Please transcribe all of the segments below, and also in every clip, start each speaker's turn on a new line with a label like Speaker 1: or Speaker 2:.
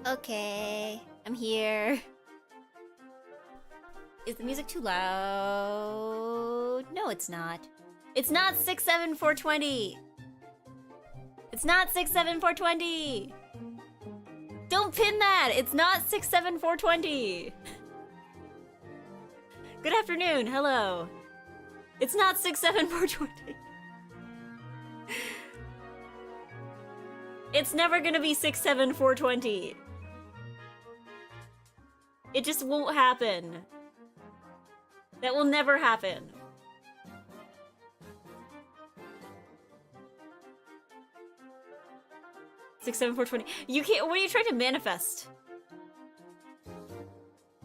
Speaker 1: Okay, I'm here. Is the music too loud? No, it's not. It's not 67420. It's not 67420. Don't pin that. It's not 67420. Good afternoon. Hello. It's not 67420. It's never gonna be 67420. It just won't happen. That will never happen. Six, 7, 4, 20. You can't. What are you trying to manifest? Are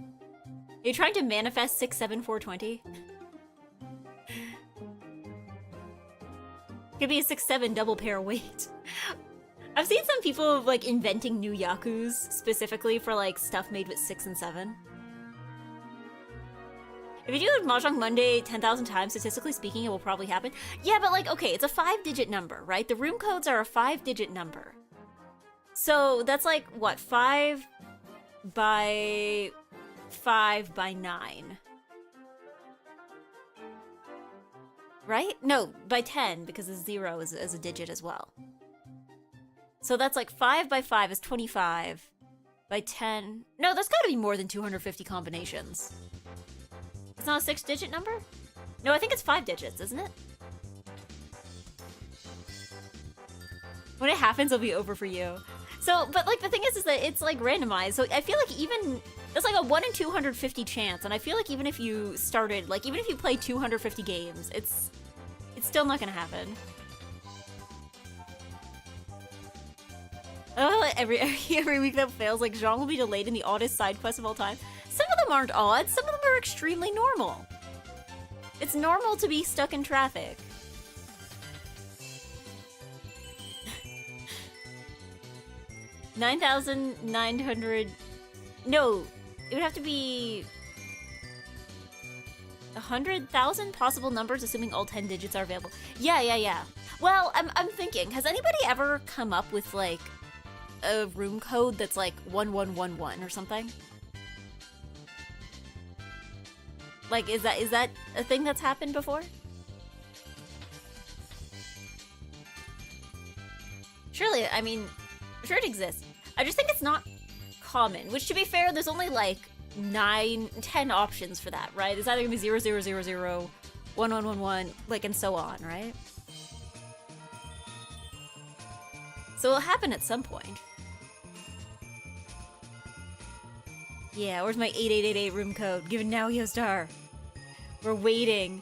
Speaker 1: you trying to manifest 6, 7, 4, 20? Could be a 6, 7 double pair weight. I've seen some people like inventing new yakus specifically for like stuff made with 6 and 7. If you do Mahjong Monday 10,000 times, statistically speaking, it will probably happen. Yeah, but like, okay, it's a 5-digit number, right? The room codes are a 5-digit number. So that's like, what, 5 by 5 by 9. Right? No, by 10, because the 0 is a digit as well. So that's like 5 by 5 is 25. By 10... No, that's gotta be more than 250 combinations. It's not a 6-digit number? No, I think it's 5 digits, isn't it? When it happens, it'll be over for you. So, but like the thing is that it's like randomized. So I feel like even... It's like a 1 in 250 chance. And I feel like even if you started... Like, even if you play 250 games, it's still not gonna happen. Oh, every week that fails, like, Jean will be delayed in the oddest side quest of all time. Some of them aren't odd, some of them are extremely normal. It's normal to be stuck in traffic. $9,900... No, it would have to be... 100,000 possible numbers, assuming all 10 digits are available. Yeah. Well, I'm thinking, has anybody ever come up with, like, a room code that's like 1111 or something? Like, is that a thing that's happened before? Surely, I mean, sure it exists. I just think it's not common, which to be fair, there's only like 9, 10 options for that, right? It's either gonna be 0000, 1111, like, and so on, right? So it'll happen at some point. Yeah, where's my 8888 room code? Give it now, Yostar. We're waiting.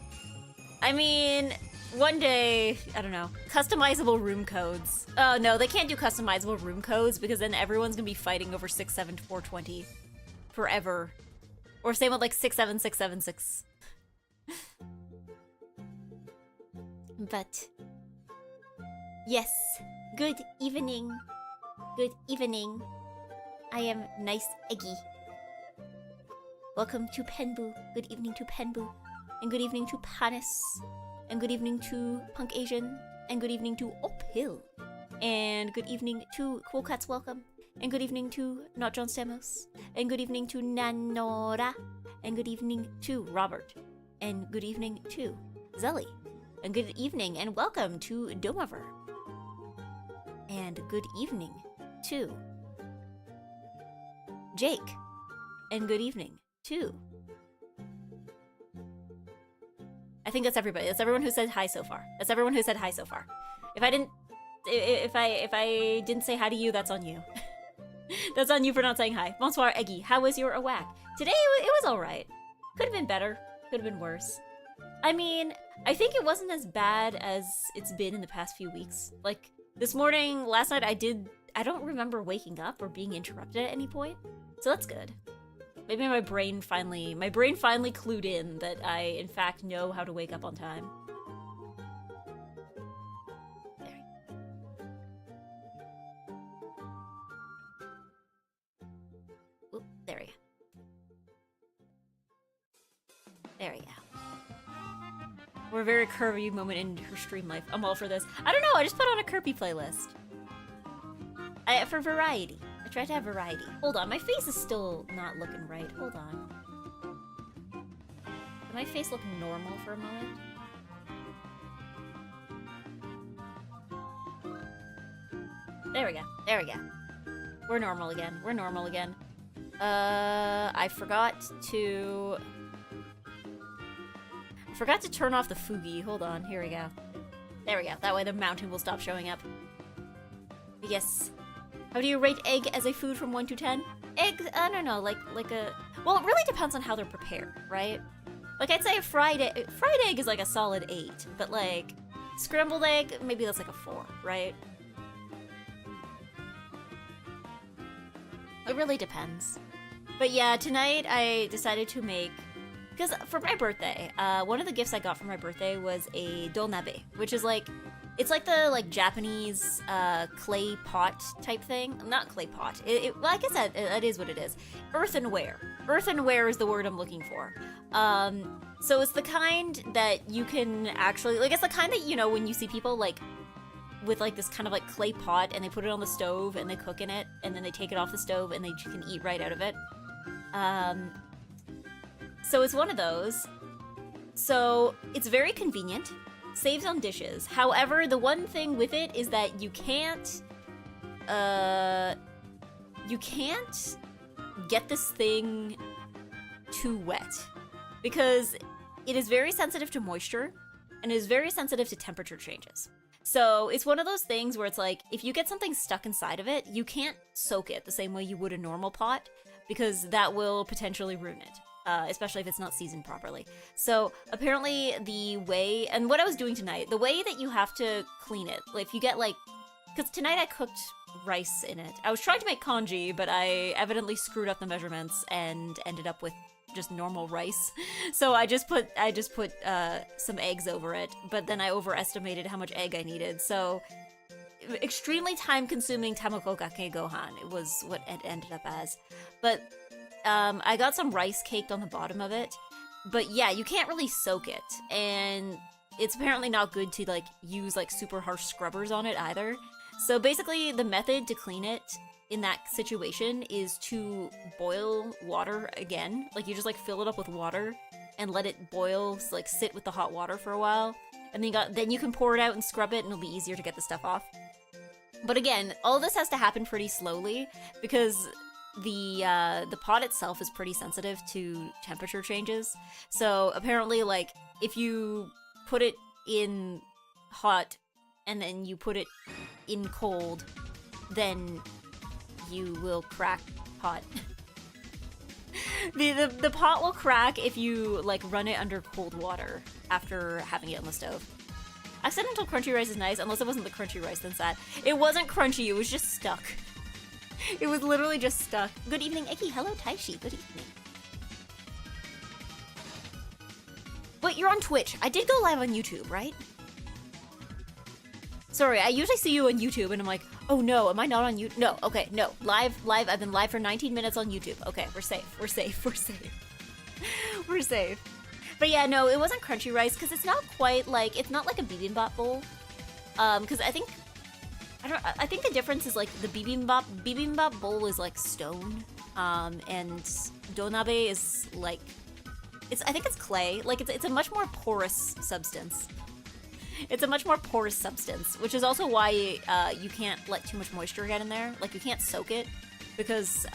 Speaker 1: I mean, one day, I don't know, customizable room codes. Oh no, they can't do customizable room codes because then everyone's gonna be fighting over 67420 forever. Or same with like 67676. But yes, good evening. Good evening. I am NiceEggy. Welcome to Penbu. Good evening to Penbu. And good evening to Panis. And good evening to Punk Asian. And good evening to Uphill. And good evening to Cool Cats Welcome. And good evening to Not John Stamos. And good evening to Nanora. And good evening to Robert. And good evening to Zelly. And good evening and welcome to Domover. And good evening to Jake. And good evening to... I think that's everybody. That's everyone who said hi so far. That's everyone who said hi so far. If I didn't say hi to you, that's on you. That's on you for not saying hi. Bonsoir, Eggy. How was your awak? Today, it was alright. Could have been better. Could have been worse. I mean, I think it wasn't as bad as it's been in the past few weeks. Like, this morning, last night, I don't remember waking up or being interrupted at any point. So that's good. Maybe my brain finally clued in that I, in fact, know how to wake up on time. There. Oop, there we go. There we go. We're a very curvy moment in her stream life. I'm all for this. I don't know, I just put on a Kirby playlist. For variety. I try to have variety. Hold on, my face is still not looking right. Hold on. my face look normal for a moment? There we go. There we go. We're normal again. We're normal again. I forgot to turn off the Fugi. Hold on. Here we go. There we go. That way the mountain will stop showing up. Yes. How do you rate egg as a food from 1 to 10? Eggs, I don't know, like a... Well, it really depends on how they're prepared, right? Like, I'd say a fried egg is like a solid 8, but like, scrambled egg, maybe that's like a 4, right? It really depends. But yeah, tonight I decided to make... Because for my birthday, one of the gifts I got for my birthday was a donabe, which is like... It's like the Japanese clay pot type thing. Not clay pot. Well, I guess that is what it is. Earthenware. Earthenware is the word I'm looking for. So it's the kind that you can actually... Like, it's the kind that, you know, when you see people, like, with, like, this kind of, like, clay pot, and they put it on the stove, and they cook in it, and then they take it off the stove, and you can eat right out of it. So it's one of those. So it's very convenient. Saves on dishes. However, the one thing with it is that you can't get this thing too wet because it is very sensitive to moisture and is very sensitive to temperature changes. So it's one of those things where it's like, if you get something stuck inside of it, you can't soak it the same way you would a normal pot because that will potentially ruin it. Especially if it's not seasoned properly. So apparently the way, and what I was doing tonight, the way that you have to clean it, like if you get like, because tonight I cooked rice in it. I was trying to make congee, but I evidently screwed up the measurements and ended up with just normal rice. So I just put some eggs over it, but then I overestimated how much egg I needed. So extremely time-consuming tamago kake gohan. It was what it ended up as, but. I got some rice caked on the bottom of it, but yeah, you can't really soak it, and it's apparently not good to like use like super harsh scrubbers on it either. So basically the method to clean it in that situation is to boil water again. Like you just like fill it up with water and let it boil, so, like sit with the hot water for a while, and then you can pour it out and scrub it and it'll be easier to get the stuff off. But again, all this has to happen pretty slowly because the pot itself is pretty sensitive to temperature changes. So apparently, like, if you put it in hot and then you put it in cold, then you will crack pot. The pot will crack if you, like, run it under cold water after having it on the stove. Accidental crunchy rice is nice, unless it wasn't the crunchy rice, then sad. It wasn't crunchy, it was just stuck. It was literally just stuck. Good evening, Eggy. Hello, Taishi. Good evening. Wait, you're on Twitch. I did go live on YouTube, right? Sorry, I usually see you on YouTube and I'm like, oh no, am I not on YouTube? No, okay, no. Live. I've been live for 19 minutes on YouTube. Okay, we're safe. We're safe. We're safe. But yeah, no, it wasn't crunchy rice because it's not quite like, it's not like a bibimbap bowl. Because I think the difference is like the bibimbap bowl is like stone, and donabe is like, I think it's clay. Like it's a much more porous substance. It's a much more porous substance, which is also why you can't let too much moisture get in there. Like you can't soak it because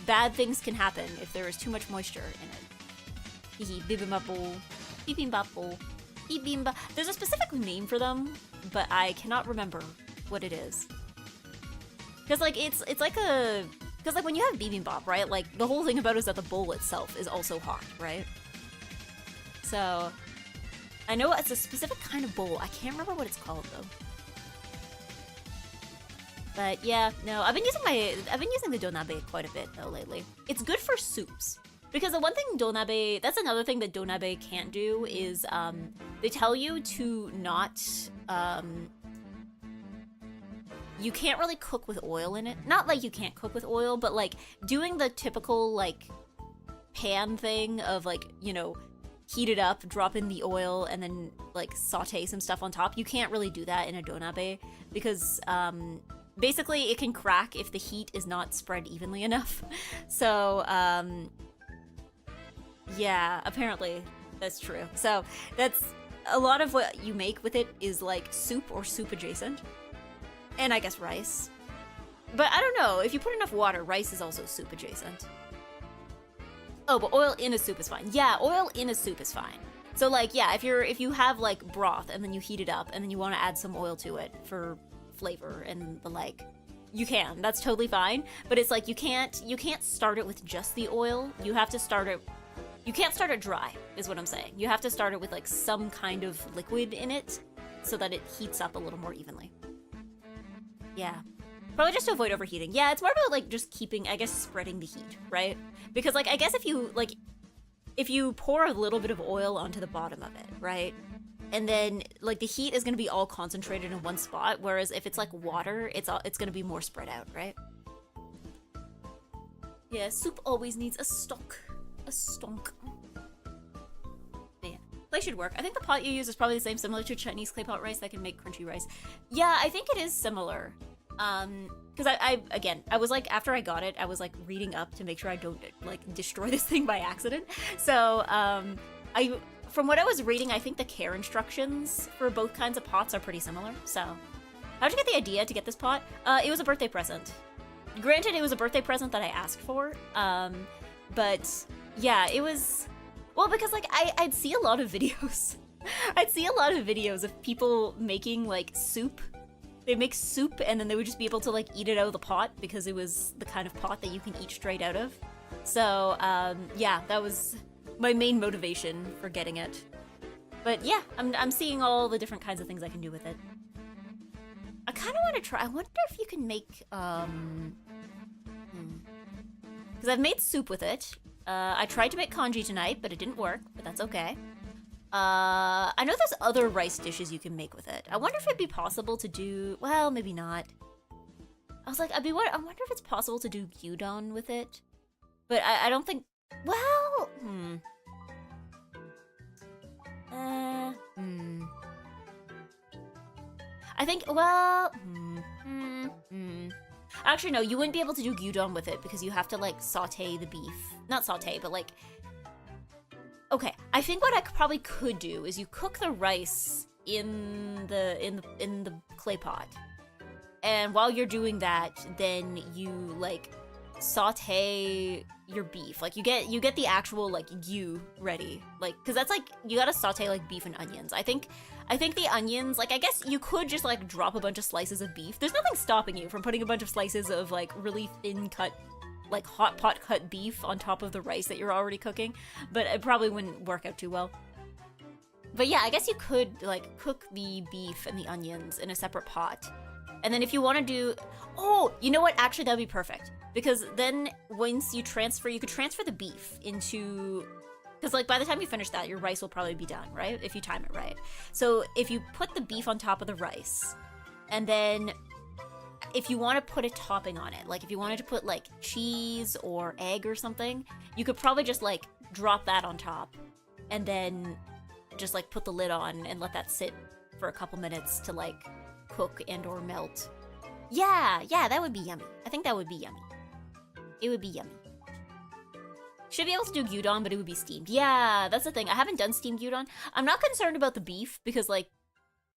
Speaker 1: bad things can happen if there is too much moisture in it. Bibimbap bowl, bibimbap bowl, bibimbap. There's a specific name for them, but I cannot remember what it is. Because like it's like a, because like when you have bibimbap, right? Like the whole thing about it is that the bowl itself is also hot, right? So I know it's a specific kind of bowl. I can't remember what it's called though. But yeah, no, I've been using the donabe quite a bit though lately. It's good for soups. Because the one thing donabe, that's another thing that donabe can't do is they tell you to not you can't really cook with oil in it. Not like you can't cook with oil, but like doing the typical like pan thing of like, you know, heat it up, drop in the oil, and then like saute some stuff on top. You can't really do that in a donabe because basically it can crack if the heat is not spread evenly enough. So Yeah, apparently that's true. So that's a lot of what you make with it is like soup or soup adjacent. And I guess rice. But I don't know, if you put enough water, rice is also soup adjacent. Oh, but oil in a soup is fine. Yeah, oil in a soup is fine. So like, yeah, if you have like broth and then you heat it up and then you want to add some oil to it for flavor and the like, you can. That's totally fine. But it's like you can't start it with just the oil. You have to start it. You can't start it dry, is what I'm saying. You have to start it with like some kind of liquid in it so that it heats up a little more evenly. Yeah. Probably just to avoid overheating. Yeah, it's more about like just keeping, I guess, spreading the heat, right? Because like, I guess if you pour a little bit of oil onto the bottom of it, right? And then like the heat is gonna be all concentrated in one spot, whereas if it's like water, it's gonna be more spread out, right? Yeah, soup always needs a stock. A stonk. Yeah, clay should work. I think the pot you use is probably the same, similar to Chinese clay pot rice that can make crunchy rice. Yeah, I think it is similar. Because I was like, after I got it, I was like reading up to make sure I don't like destroy this thing by accident. So, from what I was reading, I think the care instructions for both kinds of pots are pretty similar. So, how'd you get the idea to get this pot? It was a birthday present. Granted, it was a birthday present that I asked for. But yeah, it was, well, because like I'd see a lot of videos. I'd see a lot of videos of people making like soup. They'd make soup and then they would just be able to like eat it out of the pot because it was the kind of pot that you can eat straight out of. So yeah, that was my main motivation for getting it. But yeah, I'm seeing all the different kinds of things I can do with it. I kind of want to try. I wonder if you can make because I've made soup with it. I tried to make congee tonight, but it didn't work. But that's okay. I know there's other rice dishes you can make with it. I wonder if it'd be possible to do, well, maybe not. I was like, I wonder if it's possible to do gyudon with it. But I don't think, well, I think, well, Actually, no, you wouldn't be able to do gyudon with it because you have to, like, saute the beef. Not saute, but, like, okay, I think what I probably could do is you cook the rice in the clay pot, and while you're doing that, then you like saute your beef. Like you get the actual like gyu ready, like because that's like you gotta saute like beef and onions. I think the onions, like I guess you could just like drop a bunch of slices of beef. There's nothing stopping you from putting a bunch of slices of like really thin cut, like hot pot cut beef on top of the rice that you're already cooking, but it probably wouldn't work out too well. But yeah, I guess you could like cook the beef and the onions in a separate pot. And then if you want to do, oh, you know what? Actually, that'd be perfect. Because then once you transfer, you could transfer the beef into, because like by the time you finish that, your rice will probably be done, right? If you time it right. So if you put the beef on top of the rice, and then if you want to put a topping on it, like if you wanted to put like cheese or egg or something, you could probably just like drop that on top and then just like put the lid on and let that sit for a couple minutes to like cook and or melt. Yeah, that would be yummy. I think that would be yummy. It would be yummy. Should be able to do gyudon, but it would be steamed. Yeah, that's the thing. I haven't done steamed gyudon. I'm not concerned about the beef because like,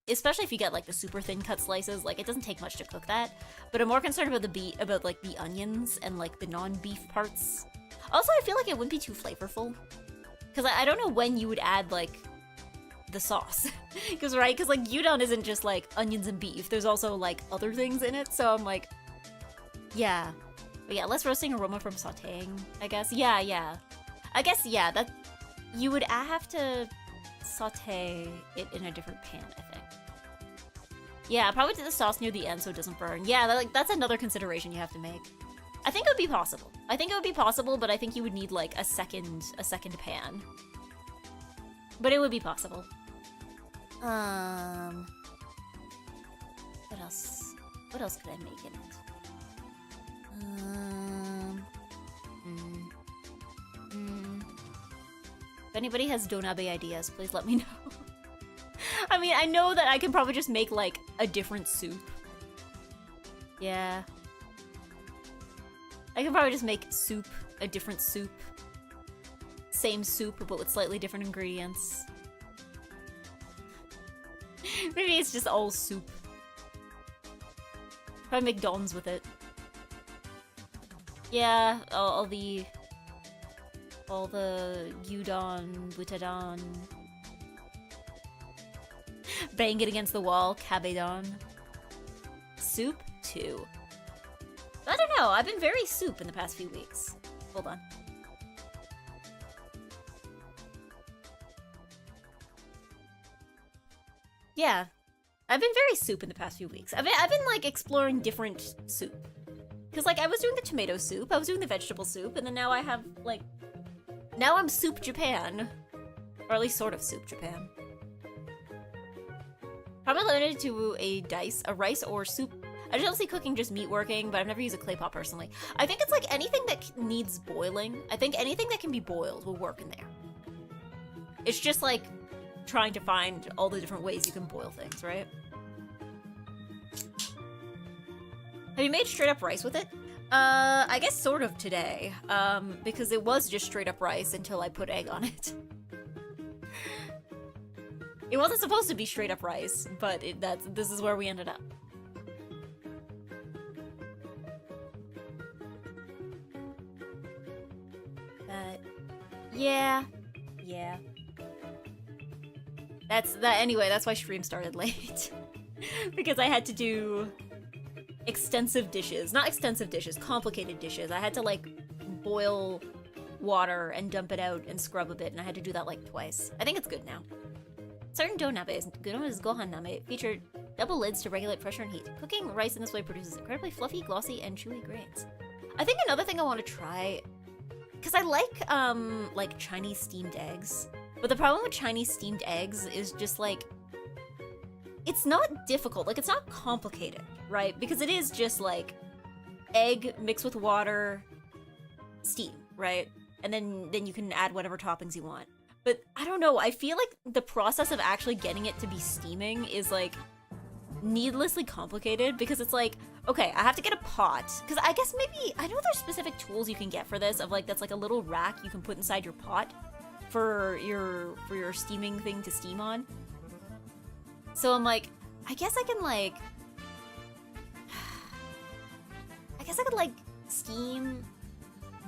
Speaker 1: especially if you get like the super thin cut slices, like it doesn't take much to cook that. But I'm more concerned about like the onions and like the non-beef parts. Also, I feel like it wouldn't be too flavorful because I don't know when you would add like the sauce. Because like gyudon isn't just like onions and beef. There's also like other things in it. So I'm like, yeah. But yeah, less roasting aroma from sauteing, I guess. Yeah. I guess, yeah, that you would have to saute it in a different pan, I think. Yeah, probably do the sauce near the end so it doesn't burn. Yeah, that's another consideration you have to make. I think it would be possible. But I think you would need like a second pan. But it would be possible. What else? What else could I make in it? If anybody has donabe ideas, please let me know. I mean, I know that I can probably just make like a different soup. Yeah. I can probably just make soup, a different soup. same soup, but with slightly different ingredients. Maybe it's just all soup. Probably make dons with it. Yeah, all the gyudon, butadon. Bang it against the wall, kabedon. Soup 2. I don't know, I've been very soup in the past few weeks. Hold on. Yeah, I've been very soup in the past few weeks. I've been like exploring different soup. Cause like I was doing the tomato soup, I was doing the vegetable soup, and then now I have like, now I'm soup Japan. Or at least sort of soup Japan. Probably limited to a rice or soup. I don't see cooking just meat working, but I've never used a clay pot personally. I think it's like anything that needs boiling. I think anything that can be boiled will work in there. It's just like trying to find all the different ways you can boil things, right? Have you made straight up rice with it? I guess sort of today, because it was just straight up rice until I put egg on it. It wasn't supposed to be straight up rice, but this is where we ended up. Yeah. Anyway, that's why stream started late. Because I had to do extensive dishes. Not extensive dishes, complicated dishes. I had to like boil water and dump it out and scrub a bit, and I had to do that like twice. I think it's good now. Certain dough nabe is good as gohan nabe featured double lids to regulate pressure and heat. Cooking rice in this way produces incredibly fluffy, glossy, and chewy grains. I think another thing I want to try, because I like Chinese steamed eggs, but the problem with Chinese steamed eggs is just like, it's not difficult, like it's not complicated, right? Because it is just like egg mixed with water, steam, right? And then you can add whatever toppings you want. But I don't know, I feel like the process of actually getting it to be steaming is like needlessly complicated, because it's like, okay, I have to get a pot, because I guess maybe, I know there's specific tools you can get for this, of like, that's like a little rack you can put inside your pot for your steaming thing to steam on. So I'm like, I guess I can like, I guess I could like steam,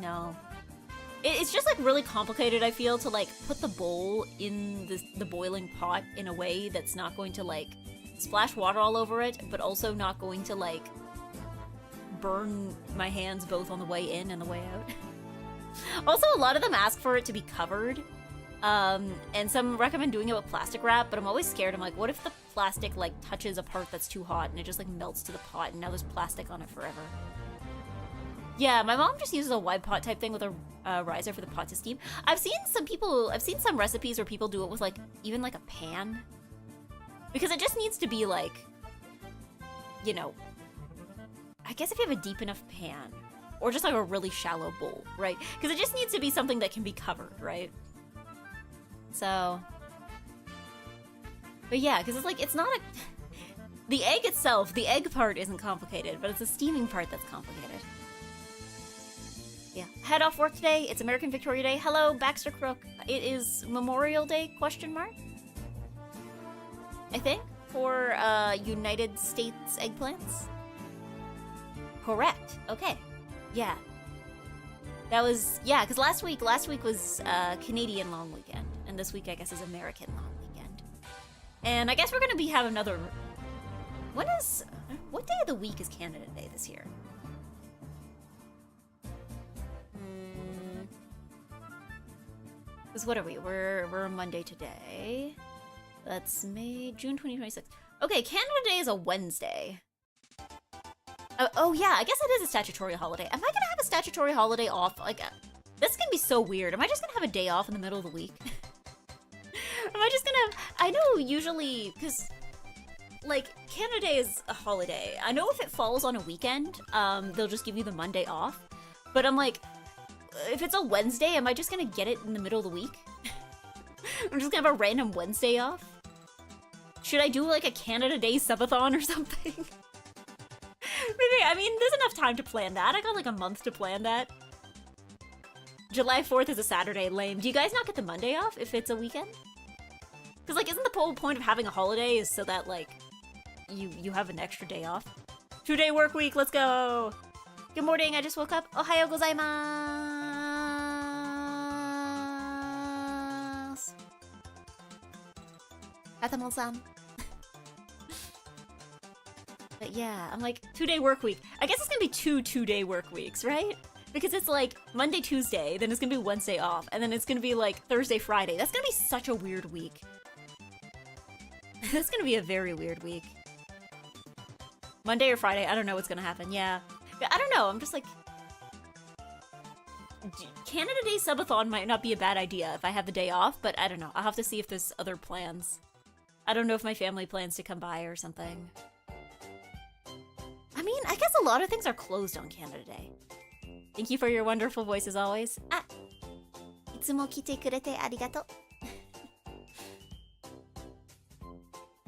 Speaker 1: no. It's just like really complicated, I feel, to like put the bowl in the boiling pot in a way that's not going to like splash water all over it, but also not going to like burn my hands both on the way in and the way out. Also, a lot of them ask for it to be covered, and some recommend doing it with plastic wrap, but I'm always scared. I'm like, what if the plastic like touches a part that's too hot and it just like melts to the pot and now there's plastic on it forever? Yeah, my mom just uses a wide pot type thing with a riser for the pot to steam. I've seen some recipes where people do it with like, even like a pan. Because it just needs to be like, you know, I guess if you have a deep enough pan, or just like a really shallow bowl, right? Because it just needs to be something that can be covered, right? So, but yeah, because it's like, it's not a, the egg itself, the egg part isn't complicated, but it's the steaming part that's complicated. Yeah. Head off work today. It's American Victoria Day. Hello, Baxter Crook. It is Memorial Day, question mark? I think, for United States eggplants? Correct. Okay. Yeah. That was, yeah, because last week was Canadian long weekend, and this week I guess is American long weekend. And I guess we're gonna have another, what day of the week is Canada Day this year? Because what are we? We're Monday today. That's June 2026. Okay, Canada Day is a Wednesday. Oh yeah, I guess it is a statutory holiday. Am I gonna have a statutory holiday off? Like, this is gonna be so weird. Am I just gonna have a day off in the middle of the week? Am I just gonna, I know usually, because, like, Canada Day is a holiday. I know if it falls on a weekend, they'll just give you the Monday off. But I'm like, if it's a Wednesday, am I just gonna get it in the middle of the week? I'm just gonna have a random Wednesday off? Should I do like a Canada Day subathon or something? Maybe, I mean, there's enough time to plan that. I got like a month to plan that. July 4th is a Saturday, lame. Do you guys not get the Monday off if it's a weekend? Because, like, isn't the whole point of having a holiday is so that, like, you have an extra day off? 2-day work week, let's go! Good morning, I just woke up. Ohayo gozaimasu! Atamon-san. But yeah, I'm like, 2-day work week. I guess it's gonna be two-day work weeks, right? Because it's like Monday, Tuesday, then it's gonna be Wednesday off, and then it's gonna be like Thursday, Friday. That's gonna be such a weird week. That's gonna be a very weird week. Monday or Friday, I don't know what's gonna happen, yeah. I don't know, I'm just like... Canada Day Subathon might not be a bad idea if I have the day off, but I don't know. I'll have to see if there's other plans. I don't know if my family plans to come by or something. I mean, I guess a lot of things are closed on Canada Day. Thank you for your wonderful voice as always. Ah! いつも来てくれてありがとう。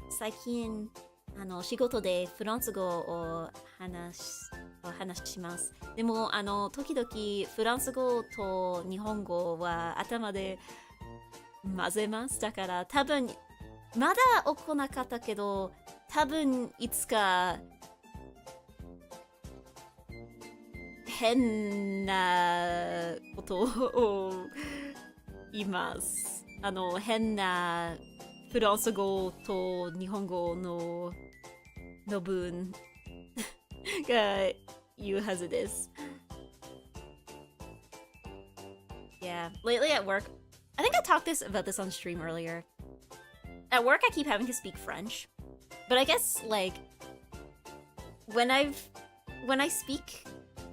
Speaker 1: 最近、仕事でフランス語を話します。でも、時々フランス語と日本語は頭で混ぜます。だから多分、まだ起こなかったけど、多分いつか変なことを言います。変なフランス語と日本語の文が言うはずです。Yeah, lately at work, I think I talked about this on stream earlier. At work, I keep having to speak French, but I guess like when I speak,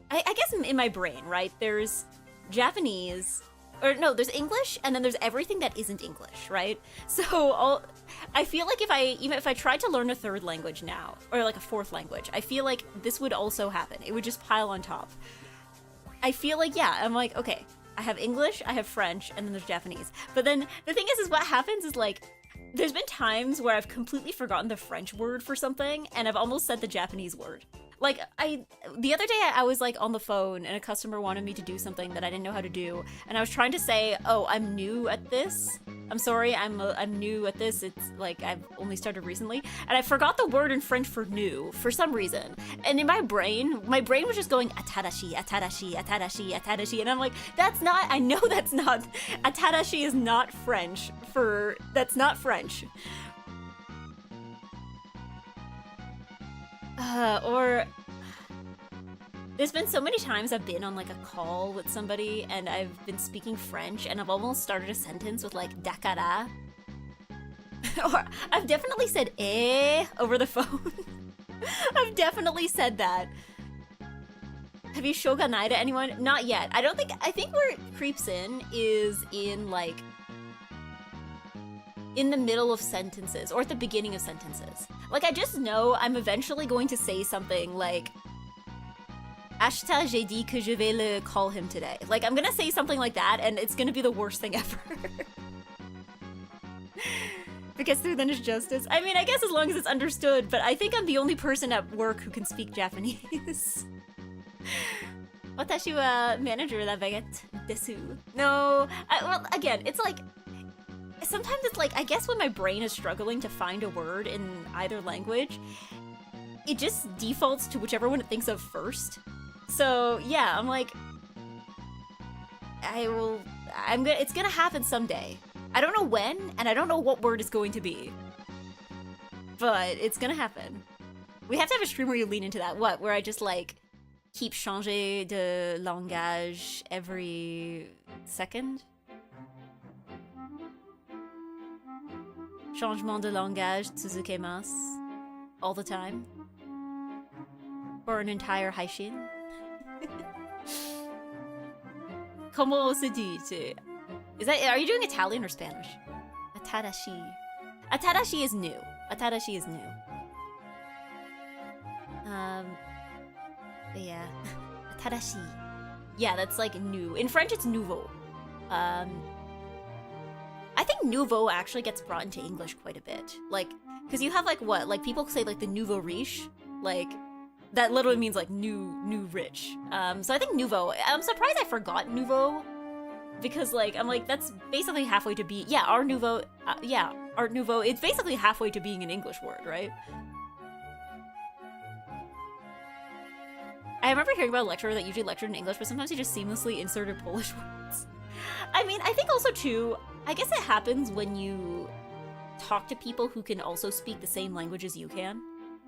Speaker 1: I guess in my brain, right? There's Japanese, or no, there's English, and then there's everything that isn't English, right? So I feel like even if I tried to learn a third language now, or like a fourth language, I feel like this would also happen. It would just pile on top. I feel like, yeah, I'm like, okay, I have English, I have French, and then there's Japanese. But then the thing is what happens is like, there's been times where I've completely forgotten the French word for something, and I've almost said the Japanese word. Like, the other day I was like on the phone and a customer wanted me to do something that I didn't know how to do, and I was trying to say, oh, I'm new at this. I'm sorry, I'm new at this. It's like I've only started recently, and I forgot the word in French for new for some reason. And in my brain was just going atarashi, atarashi, atarashi, atarashi, and I'm like, that's not. I know that's not. Atarashi is not French for. That's not French. Or there's been so many times I've been on like a call with somebody and I've been speaking French and I've almost started a sentence with like dakara. Or I've definitely said over the phone. I've definitely said that. Have you shoganai to anyone? Not yet. I think where it creeps in is in like in the middle of sentences or at the beginning of sentences. Like, I just know I'm eventually going to say something like, Ashita j'ai dit que je vais le call him today. Like, I'm gonna say something like that, and it's gonna be the worst thing ever. Because through then is justice. I mean, I guess as long as it's understood, but I think I'm the only person at work who can speak Japanese. Watashi wa manager da baguette desu. No, well, again, it's like, sometimes it's like, I guess when my brain is struggling to find a word in either language, it just defaults to whichever one it thinks of first. So yeah, I'm like, it's gonna happen someday. I don't know when, and I don't know what word it's going to be. But it's gonna happen. We have to have a stream where you lean into that. What? Where I just like, keep changer de langage every second? Changement de langage tsuzukemasu all the time for an entire haishin. Como se dice? Are you doing Italian or Spanish? Atarashi. Atarashi is new. Atarashi is new. Yeah. Atarashi. Yeah, that's like new. In French, it's nouveau. I think nouveau actually gets brought into English quite a bit. Like, because you have like what? Like people say like the nouveau riche. Like, that literally means like new rich. So I think nouveau. I'm surprised I forgot nouveau because like I'm like that's basically halfway to be Art Nouveau. Yeah, Art Nouveau. It's basically halfway to being an English word, right? I remember hearing about a lecturer that usually lectured in English, but sometimes he just seamlessly inserted Polish words. I mean, I think also too, I guess it happens when you talk to people who can also speak the same language as you can.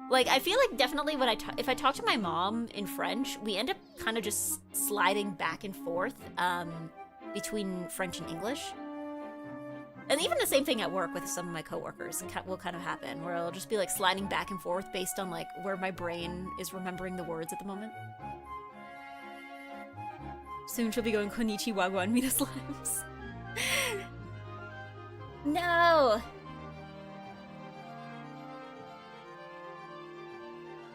Speaker 1: Like, I feel like definitely when if I talk to my mom in French, we end up kind of just sliding back and forth between French and English. And even the same thing at work with some of my coworkers will kind of happen, where I'll just be like sliding back and forth based on like where my brain is remembering the words at the moment. Soon she'll be going konnichiwa wa mina slimes. No!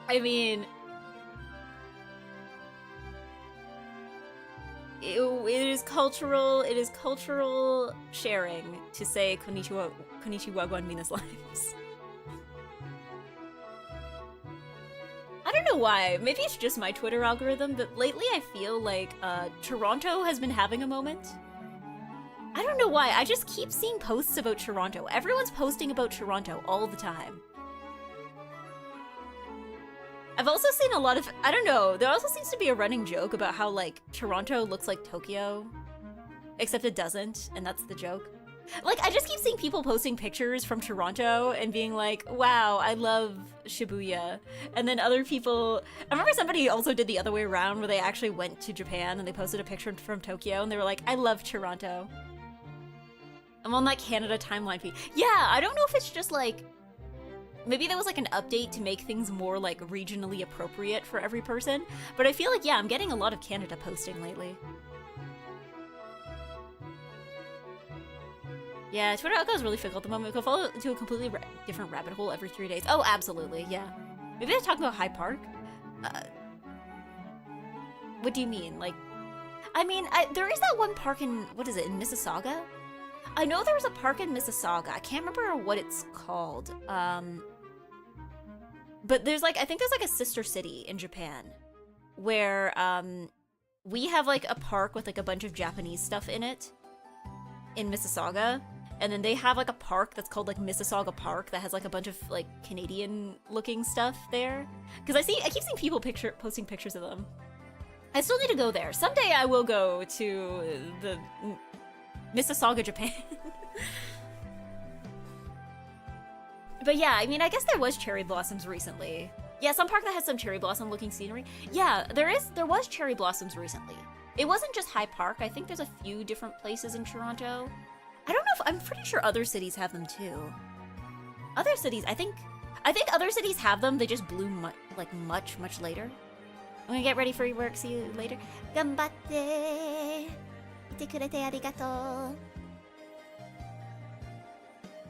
Speaker 1: I mean, it is cultural sharing to say konnichiwa wa mina slimes. I don't know why. Maybe it's just my Twitter algorithm, but lately I feel like Toronto has been having a moment. I don't know why. I just keep seeing posts about Toronto. Everyone's posting about Toronto all the time. I've also seen a lot of, I don't know, there also seems to be a running joke about how, like, Toronto looks like Tokyo, except it doesn't, and that's the joke. Like, I just keep seeing people posting pictures from Toronto and being like, wow, I love Shibuya. And then other people, I remember somebody also did the other way around where they actually went to Japan and they posted a picture from Tokyo and they were like, I love Toronto. I'm on that Canada timeline feed. Yeah, I don't know if it's just like, maybe there was like an update to make things more like regionally appropriate for every person, but I feel like, yeah, I'm getting a lot of Canada posting lately. Yeah, Twitter algo is really fickle at the moment. We could fall into a completely different rabbit hole every 3 days. Oh, absolutely, yeah. Maybe they're talking about Hyde Park? What do you mean? Like, I mean, there is that one park in, what is it, in Mississauga? I know there's a park in Mississauga. I can't remember what it's called. But there's like, I think there's like a sister city in Japan where we have like a park with like a bunch of Japanese stuff in it in Mississauga. And then they have like a park that's called like Mississauga Park that has like a bunch of like Canadian looking stuff there. Because I keep seeing people posting pictures of them. I still need to go there. Someday I will go to the Mississauga, Japan. But yeah, I mean, I guess there was cherry blossoms recently. Yeah, some park that has some cherry blossom looking scenery. Yeah, there was cherry blossoms recently. It wasn't just Hyde Park. I think there's a few different places in Toronto. I don't know if, I'm pretty sure other cities have them too. Other cities, I think other cities have them, they just bloom much later. I'm gonna get ready for your work, see you later. Ganbatte! Ite kurete arigato.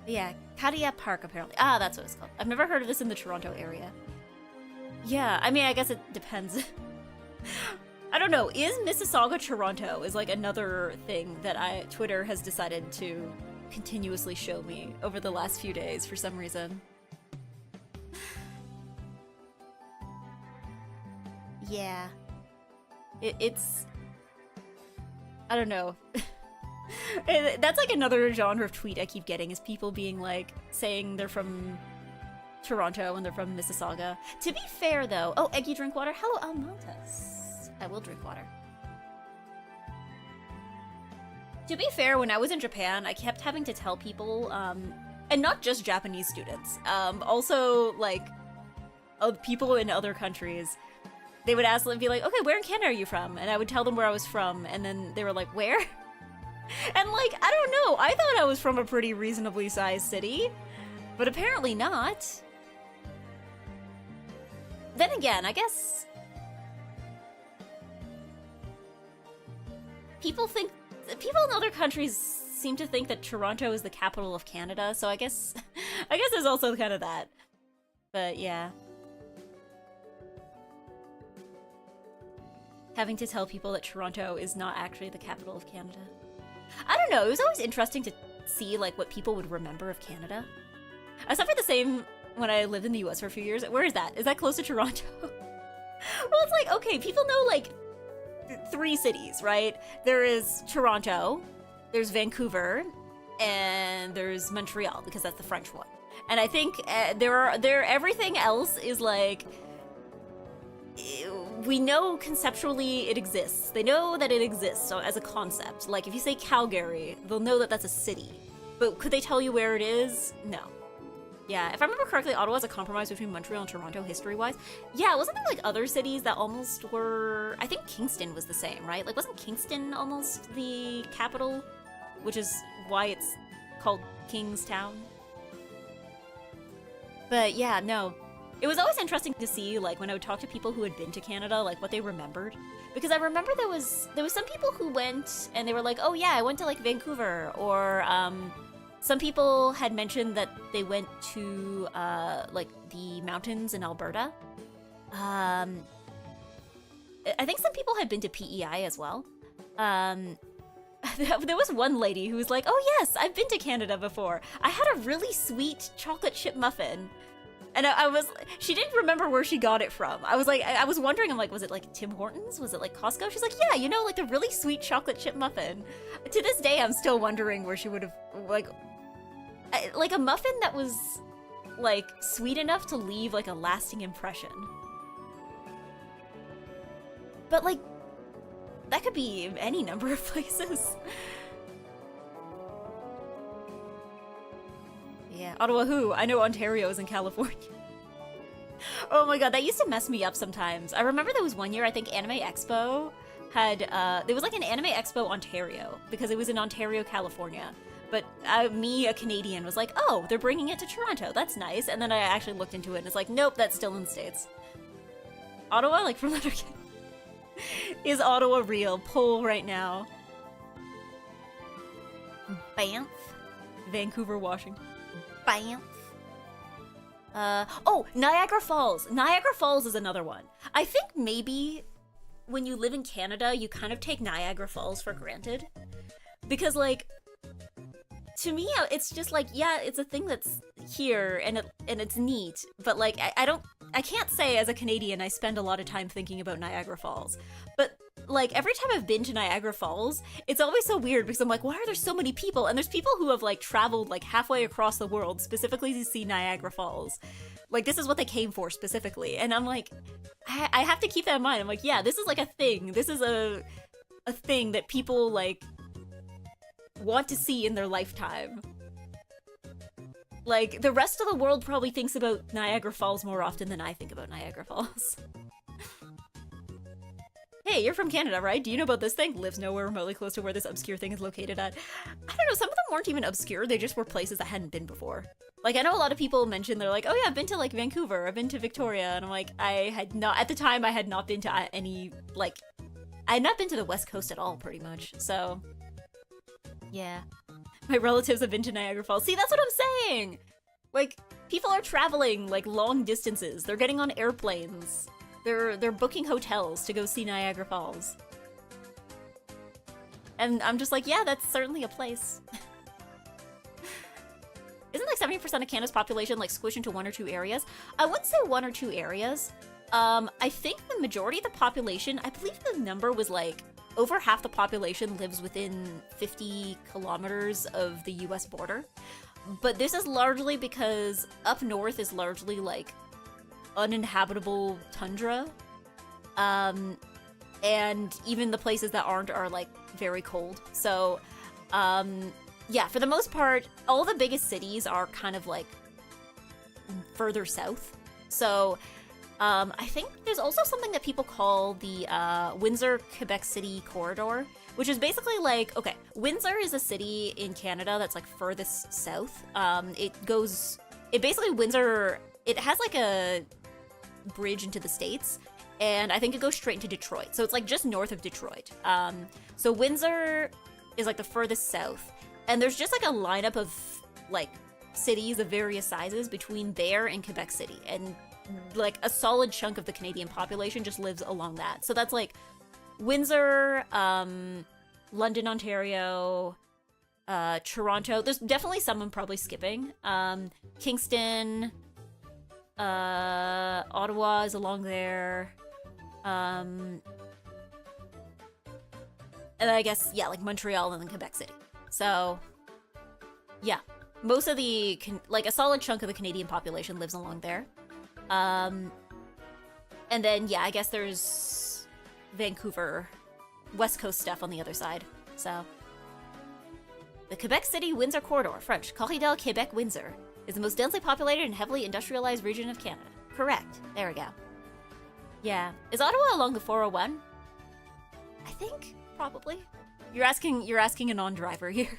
Speaker 1: Yeah, Kariya Park apparently. Ah, that's what it's called. I've never heard of this in the Toronto area. Yeah, I mean, I guess it depends. I don't know, is Mississauga Toronto is like another thing that Twitter has decided to continuously show me over the last few days for some reason. Yeah. It's... I don't know. That's like another genre of tweet I keep getting, is people being like, saying they're from Toronto and they're from Mississauga. To be fair though, oh, Eggy drink water. Hello, Almontes. I will drink water. To be fair, when I was in Japan, I kept having to tell people, and not just Japanese students, also like people in other countries, they would ask and be like, okay, where in Canada are you from? And I would tell them where I was from, and then they were like, where? And like, I don't know, I thought I was from a pretty reasonably sized city, but apparently not. Then again, I guess people in other countries seem to think that Toronto is the capital of Canada, so I guess there's also kind of that. But yeah. Having to tell people that Toronto is not actually the capital of Canada. I don't know, it was always interesting to see like what people would remember of Canada. I suffered the same when I lived in the US for a few years. Where is that? Is that close to Toronto? Well, it's like, okay, people know like three cities, right? There is Toronto, there's Vancouver, and there's Montreal, because that's the French one. And I think everything else is like, we know conceptually it exists. They know that it exists as a concept. Like, if you say Calgary, they'll know that that's a city. But could they tell you where it is? No. Yeah, if I remember correctly, Ottawa's a compromise between Montreal and Toronto history-wise. Yeah, wasn't there like other cities that almost were... I think Kingston was the same, right? Like, wasn't Kingston almost the capital? Which is why it's called Kingstown. But yeah, no. It was always interesting to see, like, when I would talk to people who had been to Canada, like, what they remembered. Because I remember there was some people who went and they were like, oh yeah, I went to, like, Vancouver, or, some people had mentioned that they went to, like, the mountains in Alberta. I think some people had been to PEI as well. There was one lady who was like, oh yes, I've been to Canada before. I had a really sweet chocolate chip muffin. And she didn't remember where she got it from. I was like, I was wondering, I'm like, was it like Tim Hortons? Was it like Costco? She's like, yeah, you know, like the really sweet chocolate chip muffin. To this day, I'm still wondering where she would have, like a muffin that was, like, sweet enough to leave, like, a lasting impression. But, like, that could be any number of places. Yeah, Ottawa who? I know Ontario is in California. Oh my god, that used to mess me up sometimes. I remember there was one year, I think Anime Expo had, there was like an Anime Expo Ontario, because it was in Ontario, California. But me, a Canadian, was like, oh, they're bringing it to Toronto, that's nice. And then I actually looked into it and it's like, nope, that's still in the States. Ottawa, like from Letterkenny. Is Ottawa real? Poll right now. Banff. Vancouver, Washington. Banff. Oh, Niagara Falls. Niagara Falls is another one. I think maybe when you live in Canada, you kind of take Niagara Falls for granted. Because, like, to me, it's just like, yeah, it's a thing that's here and it's neat, but like, I can't say as a Canadian I spend a lot of time thinking about Niagara Falls. But like, every time I've been to Niagara Falls, it's always so weird because I'm like, why are there so many people? And there's people who have like traveled like halfway across the world specifically to see Niagara Falls. Like, this is what they came for specifically. And I'm like, I have to keep that in mind. I'm like, yeah, this is like a thing. This is a thing that people like want to see in their lifetime. Like, the rest of the world probably thinks about Niagara Falls more often than I think about Niagara Falls. Hey, you're from Canada, right? Do you know about this thing? Lives nowhere remotely close to where this obscure thing is located at. I don't know, some of them weren't even obscure, they just were places I hadn't been before. Like, I know a lot of people mention, they're like, oh yeah, I've been to, like, Vancouver, I've been to Victoria, and I'm like, at the time, I had not been to any, like, I had not been to the West Coast at all, pretty much, so... Yeah. My relatives have been to Niagara Falls. See, that's what I'm saying! Like, people are traveling, like, long distances. They're getting on airplanes. They're booking hotels to go see Niagara Falls. And I'm just like, yeah, that's certainly a place. Isn't like 70% of Canada's population like squished into one or two areas? I wouldn't say one or two areas. I think the majority of the population, I believe the number was like, over half the population lives within 50 kilometers of the US border. But this is largely because up north is largely like uninhabitable tundra. And even the places that aren't are like very cold. So, yeah, for the most part, all the biggest cities are kind of like further south. So, I think there's also something that people call the Windsor-Quebec City corridor, which is basically like, okay, Windsor is a city in Canada that's like furthest south. Windsor, it has like a bridge into the States, and I think it goes straight into Detroit. So it's like just north of Detroit. So Windsor is like the furthest south, and there's just like a lineup of like cities of various sizes between there and Quebec City, and like a solid chunk of the Canadian population just lives along that. So that's like Windsor, London, Ontario, Toronto. There's definitely some I'm probably skipping. Kingston, Ottawa is along there. And then I guess, yeah, like Montreal and then Quebec City. So, yeah. Most of the, like a solid chunk of the Canadian population lives along there. And then, yeah, I guess there's Vancouver, West Coast stuff on the other side. So, the Quebec City-Windsor corridor, French, Corridor Quebec-Windsor, is the most densely populated and heavily industrialized region of Canada. Correct. There we go. Yeah. Is Ottawa along the 401? I think, probably. You're asking a non-driver here.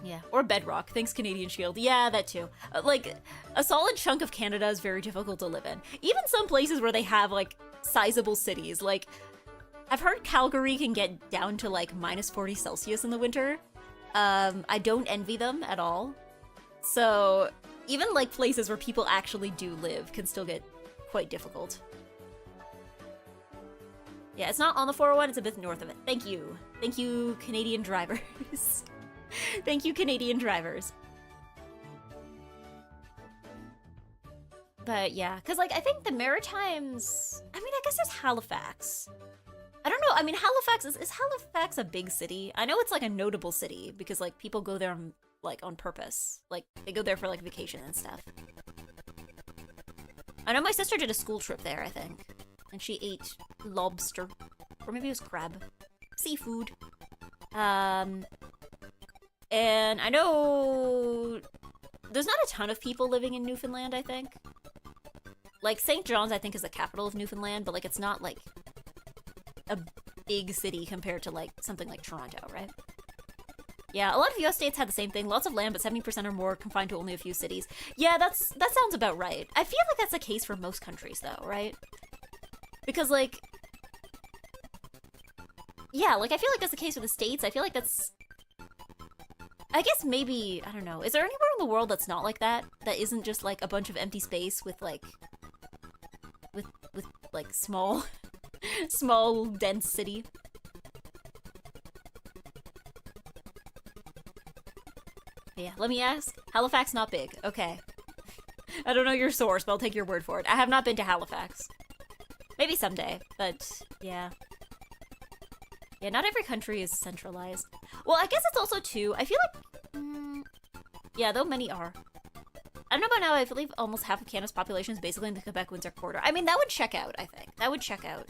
Speaker 1: Yeah, or Bedrock. Thanks, Canadian Shield. Yeah, that too. Like, a solid chunk of Canada is very difficult to live in. Even some places where they have, like, sizable cities. Like, I've heard Calgary can get down to, like, minus 40 Celsius in the winter. I don't envy them at all. So, even, like, places where people actually do live can still get quite difficult. Yeah, it's not on the 401, it's a bit north of it. Thank you. Thank you, Canadian drivers. Thank you, Canadian drivers. But yeah, because like I think the Maritimes, I mean, I guess there's Halifax. I don't know, I mean, Halifax, is Halifax a big city? I know it's like a notable city because like people go there like on purpose. Like they go there for like vacation and stuff. I know my sister did a school trip there, I think. And she ate lobster. Or maybe it was crab. Seafood. And I know there's not a ton of people living in Newfoundland, I think. Like, St. John's, I think, is the capital of Newfoundland, but, like, it's not, like, a big city compared to, like, something like Toronto, right? Yeah, a lot of US states had the same thing. Lots of land, but 70% or more confined to only a few cities. Yeah, that sounds about right. I feel like that's the case for most countries, though, right? Because, like... Yeah, like, I feel like that's the case with the states. I feel like that's... I guess maybe, I don't know, is there anywhere in the world that's not like that? That isn't just, like, a bunch of empty space with, like... With like, small... small, dense city? Yeah, let me ask. Halifax not big. Okay. I don't know your source, but I'll take your word for it. I have not been to Halifax. Maybe someday, but yeah. Yeah, not every country is centralized. Well, I guess it's also too, I feel like, yeah, though many are. I don't know about now, I believe almost half of Canada's population is basically in the Quebec-Windsor corridor. I mean, that would check out, I think. That would check out.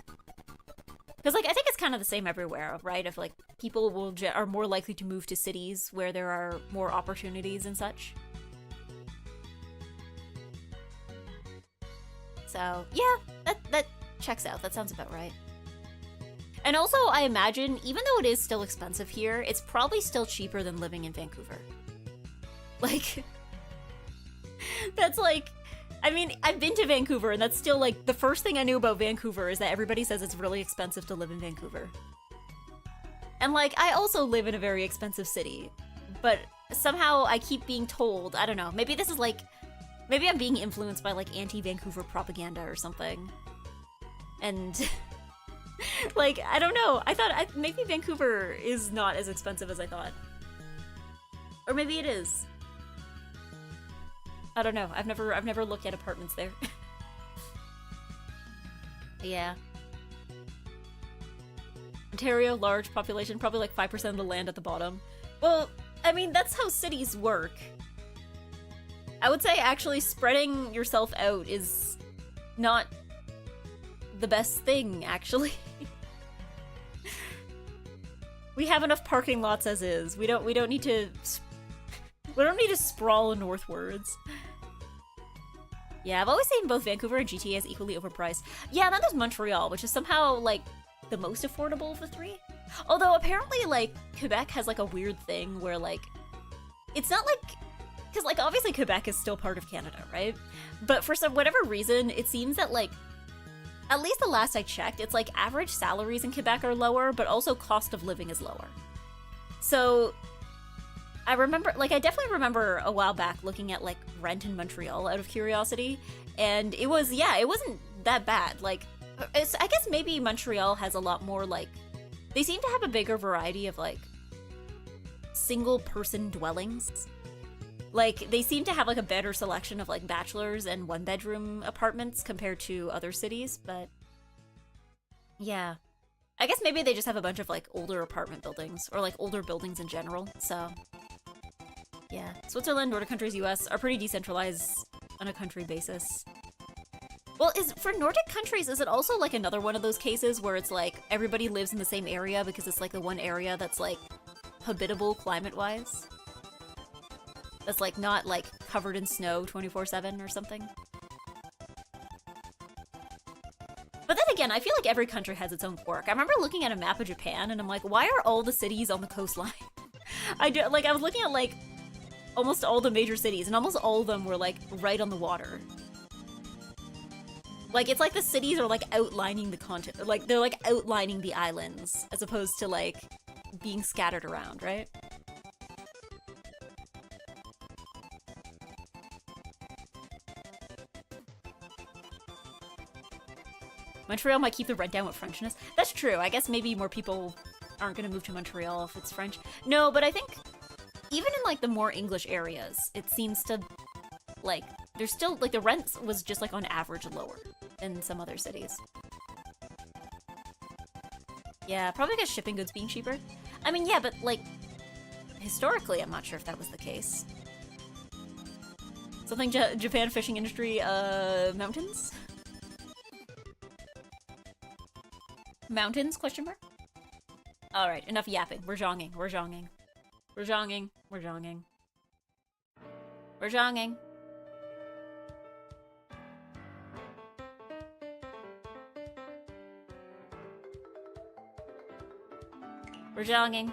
Speaker 1: Because, like, I think it's kind of the same everywhere, right? If, like, people are more likely to move to cities where there are more opportunities and such. So, yeah, that checks out. That sounds about right. And also, I imagine, even though it is still expensive here, it's probably still cheaper than living in Vancouver. Like, that's like, I mean, I've been to Vancouver, and that's still, like, the first thing I knew about Vancouver is that everybody says it's really expensive to live in Vancouver. And, like, I also live in a very expensive city, but somehow I keep being told, I don't know, maybe this is, like, maybe I'm being influenced by, like, anti-Vancouver propaganda or something. And... like, I don't know. I thought maybe Vancouver is not as expensive as I thought. Or maybe it is. I don't know. I've never looked at apartments there. Yeah. Ontario, large population, probably like 5% of the land at the bottom. Well, I mean, that's how cities work. I would say actually spreading yourself out is not the best thing, actually. We have enough parking lots as is. We don't need to sprawl northwards. Yeah, I've always seen both Vancouver and GTA as equally overpriced. Yeah, then there's Montreal, which is somehow, like, the most affordable of the three. Although, apparently, like, Quebec has, like, a weird thing where, like, it's not like... Because, like, obviously Quebec is still part of Canada, right? But for whatever reason, it seems that, like, at least the last I checked, it's like average salaries in Quebec are lower, but also cost of living is lower. So... I definitely remember a while back looking at, like, rent in Montreal out of curiosity, and it was, yeah, it wasn't that bad. Like, I guess maybe Montreal has a lot more, like, they seem to have a bigger variety of, like, single-person dwellings. Like, they seem to have, like, a better selection of, like, bachelors and one-bedroom apartments compared to other cities, but... yeah. I guess maybe they just have a bunch of, like, older apartment buildings, or, like, older buildings in general, so... Yeah. Switzerland, Nordic countries, US are pretty decentralized on a country basis. Well, for Nordic countries, is it also, like, another one of those cases where it's, like, everybody lives in the same area because it's, like, the one area that's, like, habitable climate-wise? That's, like, not, like, covered in snow 24/7 or something? But then again, I feel like every country has its own quirk. I remember looking at a map of Japan, and I'm like, why are all the cities on the coastline? I was looking at, like, almost all the major cities, and almost all of them were, like, right on the water. Like, it's like the cities are, like, outlining the continent. Like, they're, like, outlining the islands, as opposed to, like, being scattered around, right? Montreal might keep the rent down with Frenchness. That's true. I guess maybe more people aren't going to move to Montreal if it's French. No, but I think even in, like, the more English areas, it seems to, like, there's still, like, the rent was just, like, on average lower than some other cities. Yeah, probably because shipping goods being cheaper. I mean, yeah, but, like, historically, I'm not sure if that was the case. Something Japan fishing industry, mountains? Mountains, question mark? Alright, enough yapping. We're zhonging, we're zhonging. We're zhonging, we're zhonging. We're zhonging. We're zhonging.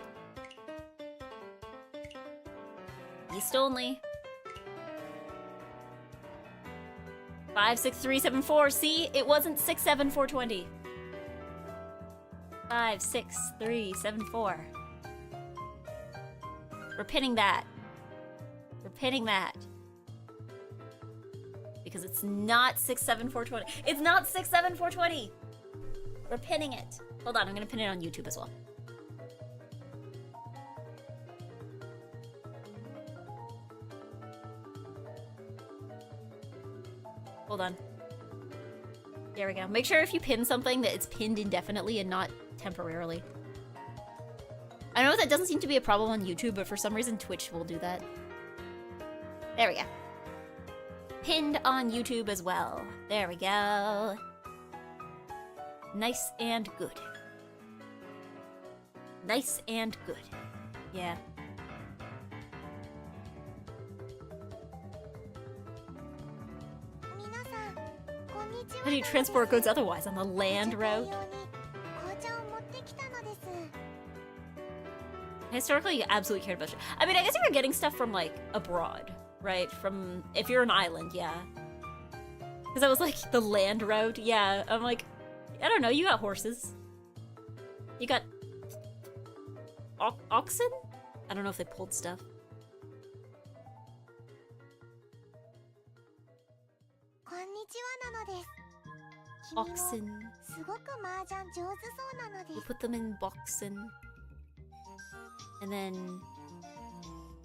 Speaker 1: East only. 56374. See, it wasn't 67420. 56374. We're pinning that. We're pinning that. Because it's not 67420. It's not 67420. We're pinning it. Hold on, I'm gonna pin it on YouTube as well. Hold on. There we go. Make sure if you pin something that it's pinned indefinitely and not temporarily. I know that doesn't seem to be a problem on YouTube, but for some reason Twitch will do that. There we go. Pinned on YouTube as well. There we go. Nice and good. Nice and good. Yeah. How do you transport goods otherwise? On the land route? Historically, you absolutely cared about shit. I mean, I guess you were getting stuff from, like, abroad, right? From, if you're an island, yeah. Because I was like, the land route, yeah. I'm like, I don't know, you got horses. You got... oxen? I don't know if they pulled stuff. Oxen. You put them in boxen. And then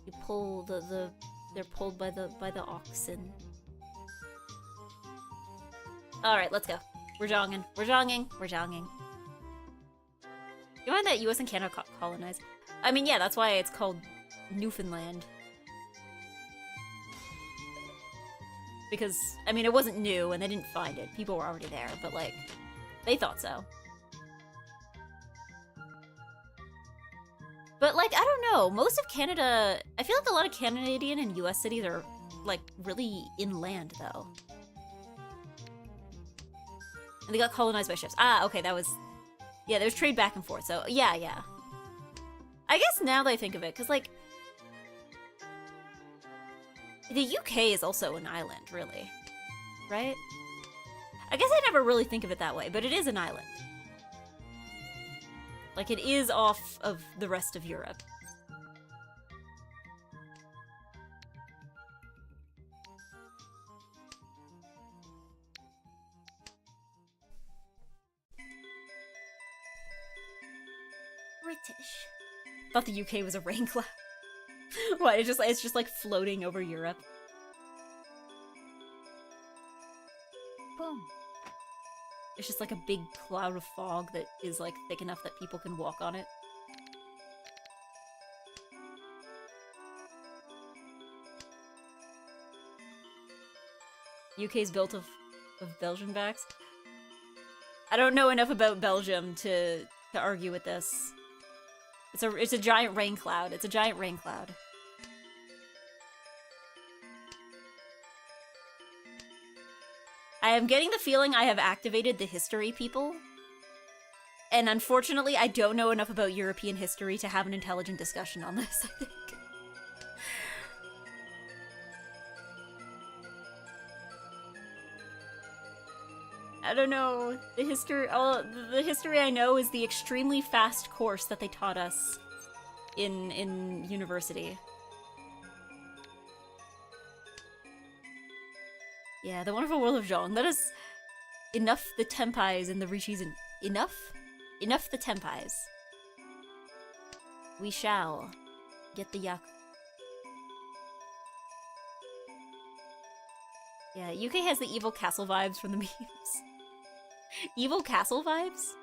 Speaker 1: you pull they're pulled by the oxen. Alright, let's go. We're zhonging. We're zhonging. We're zhonging. You mind that US and Canada colonized? I mean, yeah, that's why it's called Newfoundland. Because, I mean, it wasn't new and they didn't find it. People were already there, but, like, they thought so. But, like, I don't know. Most of Canada... I feel like a lot of Canadian and US cities are, like, really inland, though. And they got colonized by ships. Ah, okay, that was... Yeah, there's trade back and forth, so yeah, yeah. I guess now that I think of it, because, like... The UK is also an island, really. Right? I guess I never really think of it that way, but it is an island. Like, it is off of the rest of Europe. British. Thought the UK was a rain cloud. What? It's just like floating over Europe. Boom. It's just like a big cloud of fog that is like thick enough that people can walk on it. UK's built of Belgian backs. I don't know enough about Belgium to argue with this. It's a giant rain cloud. It's a giant rain cloud. I am getting the feeling I have activated the history people. And unfortunately, I don't know enough about European history to have an intelligent discussion on this, I think. I don't know. The history I know is the extremely fast course that they taught us in university. Yeah, the wonderful world of Zhong. Let us enough the tempais and the Richis and enough the tempais. We shall get the yak. Yeah, UK has the evil castle vibes from the memes. Evil castle vibes?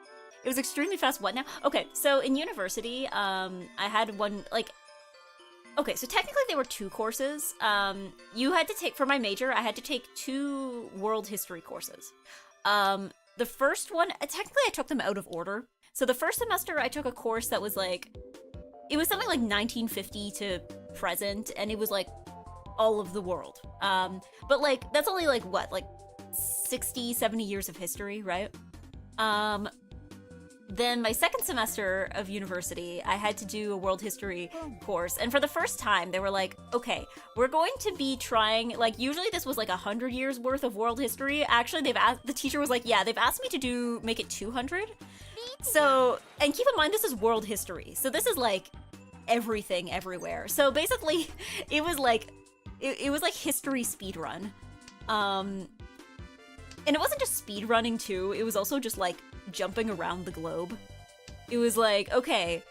Speaker 1: It was extremely fast. What now? Okay, so in university, I had one, like... Okay, so technically there were 2 courses. You had to take, for my major, I had to take 2 world history courses. The first one, technically I took them out of order. So the first semester I took a course that was like... It was something like 1950 to present, and it was like all of the world. But like, that's only like, what, like 60, 70 years of history, right? Then my second semester of university, I had to do a world history course. And for the first time, they were like, okay, we're going to be trying, like, usually this was like 100 years worth of world history. Actually, the teacher was like, yeah, they've asked me to make it 200. So, and keep in mind, this is world history. So this is like everything everywhere. So basically, it was like, it was like history speedrun. And it wasn't just speed running too, it was also just like jumping around the globe. It was like, okay,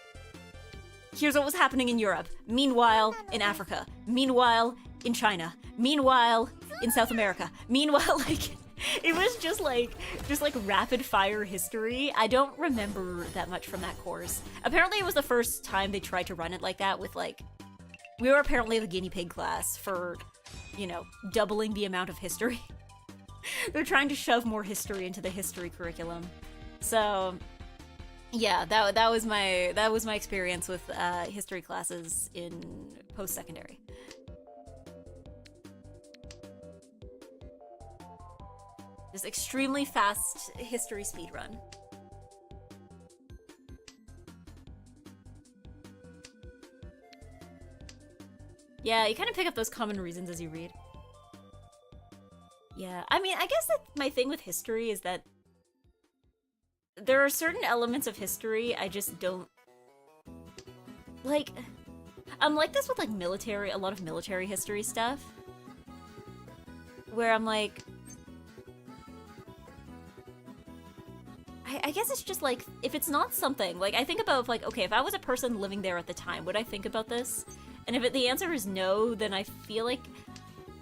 Speaker 1: here's what was happening in Europe. Meanwhile, in Africa. Meanwhile, in China. Meanwhile, in South America. Meanwhile, like, it was just like rapid fire history. I don't remember that much from that course. Apparently it was the first time they tried to run it like that with like, we were apparently the guinea pig class for, you know, doubling the amount of history. They're trying to shove more history into the history curriculum. So, yeah, that was my experience with history classes in post-secondary. Just extremely fast history speedrun. Yeah, you kind of pick up those common reasons as you read. Yeah, I mean, I guess that my thing with history is that there are certain elements of history I just don't... Like, I'm like this with, like, a lot of military history stuff. Where I'm like... I guess it's just, like, if it's not something... Like, I think about, like, okay, if I was a person living there at the time, would I think about this? And if the answer is no, then I feel like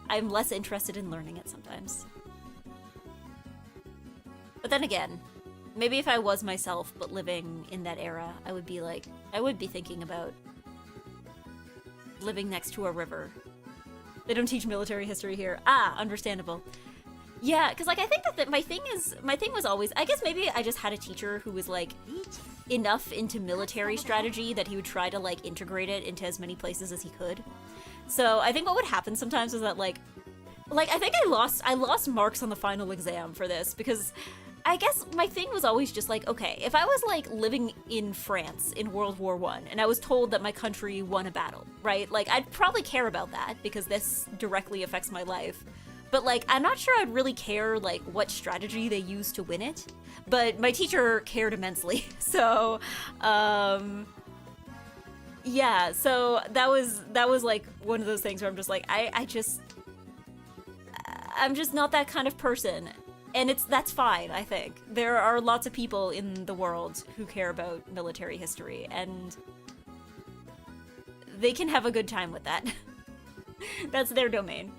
Speaker 1: I'm less interested in learning it sometimes. But then again, maybe if I was myself but living in that era, I would be like, I would be thinking about living next to a river. They don't teach military history here. Ah, understandable. Yeah, because like I think that my thing was always, I guess maybe I just had a teacher who was like enough into military strategy that he would try to like integrate it into as many places as he could. So I think what would happen sometimes is that like I think I lost marks on the final exam for this because I guess my thing was always just like, okay, if I was like living in France in World War I and I was told that my country won a battle, right? Like I'd probably care about that because this directly affects my life. But like, I'm not sure I'd really care like what strategy they used to win it. But my teacher cared immensely. So, yeah, so that was like one of those things where I'm just like, I'm just not that kind of person. And that's fine, I think. There are lots of people in the world who care about military history, and they can have a good time with that. That's their domain.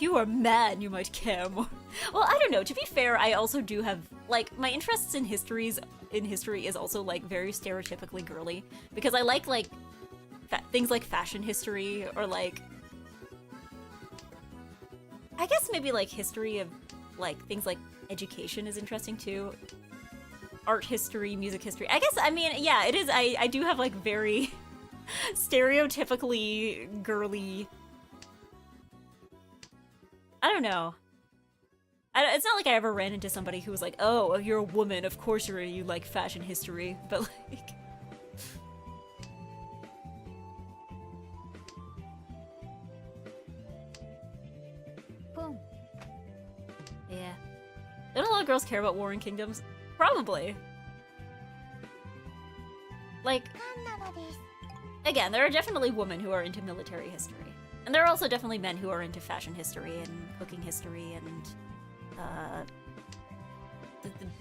Speaker 1: If you were a man, you might care more. Well, I don't know. To be fair, I also do have, like, my interests in history is also, like, very stereotypically girly. Because I like things like fashion history, or, like... I guess maybe, like, history of, like, things like education is interesting, too. Art history, music history. I guess, I mean, yeah, it is. I do have, like, very stereotypically girly... I don't know. It's not like I ever ran into somebody who was like, oh, you're a woman, of course you like fashion history, but like... Boom. Yeah. Don't a lot of girls care about Warring Kingdoms? Probably. Like... Again, there are definitely women who are into military history. And there are also definitely men who are into fashion history and cooking history and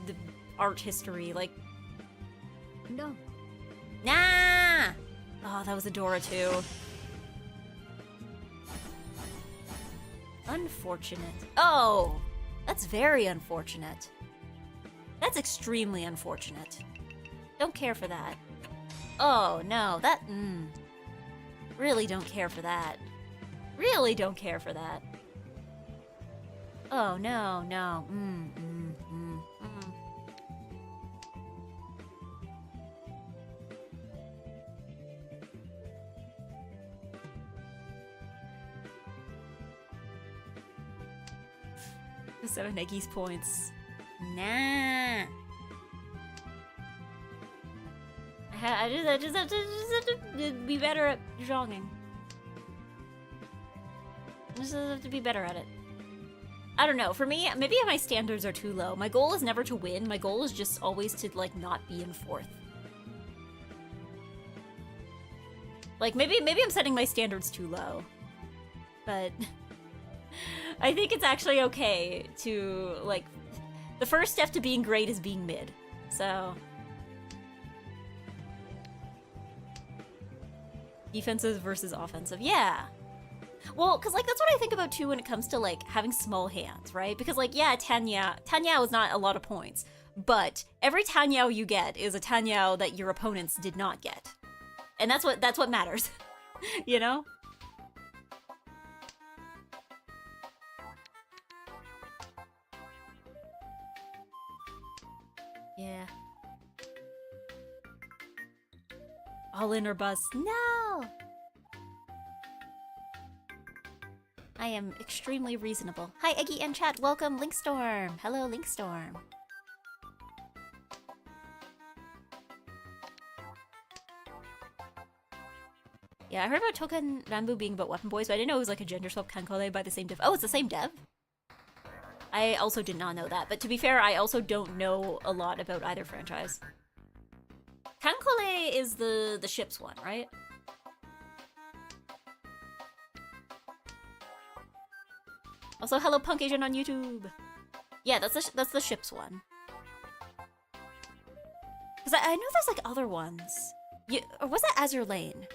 Speaker 1: the art history, like... No. Nah! Oh, that was Adora too. Unfortunate. Oh! That's very unfortunate. That's extremely unfortunate. Don't care for that. Oh, no, that... Really don't care for that. Really don't care for that. Oh, no, no. The 7 Eggy's points. Nah. I just have to be better at jogging. I just have to be better at it. I don't know. For me, maybe my standards are too low. My goal is never to win. My goal is just always to, like, not be in 4th. Like, maybe I'm setting my standards too low. But... I think it's actually okay to, like... The first step to being great is being mid. So... Defensive versus offensive. Yeah! Well, because, like, that's what I think about, too, when it comes to, like, having small hands, right? Because, like, yeah, Tanyao is not a lot of points, but every Tanyao you get is a Tanyao that your opponents did not get. And that's what matters. You know? Yeah. All in or bust. No! I am extremely reasonable. Hi, Eggy and chat. Welcome, Linkstorm. Hello, Linkstorm. Yeah, I heard about Token Ranbu being about weapon boys, but I didn't know it was like a gender swap kankole by the same dev. Oh, it's the same dev? I also did not know that, but to be fair, I also don't know a lot about either franchise. Kankole is the ships one, right? Also, hello Punk Asian on YouTube. Yeah, that's the ships one. Cause I know there's like other ones. Yeah, or was that Azure Lane?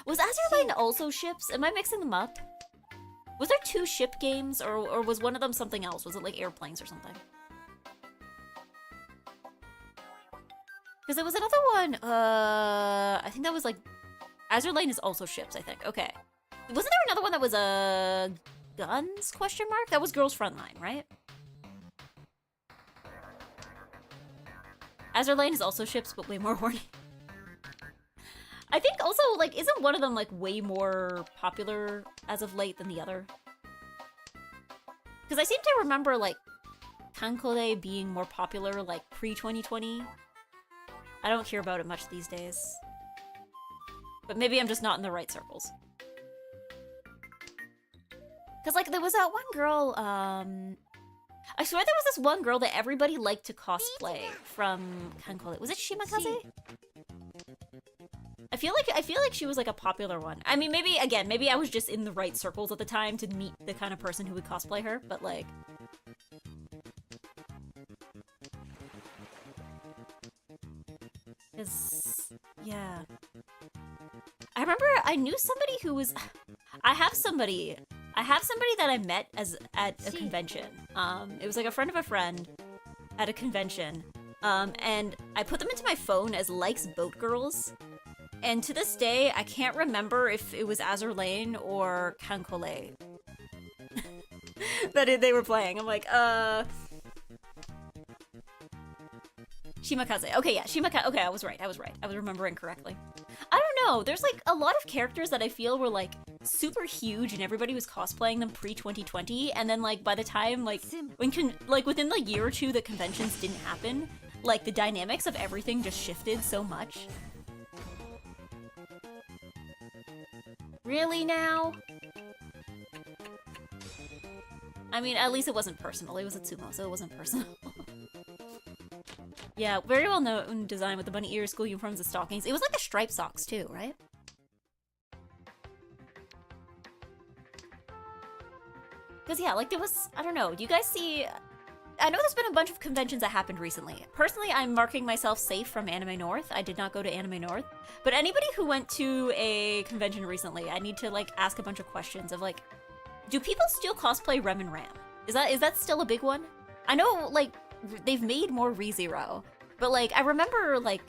Speaker 1: Was Azure Lane also ships? Am I mixing them up? Was there 2 ship games, or was one of them something else? Was it like airplanes or something? Because there was another one. I think that was like Azure Lane is also ships. I think. Okay. Wasn't there another one that was guns? Question mark. That was Girls Frontline, right? Azure Lane is also ships, but way more horny. I think also, like, isn't one of them, like, way more popular as of late than the other? Because I seem to remember, like, Kankole being more popular, like, pre-2020. I don't hear about it much these days. But maybe I'm just not in the right circles. Because, like, there was that one girl, I swear there was this one girl that everybody liked to cosplay from Kankole. Was it Shimakaze? I feel like she was like a popular one. I mean, maybe I was just in the right circles at the time to meet the kind of person who would cosplay her, but like... yeah. I remember I knew somebody who was... I have somebody I have somebody that I met at a convention. It was like a friend of a friend at a convention. And I put them into my phone as likes boat girls. And to this day, I can't remember if it was Azur Lane or Kankole that they were playing. I'm like, Shimakaze. Okay, yeah, Shimakaze. Okay, I was right. I was remembering correctly. I don't know. There's like a lot of characters that I feel were like super huge and everybody was cosplaying them pre-2020, and then like by the time like within the year or two that conventions didn't happen, like the dynamics of everything just shifted so much. Really now? I mean, at least it wasn't personal. It was a Tsumo, so it wasn't personal. Yeah, very well known design with the bunny ears, school uniforms, and stockings. It was like the striped socks too, right? Because yeah, like there was, I don't know, do you guys see, I know there's been a bunch of conventions that happened recently. Personally, I'm marking myself safe from Anime North. I did not go to Anime North. But anybody who went to a convention recently, I need to like ask a bunch of questions of like, do people still cosplay Rem and Ram? Is that still a big one? I know like they've made more ReZero, but like I remember like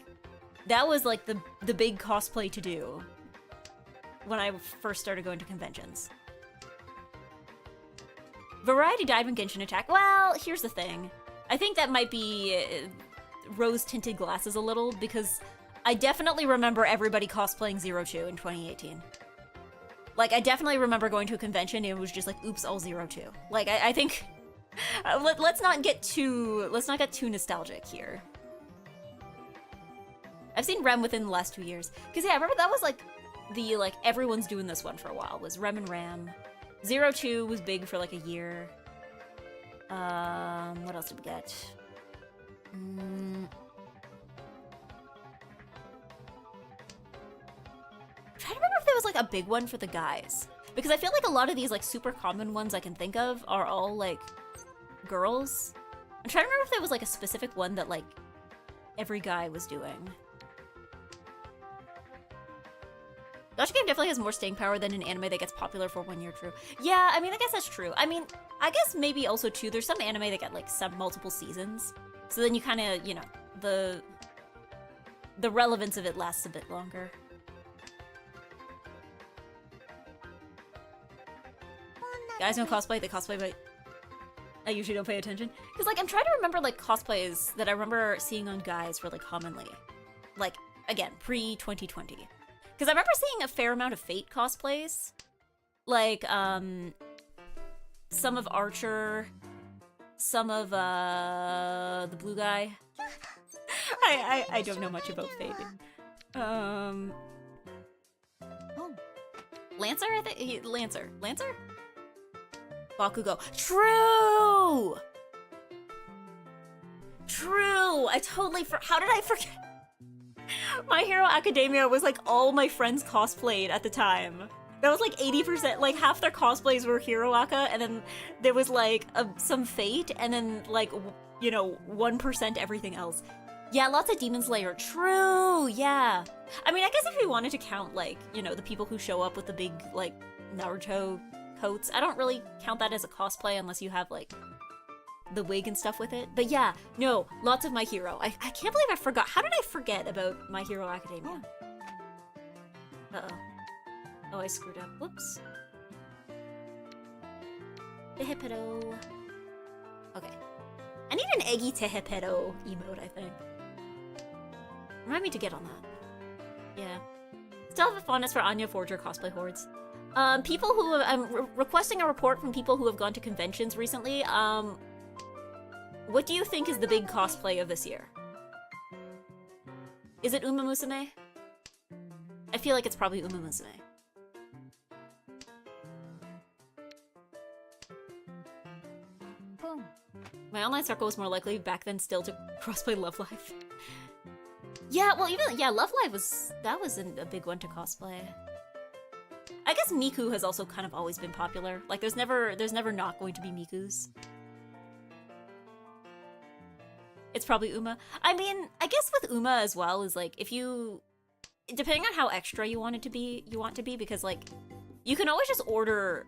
Speaker 1: that was like the big cosplay to do when I first started going to conventions. Variety Dive and Genshin Attack. Well, here's the thing. I think that might be rose-tinted glasses a little, because I definitely remember everybody cosplaying Zero Two in 2018. Like, I definitely remember going to a convention and it was just like, oops, all Zero Two. Like, I think... let's not get too nostalgic here. I've seen Rem within the last 2 years. Because, yeah, I remember that was like the, like, everyone's doing this one for a while, was Rem and Ram. Zero Two was big for like a year. What else did we get? I'm trying to remember if there was like a big one for the guys. Because I feel like a lot of these like super common ones I can think of are all like girls. I'm trying to remember if there was like a specific one that like every guy was doing. Gacha game definitely has more staying power than an anime that gets popular for 1 year, true. Yeah, I mean, I guess that's true. I mean, I guess maybe also too, there's some anime that get like multiple seasons. So then you kind of, you know, the relevance of it lasts a bit longer. Guys don't cosplay, they cosplay, but I usually don't pay attention. Because like, I'm trying to remember like cosplays that I remember seeing on guys really commonly. Like, again, pre-2020. Because I remember seeing a fair amount of Fate cosplays. Like, some of Archer, some of, the blue guy. I don't know much about Fate. Lancer, I think? Lancer. Lancer? Bakugo. True! True! I totally how did I forget? My Hero Academia was like all my friends cosplayed at the time. That was like 80%, like half their cosplays were Hero Aka, and then there was like some Fate, and then like, you know, 1% everything else. Yeah, lots of Demon Slayer. True, yeah. I mean, I guess if we wanted to count like, you know, the people who show up with the big like Naruto coats, I don't really count that as a cosplay unless you have like the wig and stuff with it. But yeah, no, lots of My Hero. I can't believe I forgot. How did I forget about My Hero Academia? Uh-oh. Oh, I screwed up. Whoops. Tehepedo. Okay. I need an Eggy Tehepedo emote, I think. Remind me to get on that. Yeah. Still have a fondness for Anya Forger cosplay hordes. People who have, I'm requesting a report from people who have gone to conventions recently. What do you think is the big cosplay of this year? Is it Uma Musume? I feel like it's probably Uma Musume. Boom. My online circle was more likely back then still to cosplay Love Live. Yeah, well, even, yeah, Love Live was, that was a big one to cosplay. I guess Miku has also kind of always been popular. Like, there's never not going to be Mikus. It's probably Uma. I mean, I guess with Uma as well is like, if you, depending on how extra you want to be, because like, you can always just order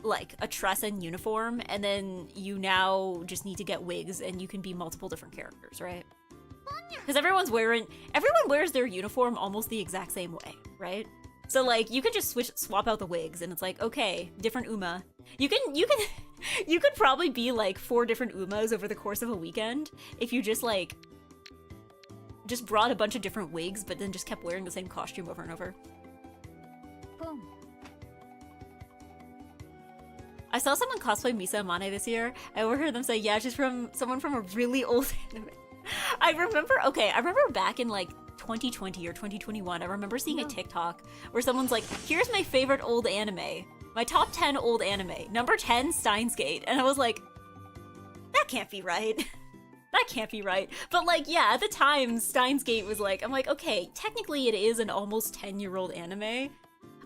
Speaker 1: like a dress and uniform, and then you now just need to get wigs and you can be multiple different characters, right? Because everyone wears their uniform almost the exact same way, right? So like you could just swap out the wigs and it's like, okay, different Uma. You could probably be like 4 different Umas over the course of a weekend if you just brought a bunch of different wigs but then just kept wearing the same costume over and over.
Speaker 2: Boom.
Speaker 1: I saw someone cosplay Misa Amane this year. I overheard them say, yeah, she's from someone from a really old anime. I remember back in like 2020 or 2021, I remember seeing a TikTok where someone's like, here's my favorite old anime. My top 10 old anime. Number 10, Steins Gate. And I was like, that can't be right. That can't be right. But like, yeah, at the time, Steins Gate was like, I'm like, okay, technically it is an almost 10-year-old anime.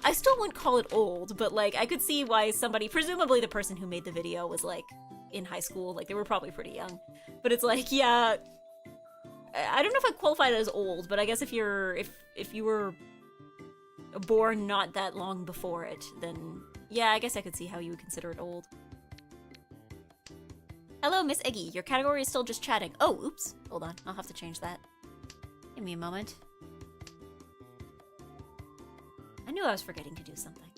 Speaker 1: I still wouldn't call it old, but like, I could see why somebody, presumably the person who made the video was like in high school, like they were probably pretty young. But it's like, yeah, I don't know if I'd qualify it as old, but I guess if you were born not that long before it, then yeah, I guess I could see how you would consider it old. Hello, Miss Eggy. Your category is still just chatting. Oh, oops. Hold on. I'll have to change that. Give me a moment. I knew I was forgetting to do something.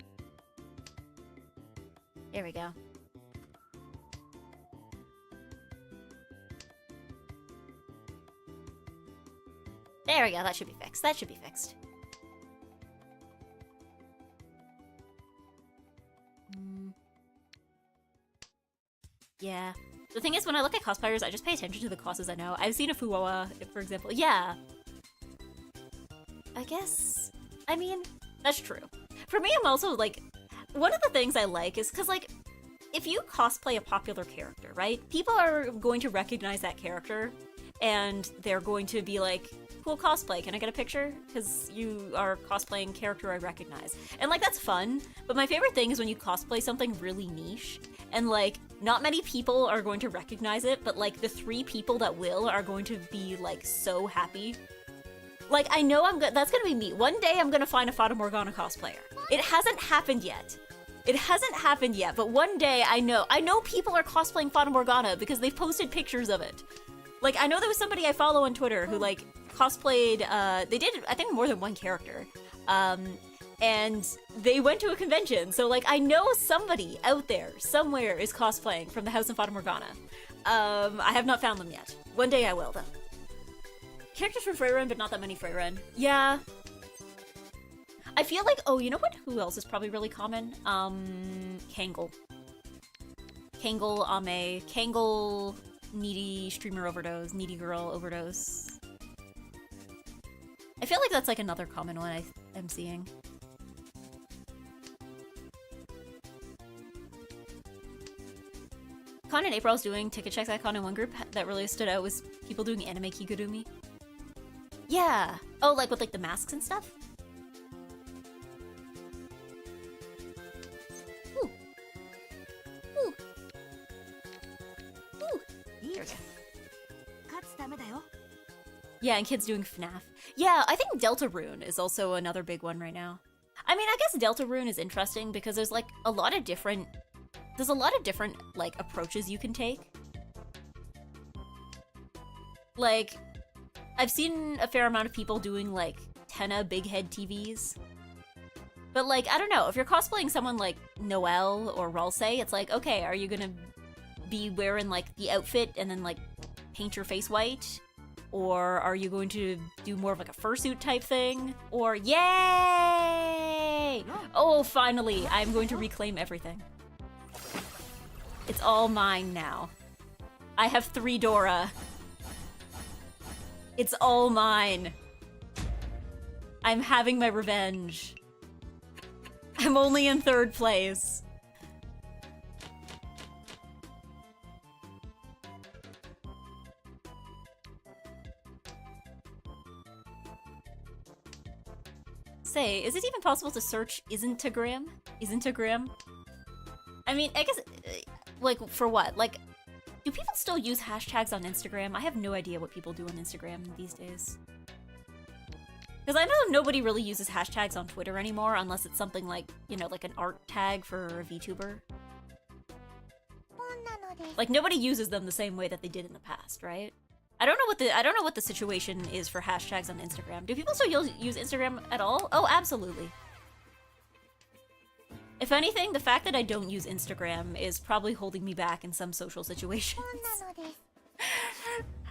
Speaker 1: There we go. There we go. That should be fixed. That should be fixed. Yeah. The thing is, when I look at cosplayers, I just pay attention to the classes I know. I've seen a Fuwawa, for example. Yeah. I guess... I mean, that's true. For me, I'm also, like... One of the things I like is, because, like, if you cosplay a popular character, right? People are going to recognize that character, and they're going to be like, cool cosplay, can I get a picture? Because you are cosplaying character I recognize. And, like, that's fun, but my favorite thing is when you cosplay something really niche, and, like, not many people are going to recognize it, but, like, the 3 people that will are going to be, like, so happy. Like, I know that's gonna be me. One day I'm gonna find a Fata Morgana cosplayer. It hasn't happened yet. It hasn't happened yet, but one day I know people are cosplaying Fata Morgana because they've posted pictures of it. Like, I know there was somebody I follow on Twitter who, like, cosplayed, they did, I think, more than one character. And they went to a convention, so, like, I know somebody out there, somewhere, is cosplaying from the House of Fata Morgana. I have not found them yet. One day I will, though. Characters from Freyren, but not that many Freyren. Yeah. I feel like, oh, you know what? Who else is probably really common? Kangol. Kangol, Ame. Kangol, needy streamer overdose, needy girl overdose. I feel like that's like another common one I'm seeing. Con in April I was doing ticket checks at Con in one group that really stood out was people doing anime kigurumi. Yeah. Oh, like with like the masks and stuff? Ooh. Ooh. Ooh. Here we go. Yeah, and kids doing FNAF. Yeah, I think Deltarune is also another big one right now. I mean, I guess Deltarune is interesting because there's like a lot of different like approaches you can take. Like, I've seen a fair amount of people doing like Tenna big head TVs. But like, I don't know, if you're cosplaying someone like Noelle or Ralse, it's like, okay, are you gonna be wearing like the outfit and then like paint your face white? Or are you going to do more of like a fursuit type thing? Or yay! Oh, finally, I'm going to reclaim everything. It's all mine now. I have 3 Dora. It's all mine. I'm having my revenge. I'm only in 3rd place. Say, is it even possible to search Isntagram? Isntagram? I mean, I guess, like, for what? Like, do people still use hashtags on Instagram? I have no idea what people do on Instagram these days. Because I know nobody really uses hashtags on Twitter anymore, unless it's something like, you know, like an art tag for a VTuber. Like nobody uses them the same way that they did in the past, right? I don't know what the situation is for hashtags on Instagram. Do people still use Instagram at all? Oh, absolutely. If anything, the fact that I don't use Instagram is probably holding me back in some social situations.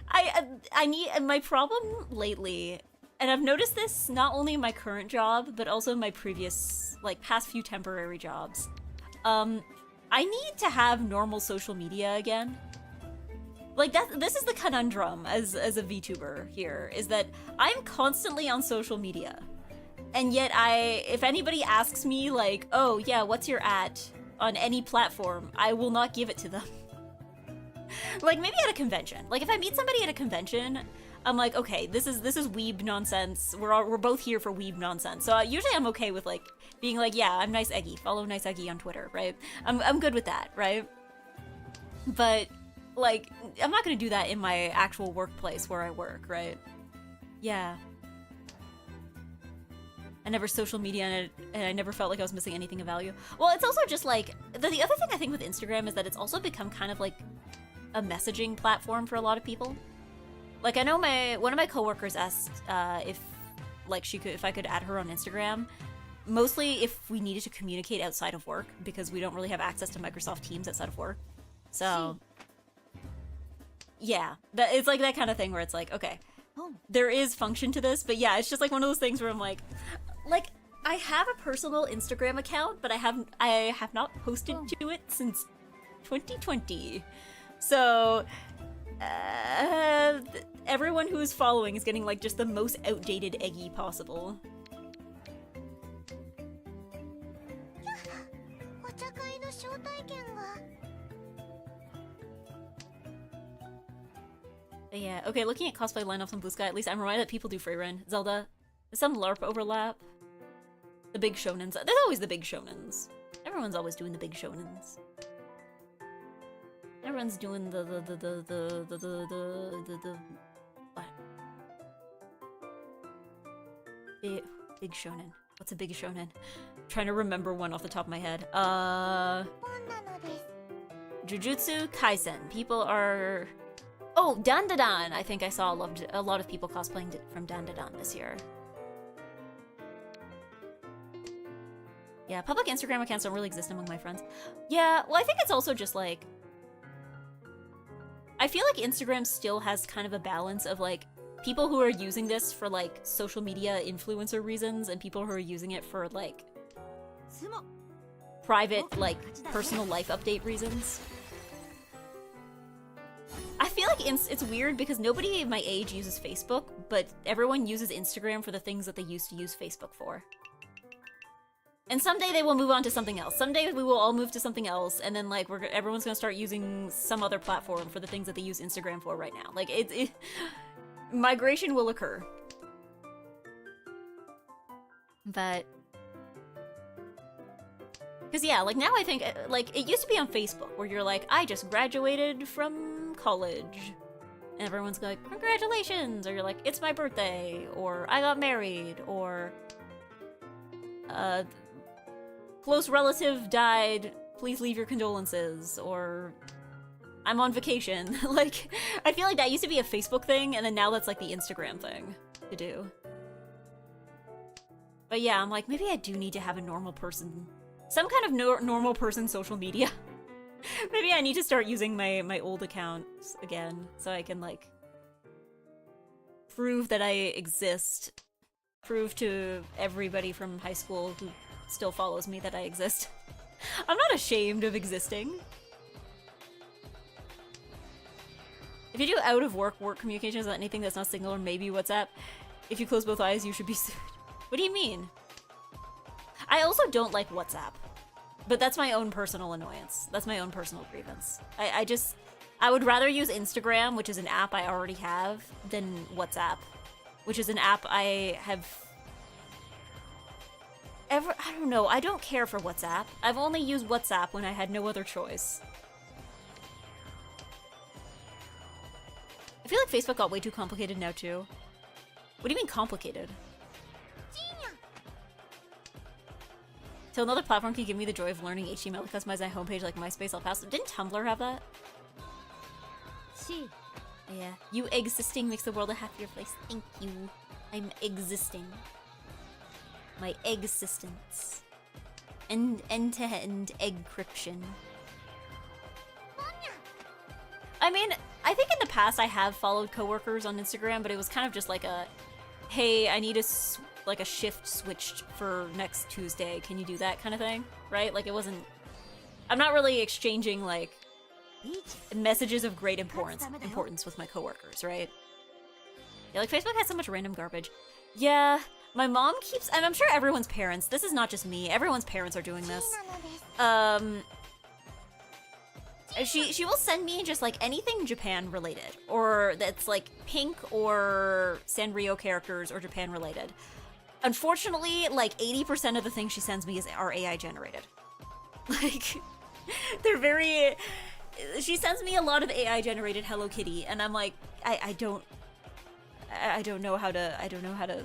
Speaker 1: I need my problem lately, and I've noticed this not only in my current job but also in my previous, like, past few temporary jobs. I need to have normal social media again. Like this is the conundrum as a VTuber here, is that I'm constantly on social media. And yet if anybody asks me like, oh yeah, what's your @ on any platform, I will not give it to them. Like maybe at a convention. Like if I meet somebody at a convention, I'm like, okay, this is weeb nonsense. We're both here for weeb nonsense. So usually I'm okay with like being like, yeah, I'm NiceEggy. Follow NiceEggy on Twitter, right? I'm good with that, right? But like I'm not gonna do that in my actual workplace where I work, right? Yeah. I never social media and I never felt like I was missing anything of value. Well, it's also just like the other thing I think with Instagram is that it's also become kind of like a messaging platform for a lot of people. Like I know one of my coworkers asked if I could add her on Instagram, mostly if we needed to communicate outside of work because we don't really have access to Microsoft Teams outside of work. So yeah, it's like that kind of thing where it's like, okay, there is function to this, but yeah, it's just like one of those things where I'm like I have a personal Instagram account, but I have not posted to it since 2020. So everyone who is following is getting like just the most outdated Eggy possible. But yeah, okay, looking at cosplay lineups on Blue Sky, at least I'm reminded that people do Freyrun, Zelda. There's some LARP overlap. The big shonens. There's always the big shonens. Everyone's always doing the big shonens. Everyone's doing the what? Big shonen. What's a big shonen? I'm trying to remember one off the top of my head. Jujutsu Kaisen. People are... Oh, Dandadan! I think I saw a lot of people cosplaying from Dandadan this year. Yeah, public Instagram accounts don't really exist among my friends. Yeah, well, I think it's also just like... I feel like Instagram still has kind of a balance of like people who are using this for like social media influencer reasons and people who are using it for like private, like personal life update reasons. I feel like it's weird because nobody my age uses Facebook, but everyone uses Instagram for the things that they used to use Facebook for. And someday they will move on to something else. Someday we will all move to something else, and then like everyone's gonna start using some other platform for the things that they use Instagram for right now. Like migration will occur. But because yeah, like now I think like it used to be on Facebook where you're like, I just graduated from college, and everyone's like, congratulations, or you're like, it's my birthday, or I got married, or close relative died, please leave your condolences, or I'm on vacation. Like, I feel like that used to be a Facebook thing, and then now that's like the Instagram thing to do. But yeah, I'm like, maybe I do need to have a normal person, some kind of normal person social media. Maybe I need to start using my old accounts again, so I can like prove that I exist. Prove to everybody from high school who still follows me that I exist. I'm not ashamed of existing. If you do out of work communications on anything that's not Signal or maybe WhatsApp, if you close both eyes, you should be sued. What do you mean? I also don't like WhatsApp, but that's my own personal annoyance. That's my own personal grievance. I would rather use Instagram, which is an app I already have, than WhatsApp, which is an app I have I don't know, I don't care for WhatsApp. I've only used WhatsApp when I had no other choice. I feel like Facebook got way too complicated now too. What do you mean complicated? Till another platform can give me the joy of learning HTML to customize my homepage like MySpace, I'll pass. Didn't Tumblr have that?
Speaker 2: C.
Speaker 1: Yeah, you existing makes the world a happier place. Thank you. I'm existing. My existence. End-to-end eggcryption. I mean, I think in the past I have followed coworkers on Instagram, but it was kind of just like a, hey, I need a shift switched for next Tuesday. Can you do that kind of thing? Right? Like it wasn't. I'm not really exchanging like messages of great importance with my coworkers, right? Yeah, like Facebook has so much random garbage. Yeah, my mom keeps, and I'm sure everyone's parents. This is not just me. Everyone's parents are doing this. She will send me just like anything Japan related, or that's like Pink or Sanrio characters or Japan related. Unfortunately, like 80% of the things she sends me are AI generated. Like, they're very. She sends me a lot of AI generated Hello Kitty, and I'm like, I don't know how to.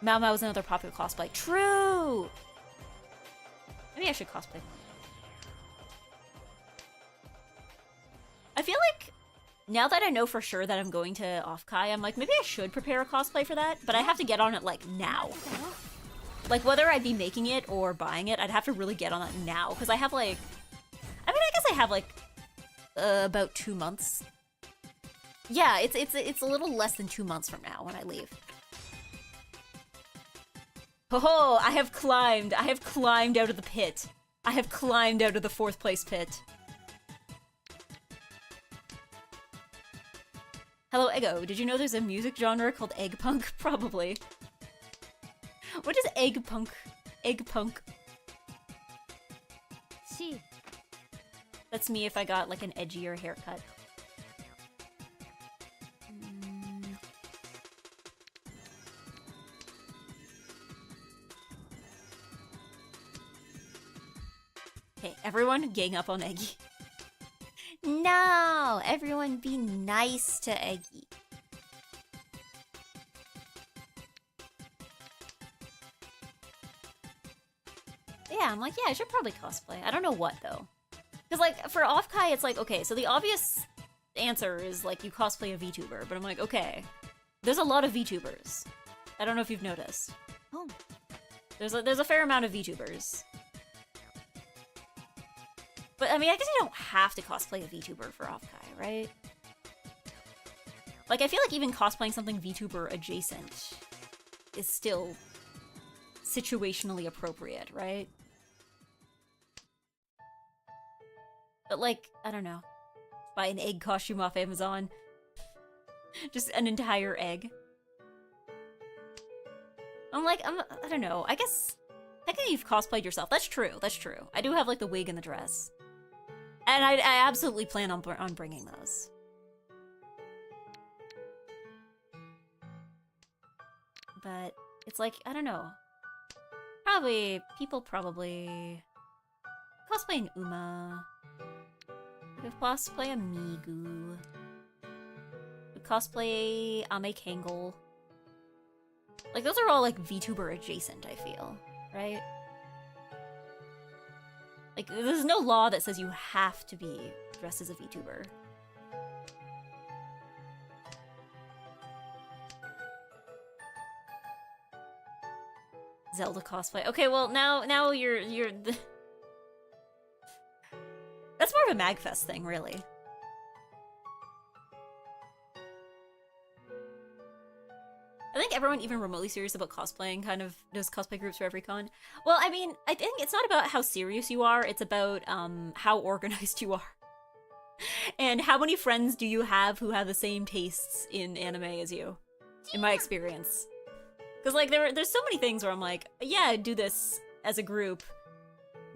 Speaker 1: Mao Mao is another popular cosplay. True. Maybe I should cosplay. I feel like now that I know for sure that I'm going to Offkai, I'm like, maybe I should prepare a cosplay for that, but I have to get on it like now. Like whether I'd be making it or buying it, I'd have to really get on that now because I have like, I mean, I guess I have like about 2 months. Yeah, it's a little less than 2 months from now when I leave. Ho! I have climbed out of the pit. I have climbed out of the 4th place pit. Hello, Ego. Did you know there's a music genre called egg punk? Probably. What is egg punk? Egg punk.
Speaker 2: C.
Speaker 1: That's me if I got like an edgier haircut. Okay, everyone gang up on Eggy. No! Everyone be nice to Eggy. Yeah, I'm like, yeah, I should probably cosplay. I don't know what, though. Because, like, for Offkai, it's like, okay, so the obvious answer is, like, you cosplay a VTuber. But I'm like, okay, there's a lot of VTubers. I don't know if you've noticed.
Speaker 2: Oh.
Speaker 1: There's a fair amount of VTubers. But, I mean, I guess you don't have to cosplay a VTuber for Offkai, right? Like, I feel like even cosplaying something VTuber adjacent is still situationally appropriate, right? But, like, I don't know. Buy an egg costume off Amazon. Just an entire egg. I'm like, I don't know. I guess technically you've cosplayed yourself. That's true. That's true. I do have, like, the wig and the dress. And I absolutely plan on bringing those. But it's like, I don't know. People probably cosplay an Uma. Could cosplay a Migu. Could cosplay Ame Kangol. Like, those are all, like, VTuber adjacent, I feel. Right? Like, there's no law that says you have to be dressed as a VTuber. Zelda cosplay. Okay, well, now you're That's more of a MagFest thing, really. I think everyone even remotely serious about cosplaying kind of does cosplay groups for every con. Well, I mean, I think it's not about how serious you are, it's about how organized you are. And how many friends do you have who have the same tastes in anime as you? In my experience. Because, like, there's so many things where I'm like, yeah, I'd do this as a group,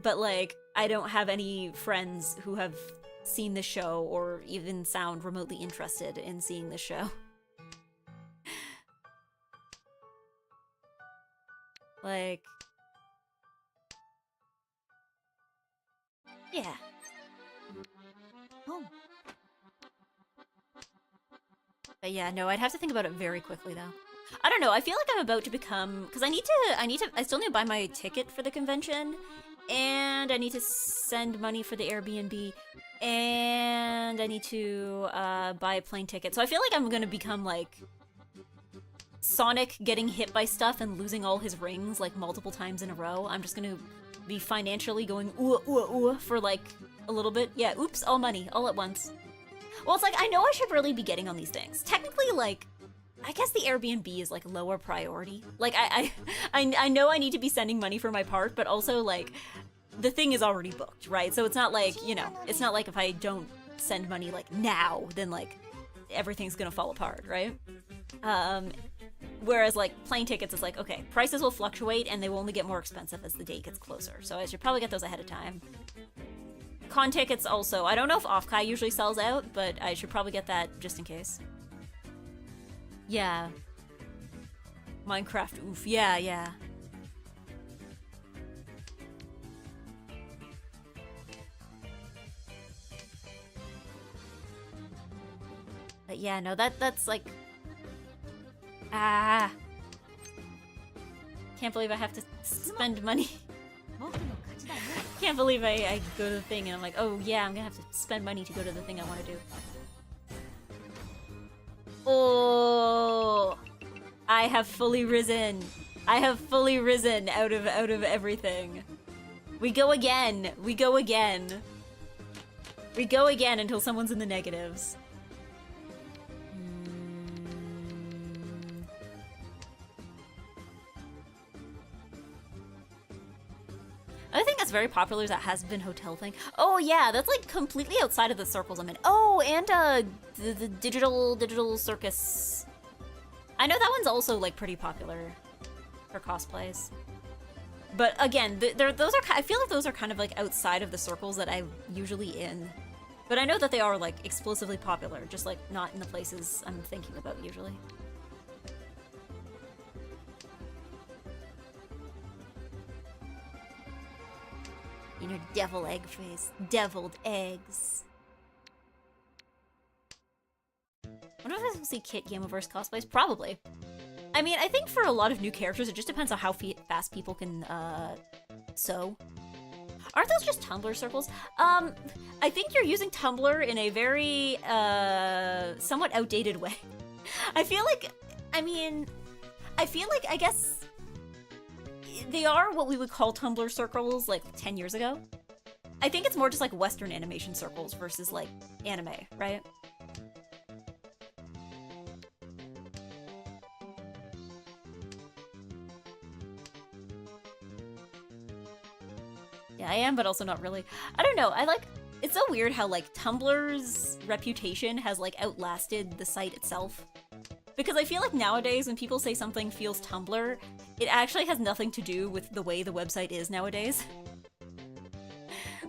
Speaker 1: but, like, I don't have any friends who have seen the show or even sound remotely interested in seeing the show. Like, yeah.
Speaker 2: Oh.
Speaker 1: But yeah, no, I'd have to think about it very quickly, though. I don't know, I feel like I'm about to become, because I still need to buy my ticket for the convention, and I need to send money for the Airbnb, and I need to buy a plane ticket. So I feel like I'm gonna become like Sonic getting hit by stuff and losing all his rings like multiple times in a row. I'm just gonna be financially going ooh ooh ooh for like a little bit. Yeah, oops, all money all at once. Well, it's like I know I should really be getting on these things. Technically, like, I guess the Airbnb is like lower priority. Like I know I need to be sending money for my part, but also like the thing is already booked, right? So it's not like, you know, it's not like if I don't send money like now, then like everything's gonna fall apart, right? Whereas like plane tickets is like, okay, prices will fluctuate and they will only get more expensive as the date gets closer. So I should probably get those ahead of time. Con tickets also, I don't know if Offkai usually sells out, but I should probably get that just in case. Yeah. Minecraft, oof, yeah, yeah. But yeah, no, that's like... Ah. Can't believe I have to spend money. Can't believe I go to the thing and I'm like, oh yeah, I'm gonna have to spend money to go to the thing I want to do. Oh, I have fully risen. I have fully risen out of everything. We go again. We go again. We go again until someone's in the negatives. Another thing that's very popular is that has-been hotel thing. Oh yeah, that's like completely outside of the circles I'm in. Oh, and the digital circus. I know that one's also like pretty popular for cosplays. But again, those are, I feel like those are kind of like outside of the circles that I'm usually in. But I know that they are like explosively popular, just like not in the places I'm thinking about usually. You know, devil egg face. Deviled eggs. I wonder if I will see Kit Gameoverse cosplays? Probably. I mean, I think for a lot of new characters, it just depends on how fast people can, sew. Aren't those just Tumblr circles? I think you're using Tumblr in a very, somewhat outdated way. I feel like, I guess they are what we would call Tumblr circles like 10 years ago. I think it's more just like Western animation circles versus like anime, right? Yeah, I am, but also not really. I don't know, it's so weird how like Tumblr's reputation has like outlasted the site itself. Because I feel like nowadays when people say something feels Tumblr, it actually has nothing to do with the way the website is nowadays.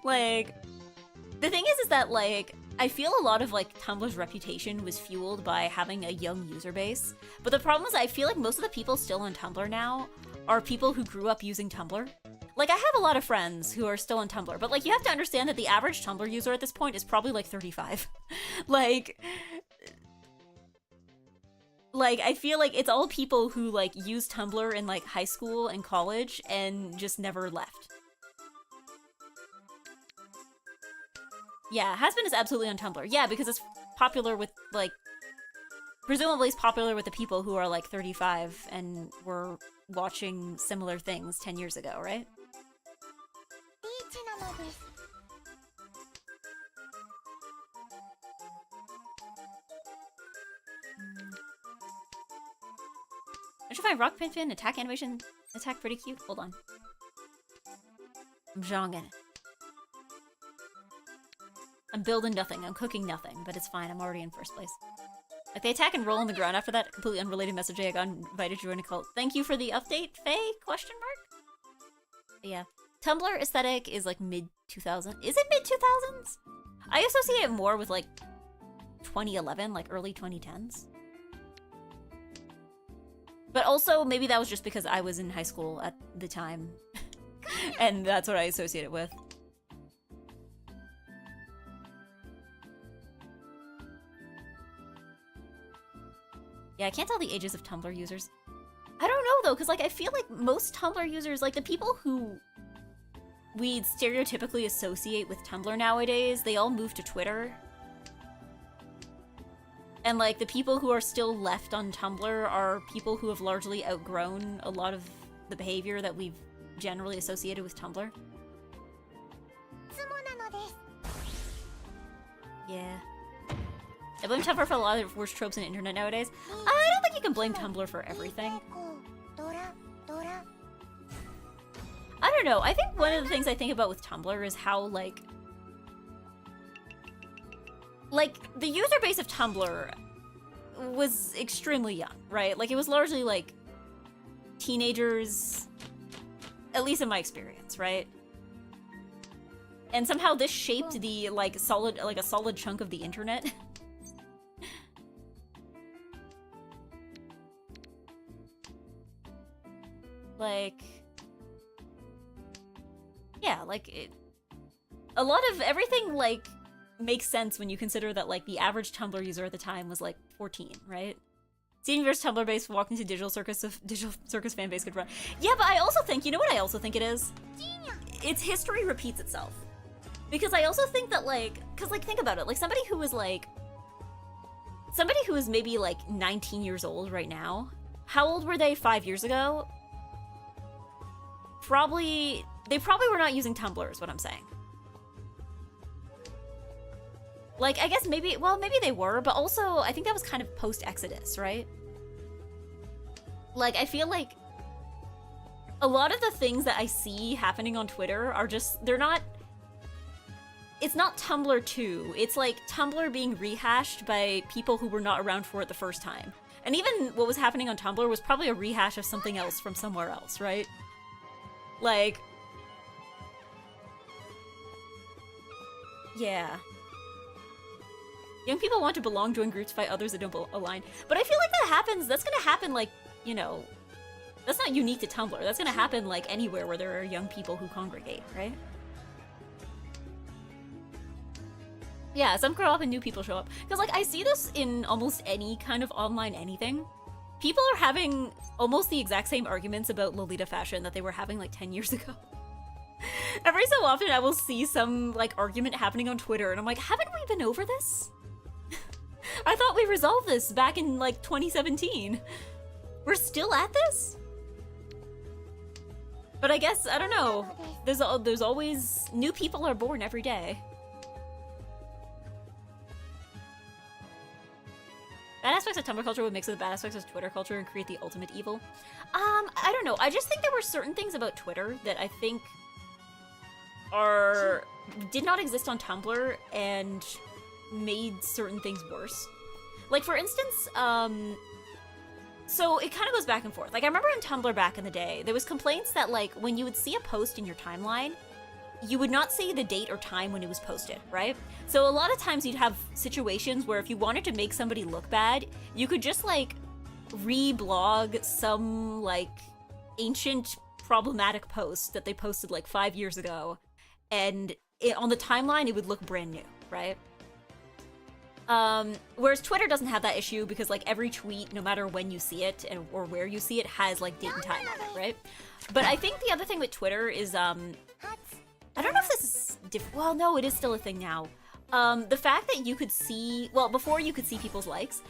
Speaker 1: Like, the thing is that like, I feel a lot of like Tumblr's reputation was fueled by having a young user base. But the problem is I feel like most of the people still on Tumblr now are people who grew up using Tumblr. Like, I have a lot of friends who are still on Tumblr, but like, you have to understand that the average Tumblr user at this point is probably like 35. Like, I feel like it's all people who, like, used Tumblr in, like, high school and college and just never left. Yeah, Has-Been is absolutely on Tumblr. Yeah, because it's popular with, like... Presumably it's popular with the people who are, like, 35 and were watching similar things 10 years ago, right? I should find Rock Pinfin, attack animation, attack pretty cute. Hold on. I'm jonging. I'm building nothing, I'm cooking nothing, but it's fine, I'm already in first place. Like, they attack and roll on the ground after that. Completely unrelated message. I got invited to join a cult. Thank you for the update, Faye? Question mark? But yeah. Tumblr aesthetic is like mid-2000s. Is it mid-2000s? I associate it more with like 2011, like early 2010s. But also, maybe that was just because I was in high school at the time. And that's what I associate it with. Yeah, I can't tell the ages of Tumblr users. I don't know, though, because, like, I feel like most Tumblr users, like, the people who we stereotypically associate with Tumblr nowadays, they all move to Twitter. And, like, the people who are still left on Tumblr are people who have largely outgrown a lot of the behavior that we've generally associated with Tumblr. Yeah. I blame Tumblr for a lot of the worst tropes in the internet nowadays. I don't think you can blame Tumblr for everything. I don't know. I think one of the things I think about with Tumblr is how, like, the user base of Tumblr was extremely young, right? Like, it was largely, like, teenagers, at least in my experience, right? And somehow this shaped the, like, a solid chunk of the internet. Like, yeah, like, a lot of everything, like, makes sense when you consider that, like, the average Tumblr user at the time was, like, 14, right? Steven Universe Tumblr base walked into Digital Circus fan base could run. Yeah, but I also think, you know what I also think it is? It's history repeats itself. Because I also think that, like, because, like, think about it, like, somebody who is maybe, like, 19 years old right now, how old were they 5 years ago? They probably were not using Tumblr is what I'm saying. Like, I guess maybe they were, but also, I think that was kind of post-Exodus, right? Like, I feel like a lot of the things that I see happening on Twitter are just, it's not Tumblr 2, it's like Tumblr being rehashed by people who were not around for it the first time. And even what was happening on Tumblr was probably a rehash of something else from somewhere else, right? Like, yeah. Young people want to belong, join groups, fight others that don't align. But I feel like that's gonna happen, like, you know, that's not unique to Tumblr. That's gonna happen, like, anywhere where there are young people who congregate, right? Yeah, some grow up and new people show up. Because, like, I see this in almost any kind of online anything. People are having almost the exact same arguments about Lolita fashion that they were having, like, 10 years ago. Every so often I will see some, like, argument happening on Twitter, and I'm like, haven't we been over this? I thought we resolved this back in, like, 2017. We're still at this? But I guess, I don't know. There's always... new people are born every day. Bad aspects of Tumblr culture would mix with the bad aspects of Twitter culture and create the ultimate evil. I don't know. I just think there were certain things about Twitter that I think did not exist on Tumblr and made certain things worse. Like, for instance, so it kind of goes back and forth. Like, I remember in Tumblr back in the day, there was complaints that, like, when you would see a post in your timeline, you would not see the date or time when it was posted, right? So a lot of times you'd have situations where if you wanted to make somebody look bad, you could just, like, re-blog some, like, ancient problematic post that they posted, like, 5 years ago, and on the timeline it would look brand new, right? Whereas Twitter doesn't have that issue because, like, every tweet, no matter when you see it or where you see it, has, like, date and time on it, right? But I think the other thing with Twitter is, I don't know if this is well, no, it is still a thing now. The fact that you could see, well, before you could see people's likes,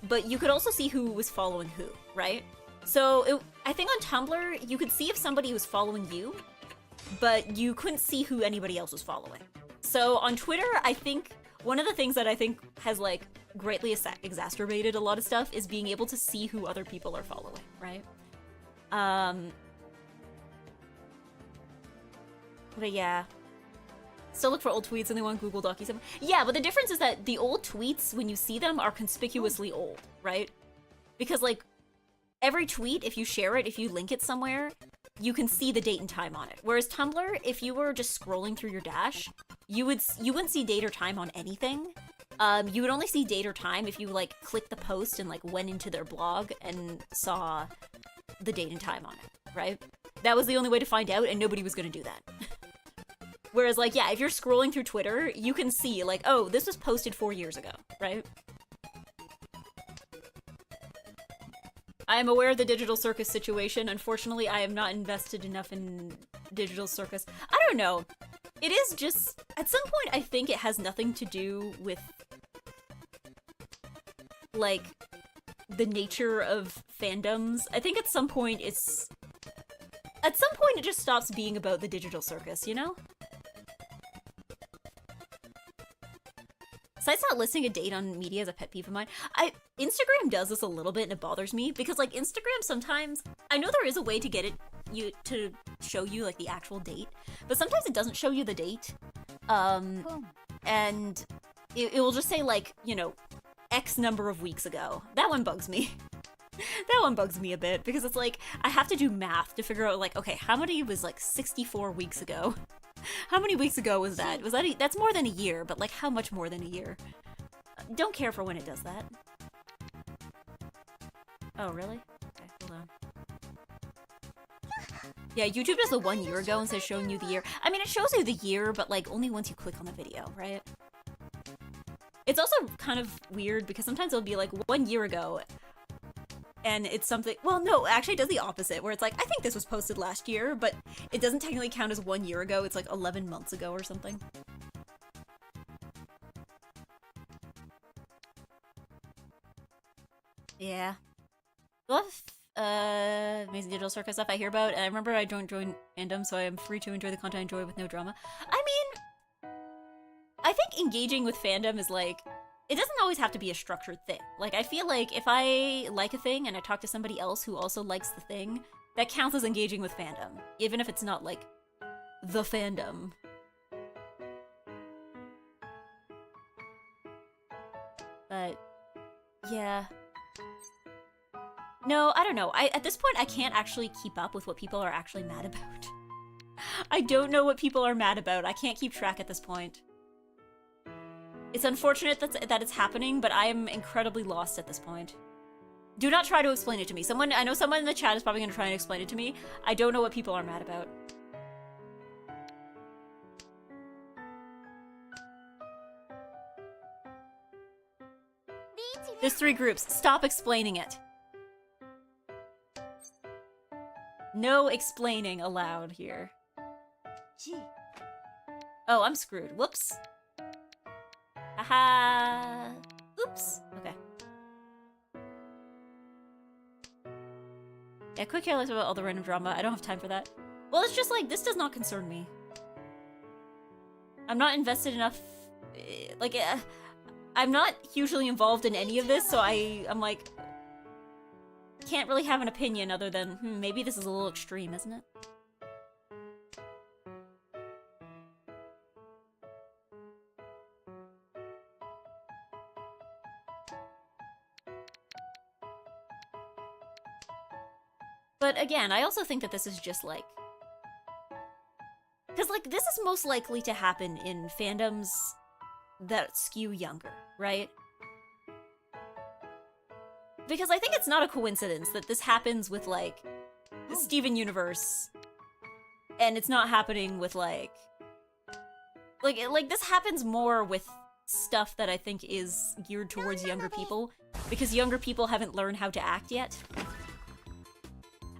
Speaker 1: but you could also see who was following who, right? So I think on Tumblr, you could see if somebody was following you, but you couldn't see who anybody else was following. So on Twitter, I think one of the things that I think has, like, greatly exacerbated a lot of stuff is being able to see who other people are following, right? But yeah. Still look for old tweets and they want Google Docs. Yeah, but the difference is that the old tweets, when you see them, are conspicuously old, right? Because, like, every tweet, if you share it, if you link it somewhere, you can see the date and time on it. Whereas Tumblr, if you were just scrolling through your dash, you wouldn't see date or time on anything. You would only see date or time if you, like, clicked the post and, like, went into their blog and saw the date and time on it, right? That was the only way to find out, and nobody was gonna do that. Whereas, like, yeah, if you're scrolling through Twitter, you can see, like, oh, this was posted 4 years ago, right? I am aware of the Digital Circus situation. Unfortunately, I am not invested enough in digital circus. I don't know. It is just, at some point I think it has nothing to do with, like, the nature of fandoms. I think at some point it just stops being about the digital circus, you know? Sites not listing a date on media is a pet peeve of mine. Instagram does this a little bit and it bothers me because like Instagram sometimes, I know there is a way to get it to show you like the actual date, but sometimes it doesn't show you the date. And it will just say like, you know, X number of weeks ago. That one bugs me. That one bugs me a bit because it's like I have to do math to figure out like, okay, how many was like 64 weeks ago? How many weeks ago was that? That's more than a year, but like how much more than a year? Don't care for when it does that. Oh, really? Okay, hold on. Yeah, YouTube does the 1 year ago instead of showing you the year. I mean, it shows you the year, but like only once you click on the video, right? It's also kind of weird because sometimes it'll be like 1 year ago and it's something, well, no, actually it does the opposite, where it's like, I think this was posted last year, but it doesn't technically count as 1 year ago, it's like 11 months ago or something. Yeah. Love, amazing digital circus stuff I hear about, and I remember I don't join fandom, so I am free to enjoy the content I enjoy with no drama. I mean, I think engaging with fandom is like, it doesn't always have to be a structured thing. Like, I feel like if I like a thing and I talk to somebody else who also likes the thing, that counts as engaging with fandom, even if it's not, like, the fandom. But, yeah. No, I don't know. At this point, I can't actually keep up with what people are actually mad about. I don't know what people are mad about. I can't keep track at this point. It's unfortunate that it's happening, but I am incredibly lost at this point. Do not try to explain it to me. I know someone in the chat is probably going to try and explain it to me. I don't know what people are mad about. There's 3 groups. Stop explaining it. No explaining allowed here. Oh, I'm screwed. Whoops. Haha. Oops. Okay. Yeah, quick careless about all the random drama. I don't have time for that. Well, it's just like, this does not concern me. I'm not invested enough. Like, I'm not hugely involved in any of this, so I'm like, can't really have an opinion other than, maybe this is a little extreme, isn't it? But again, I also think that this is just like... Because, like, this is most likely to happen in fandoms that skew younger, right? Because I think it's not a coincidence that this happens with, like, the Steven Universe, and it's not happening with, like, this happens more with stuff that I think is geared towards younger people, because younger people haven't learned how to act yet.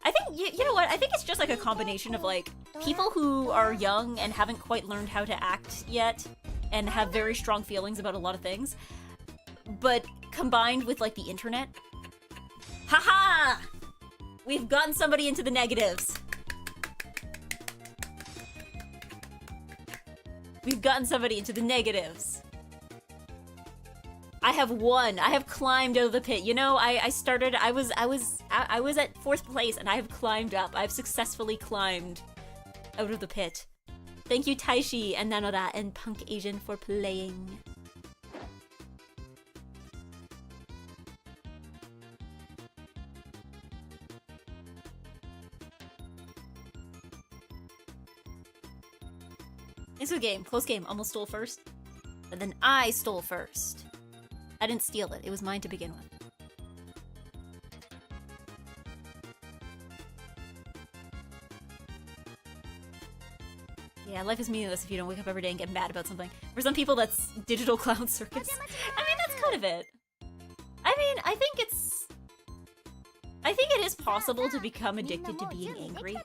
Speaker 1: I think, you know what, I think it's just like a combination of like, people who are young and haven't quite learned how to act yet, and have very strong feelings about a lot of things, but combined with like the internet. Haha! We've gotten somebody into the negatives. We've gotten somebody into the negatives. I have won. I have climbed out of the pit. You know, I was at 4th place and I have climbed up. I've successfully climbed out of the pit. Thank you Taishi and Nanora and Punk Asian for playing. It's a game. Close game. Almost stole first. But then I stole first. I didn't steal it. It was mine to begin with. Yeah, life is meaningless if you don't wake up every day and get mad about something. For some people, that's digital clown circus. I mean, that's kind of it. I mean, I think I think it is possible to become addicted to being angry.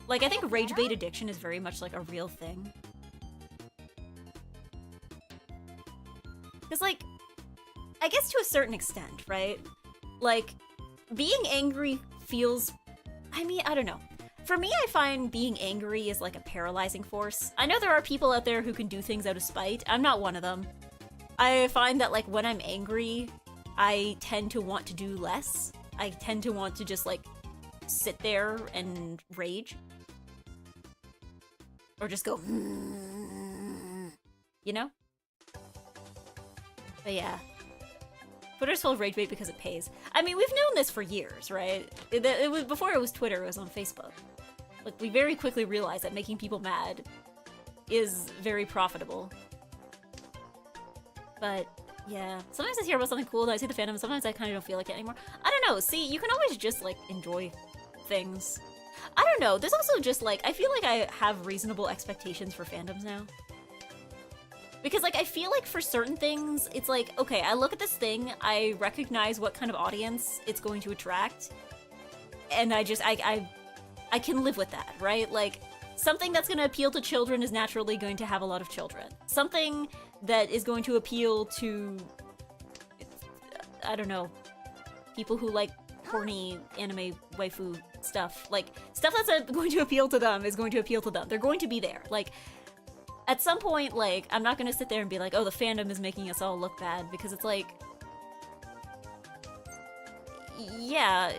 Speaker 1: Like, I think rage bait addiction is very much like a real thing. Because, like, I guess to a certain extent, right? Like, being angry feels... I mean, I don't know. For me, I find being angry is like a paralyzing force. I know there are people out there who can do things out of spite. I'm not one of them. I find that, like, when I'm angry, I tend to want to do less. I tend to want to just, like, sit there and rage. Or just go, you know? But yeah. Twitter's full of rage bait because it pays. I mean, we've known this for years, right? It was before it was Twitter, it was on Facebook. Like, we very quickly realized that making people mad is very profitable. But, yeah. Sometimes I hear about something cool, and I see the fandom, and sometimes I kind of don't feel like it anymore. I don't know, see, you can always just, like, enjoy things. I don't know, there's also just, like, I feel like I have reasonable expectations for fandoms now. Because, like, I feel like for certain things, it's like, okay, I look at this thing, I recognize what kind of audience it's going to attract, and I can live with that, right? Like, something that's gonna appeal to children is naturally going to have a lot of children. Something that is going to appeal to, I don't know, people who like horny anime waifu stuff. Like, stuff that's going to appeal to them is going to appeal to them. They're going to be there. Like, at some point, like, I'm not gonna sit there and be like, oh, the fandom is making us all look bad, because it's like, yeah,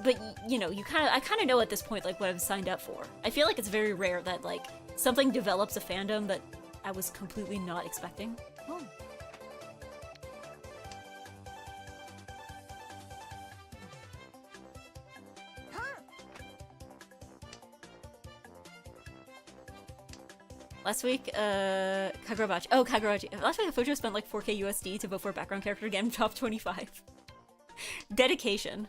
Speaker 1: but, you know, I kind of know at this point, like, what I've signed up for. I feel like it's very rare that, like, something develops a fandom that I was completely not expecting. Oh. Last week, Kagurabachi. Oh, Kagurabachi. Last week, Fujo spent like 4K USD to vote for a background character again, top 25. Dedication.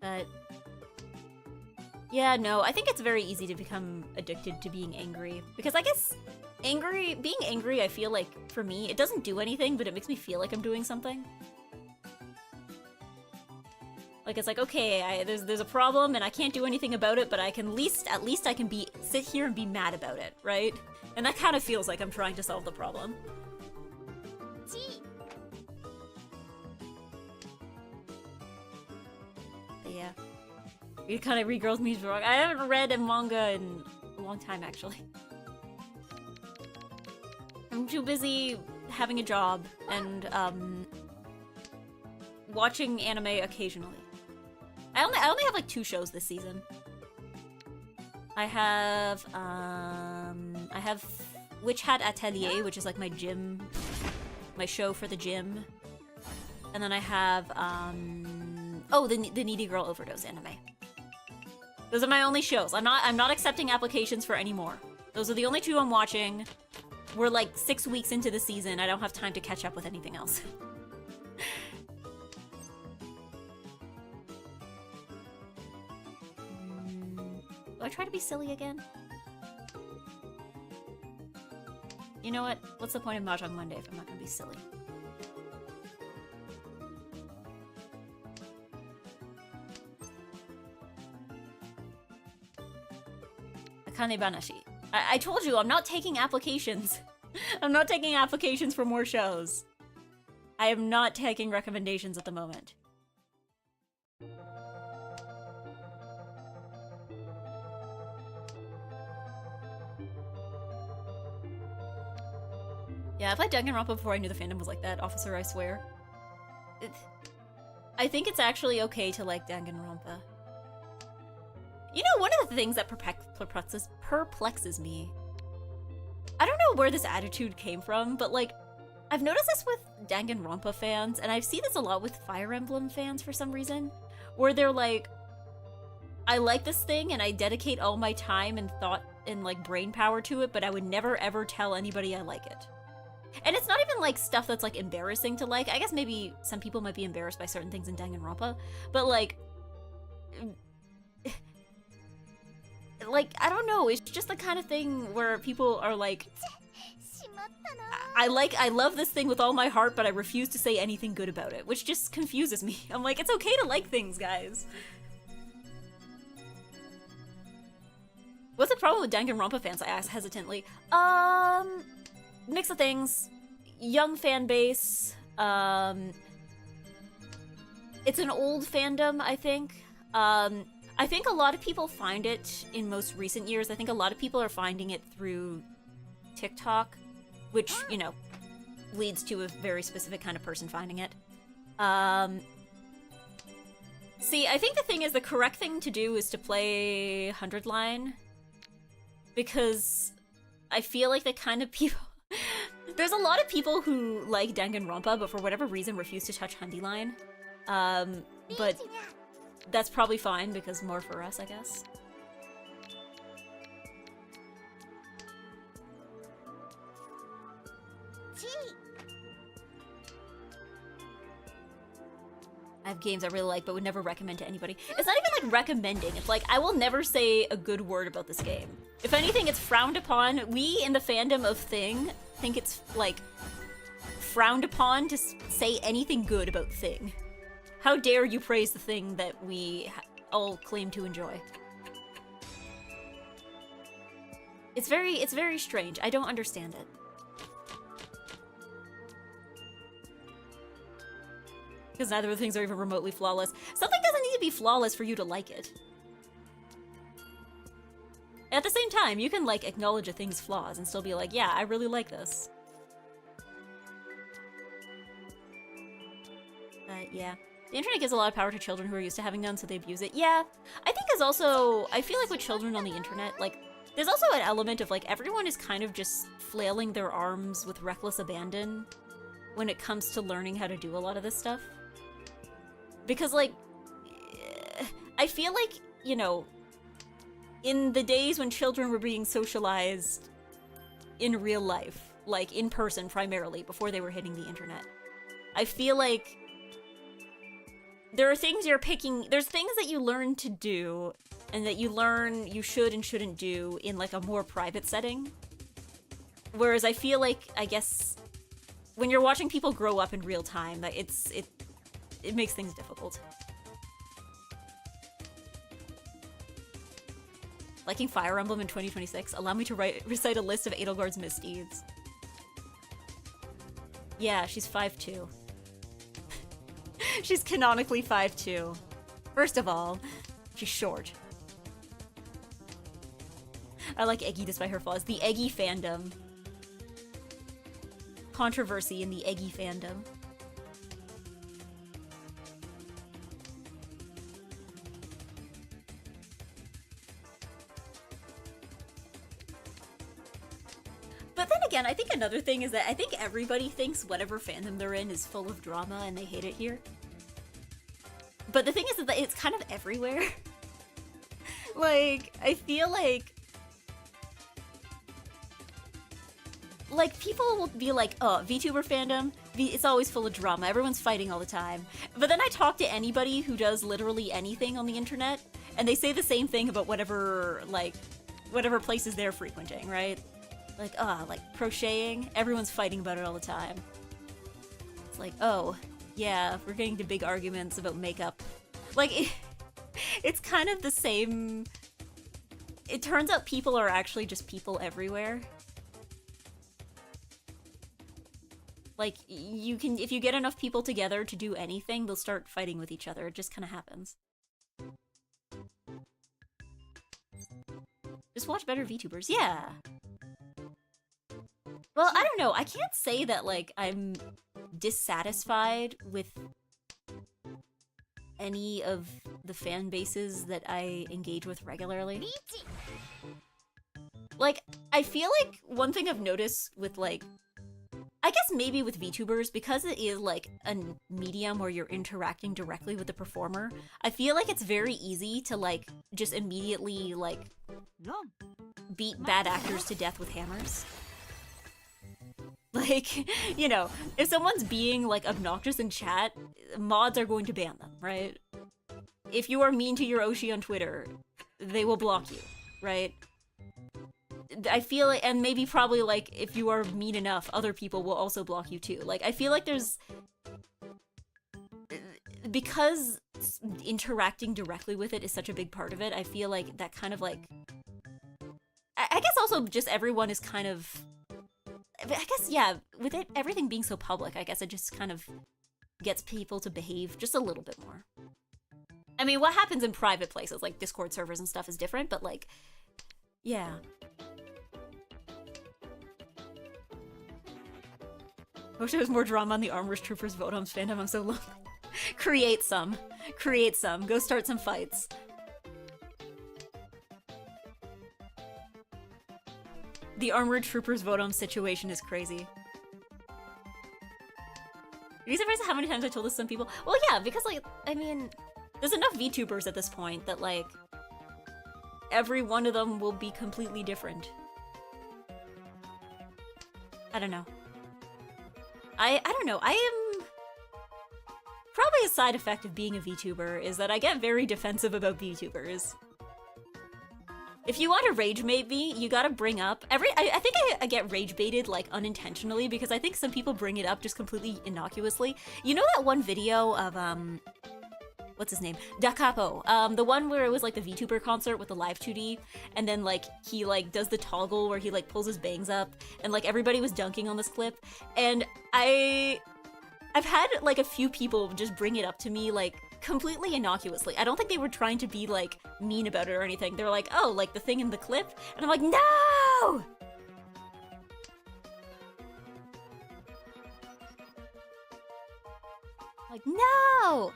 Speaker 1: But yeah, no, I think it's very easy to become addicted to being angry. Because I guess being angry, I feel like, for me, it doesn't do anything, but it makes me feel like I'm doing something. Like, it's like, okay, there's a problem and I can't do anything about it, but I can at least I can sit here and be mad about it, right? And that kind of feels like I'm trying to solve the problem. But yeah. It kind of regirls me wrong. I haven't read a manga in a long time, actually. I'm too busy having a job and, watching anime occasionally. I only have like 2 shows this season. I have Witch Hat Atelier, which is like my show for the gym. And then I have, oh, the Needy Girl Overdose anime. Those are my only shows. I'm not accepting applications for any more. Those are the only 2 I'm watching. We're like 6 weeks into the season. I don't have time to catch up with anything else. Do I try to be silly again? You know what? What's the point of Mahjong Monday if I'm not gonna be silly? Akane Banashi. I told you, I'm not taking applications. I'm not taking applications for more shows. I am not taking recommendations at the moment. Yeah, I played Danganronpa before I knew the fandom was like that, officer, I swear. I think it's actually okay to like Danganronpa. You know, one of the things that perplexes me, I don't know where this attitude came from, but like, I've noticed this with Danganronpa fans, and I've seen this a lot with Fire Emblem fans for some reason, where they're like, I like this thing and I dedicate all my time and thought and like brain power to it, but I would never ever tell anybody I like it. And it's not even like stuff that's like embarrassing to like. I guess maybe some people might be embarrassed by certain things in Danganronpa, but like I don't know, it's just the kind of thing where people are like, I love this thing with all my heart, but I refuse to say anything good about it, which just confuses me. I'm like, it's okay to like things, guys. What's the problem with Danganronpa fans? I asked hesitantly. Mix of things. Young fan base. It's an old fandom, I think. I think a lot of people find it in most recent years. I think a lot of people are finding it through TikTok, which, you know, leads to a very specific kind of person finding it. See, I think the thing is, the correct thing to do is to play 100 line, because I feel like the kind of people... There's a lot of people who like Danganronpa, but for whatever reason refuse to touch Handy line. But that's probably fine, because more for us, I guess. I have games I really like, but would never recommend to anybody. It's not even like recommending. It's like, I will never say a good word about this game. If anything, it's frowned upon. We in the fandom of Thing think it's like frowned upon to say anything good about Thing. How dare you praise the thing that we all claim to enjoy? It's very strange. I don't understand it. Because neither of the things are even remotely flawless. Something doesn't need to be flawless for you to like it. At the same time, you can, like, acknowledge a thing's flaws and still be like, yeah, I really like this. Yeah. The internet gives a lot of power to children who are used to having none, so they abuse it. Yeah. I think there's also... I feel like with children on the internet, like, there's also an element of, like, everyone is kind of just flailing their arms with reckless abandon when it comes to learning how to do a lot of this stuff. Because, like, I feel like, you know, in the days when children were being socialized in real life, like in person primarily, before they were hitting the internet, I feel like there are things you're picking, there's things that you learn to do and that you learn you should and shouldn't do in like a more private setting. Whereas I feel like, I guess, when you're watching people grow up in real time, that it makes things difficult. Liking Fire Emblem in 2026. Allow me to recite a list of Edelgard's misdeeds. Yeah, she's 5'2". She's canonically 5'2". First of all, she's short. I like Eggy despite her flaws. The Eggy fandom. Controversy in the Eggy fandom. But then again, I think another thing is that I think everybody thinks whatever fandom they're in is full of drama and they hate it here. But the thing is that it's kind of everywhere. Like, I feel like people will be like, oh, VTuber fandom, it's always full of drama, everyone's fighting all the time. But then I talk to anybody who does literally anything on the internet, and they say the same thing about whatever places they're frequenting, right? Like, like crocheting, everyone's fighting about it all the time. It's like, oh, yeah, we're getting into big arguments about makeup. Like, it's kind of the same. It turns out people are actually just people everywhere. Like, if you get enough people together to do anything, they'll start fighting with each other. It just kind of happens. Just watch better VTubers. Yeah. Well, I don't know. I can't say that, like, I'm dissatisfied with any of the fan bases that I engage with regularly. Like, I feel like one thing I've noticed with, like, I guess maybe with VTubers, because it is, like, a medium where you're interacting directly with the performer, I feel like it's very easy to, like, just immediately, like, beat bad actors to death with hammers. Like, you know, if someone's being, like, obnoxious in chat, mods are going to ban them, right? If you are mean to your Oshi on Twitter, they will block you, right? I feel like, and maybe probably like if you are mean enough, other people will also block you too. Like I feel like there's, because interacting directly with it is such a big part of it, I feel like that kind of like, I guess also just everyone is kind of, I guess, yeah, with it, everything being so public, I guess it just kind of gets people to behave just a little bit more. I mean, what happens in private places, like Discord servers and stuff, is different, but like, yeah. I wish there was more drama on the Armor's Troopers Votoms fandom. I'm so lonely. Create some. Create some. Go start some fights. The Armored Troopers Votoms situation is crazy. Are you surprised at how many times I told this to some people? Well, yeah, because, like, I mean, there's enough VTubers at this point that, like, every one of them will be completely different. I don't know. I don't know. I am... Probably a side effect of being a VTuber is that I get very defensive about VTubers. If you want to rage bait me, you gotta bring up I think I get rage baited like unintentionally because I think some people bring it up just completely innocuously. You know that one video of what's his name? Da Capo. The one where it was like the VTuber concert with the live 2D, and then like he like does the toggle where he like pulls his bangs up, and like everybody was dunking on this clip, and I've had like a few people just bring it up to me like completely innocuously. I don't think they were trying to be like mean about it or anything. They're like, oh, like the thing in the clip? And I'm like, no! Like, no!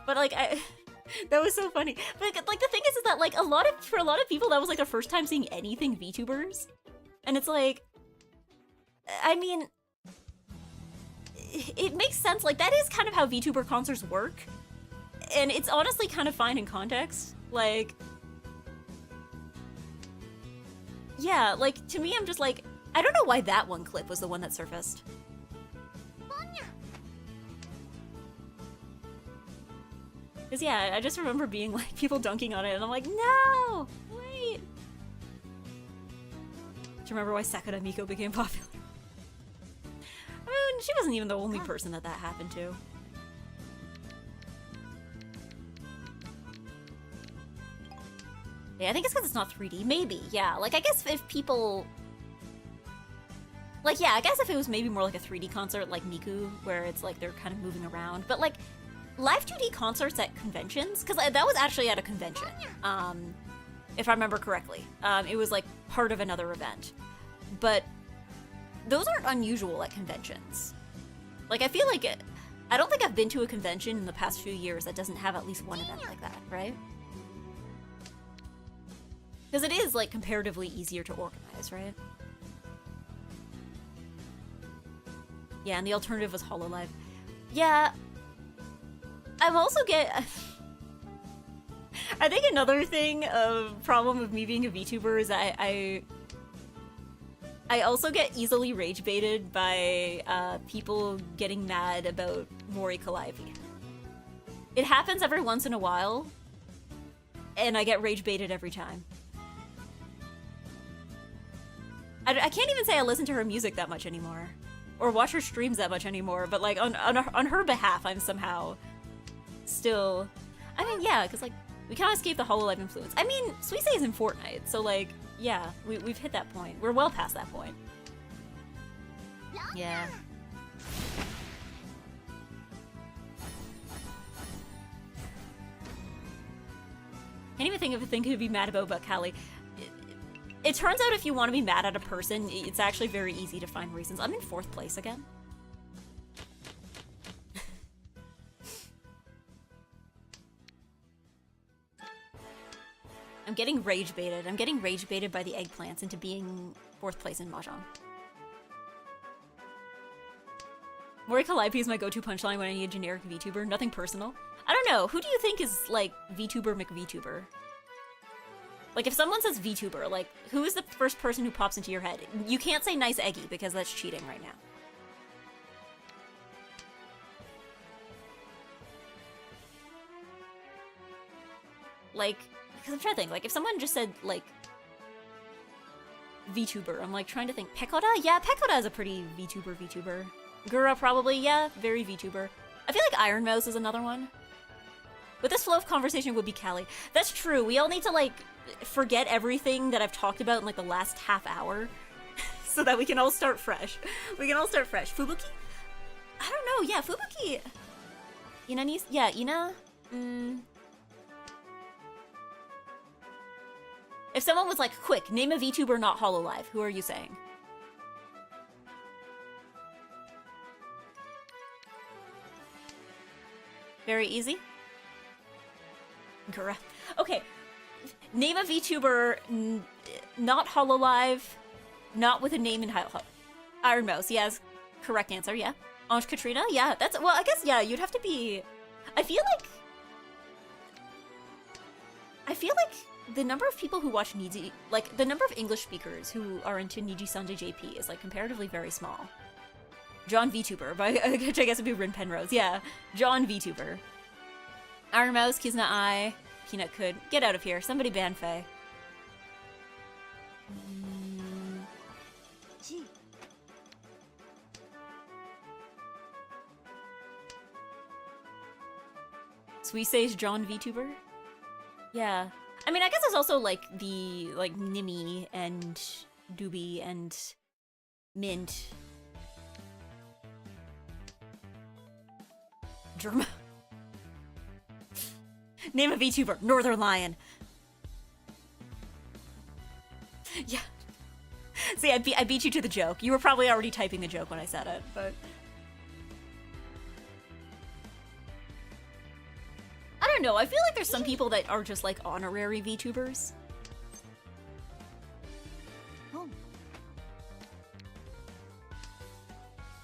Speaker 1: But like, that was so funny. But like the thing is that like for a lot of people that was like their first time seeing anything VTubers. And it's like, I mean, it makes sense. Like, that is kind of how VTuber concerts work. And it's honestly kind of fine in context. Like, yeah, like, to me, I'm just like, I don't know why that one clip was the one that surfaced. Because, yeah, I just remember being like, people dunking on it, and I'm like, no! Wait! Do you remember why Sakura Miko became popular? I mean, she wasn't even the only person that happened to. Yeah, I think it's because it's not 3D. Maybe, yeah. Like, I guess if people... Like, yeah, I guess if it was maybe more like a 3D concert, like Miku, where it's like they're kind of moving around. But, like, live 2D concerts at conventions? Because that was actually at a convention, if I remember correctly. It was, like, part of another event. But those aren't unusual at conventions. Like, I feel like I don't think I've been to a convention in the past few years that doesn't have at least one event like that, right? Because it is, like, comparatively easier to organize, right? Yeah, and the alternative was HoloLive. Yeah. I'm also I think another thing, problem with me being a VTuber is I also get easily rage baited by people getting mad about Mori Calliope. It happens every once in a while, and I get rage baited every time. I can't even say I listen to her music that much anymore, or watch her streams that much anymore, but like on her behalf, I'm somehow still... I mean, yeah, because like, we can't escape the HoloLive influence. I mean, Suisei is in Fortnite, so like, yeah, we've hit that point. We're well past that point. Yeah. Can't even think of a thing to be mad about Callie. It turns out if you want to be mad at a person, it's actually very easy to find reasons. I'm in 4th place again. I'm getting rage baited. I'm getting rage baited by the eggplants into being 4th place in Mahjong. Mori Calliope is my go-to punchline when I need a generic VTuber. Nothing personal. I don't know. Who do you think is, like, VTuber McVTuber? Like, if someone says VTuber, like, who is the first person who pops into your head? You can't say NiceEggy because that's cheating right now. Like, because I'm trying to think, like, if someone just said, like, VTuber? I'm like trying to think. Pekoda? Yeah, Pekoda is a pretty VTuber. Gura probably, yeah, very VTuber. I feel like Iron Mouse is another one. But this flow of conversation would be Callie. That's true. We all need to like forget everything that I've talked about in like the last half hour so that we can all start fresh. Fubuki? I don't know. Yeah, Fubuki. Ina, yeah, Ina. If someone was like, quick, name a VTuber not Hololive, who are you saying? Very easy. Correct. Okay. Name a VTuber not Hololive, not with a name in Iron Mouse. Yes. Correct answer, yeah. Ange Katrina? Yeah, that's... Well, I guess, yeah, you'd have to be... I feel like the number of people who watch Niji... Like, the number of English speakers who are into Niji Sanjay JP is, like, comparatively very small. John VTuber, which I guess would be Rin Penrose. Yeah, John VTuber. Iron Mouse, Kizuna Eye, Peanut could. Get out of here. Somebody ban Faye. Suisei's John VTuber? Yeah. I mean, I guess there's also, like, the, like, Nimi and Doobie and Mint. Germa. Name a VTuber. Northern Lion. Yeah. See, I beat you to the joke. You were probably already typing the joke when I said it, but... I don't know, I feel like there's some people that are just, like, honorary VTubers.
Speaker 2: Oh.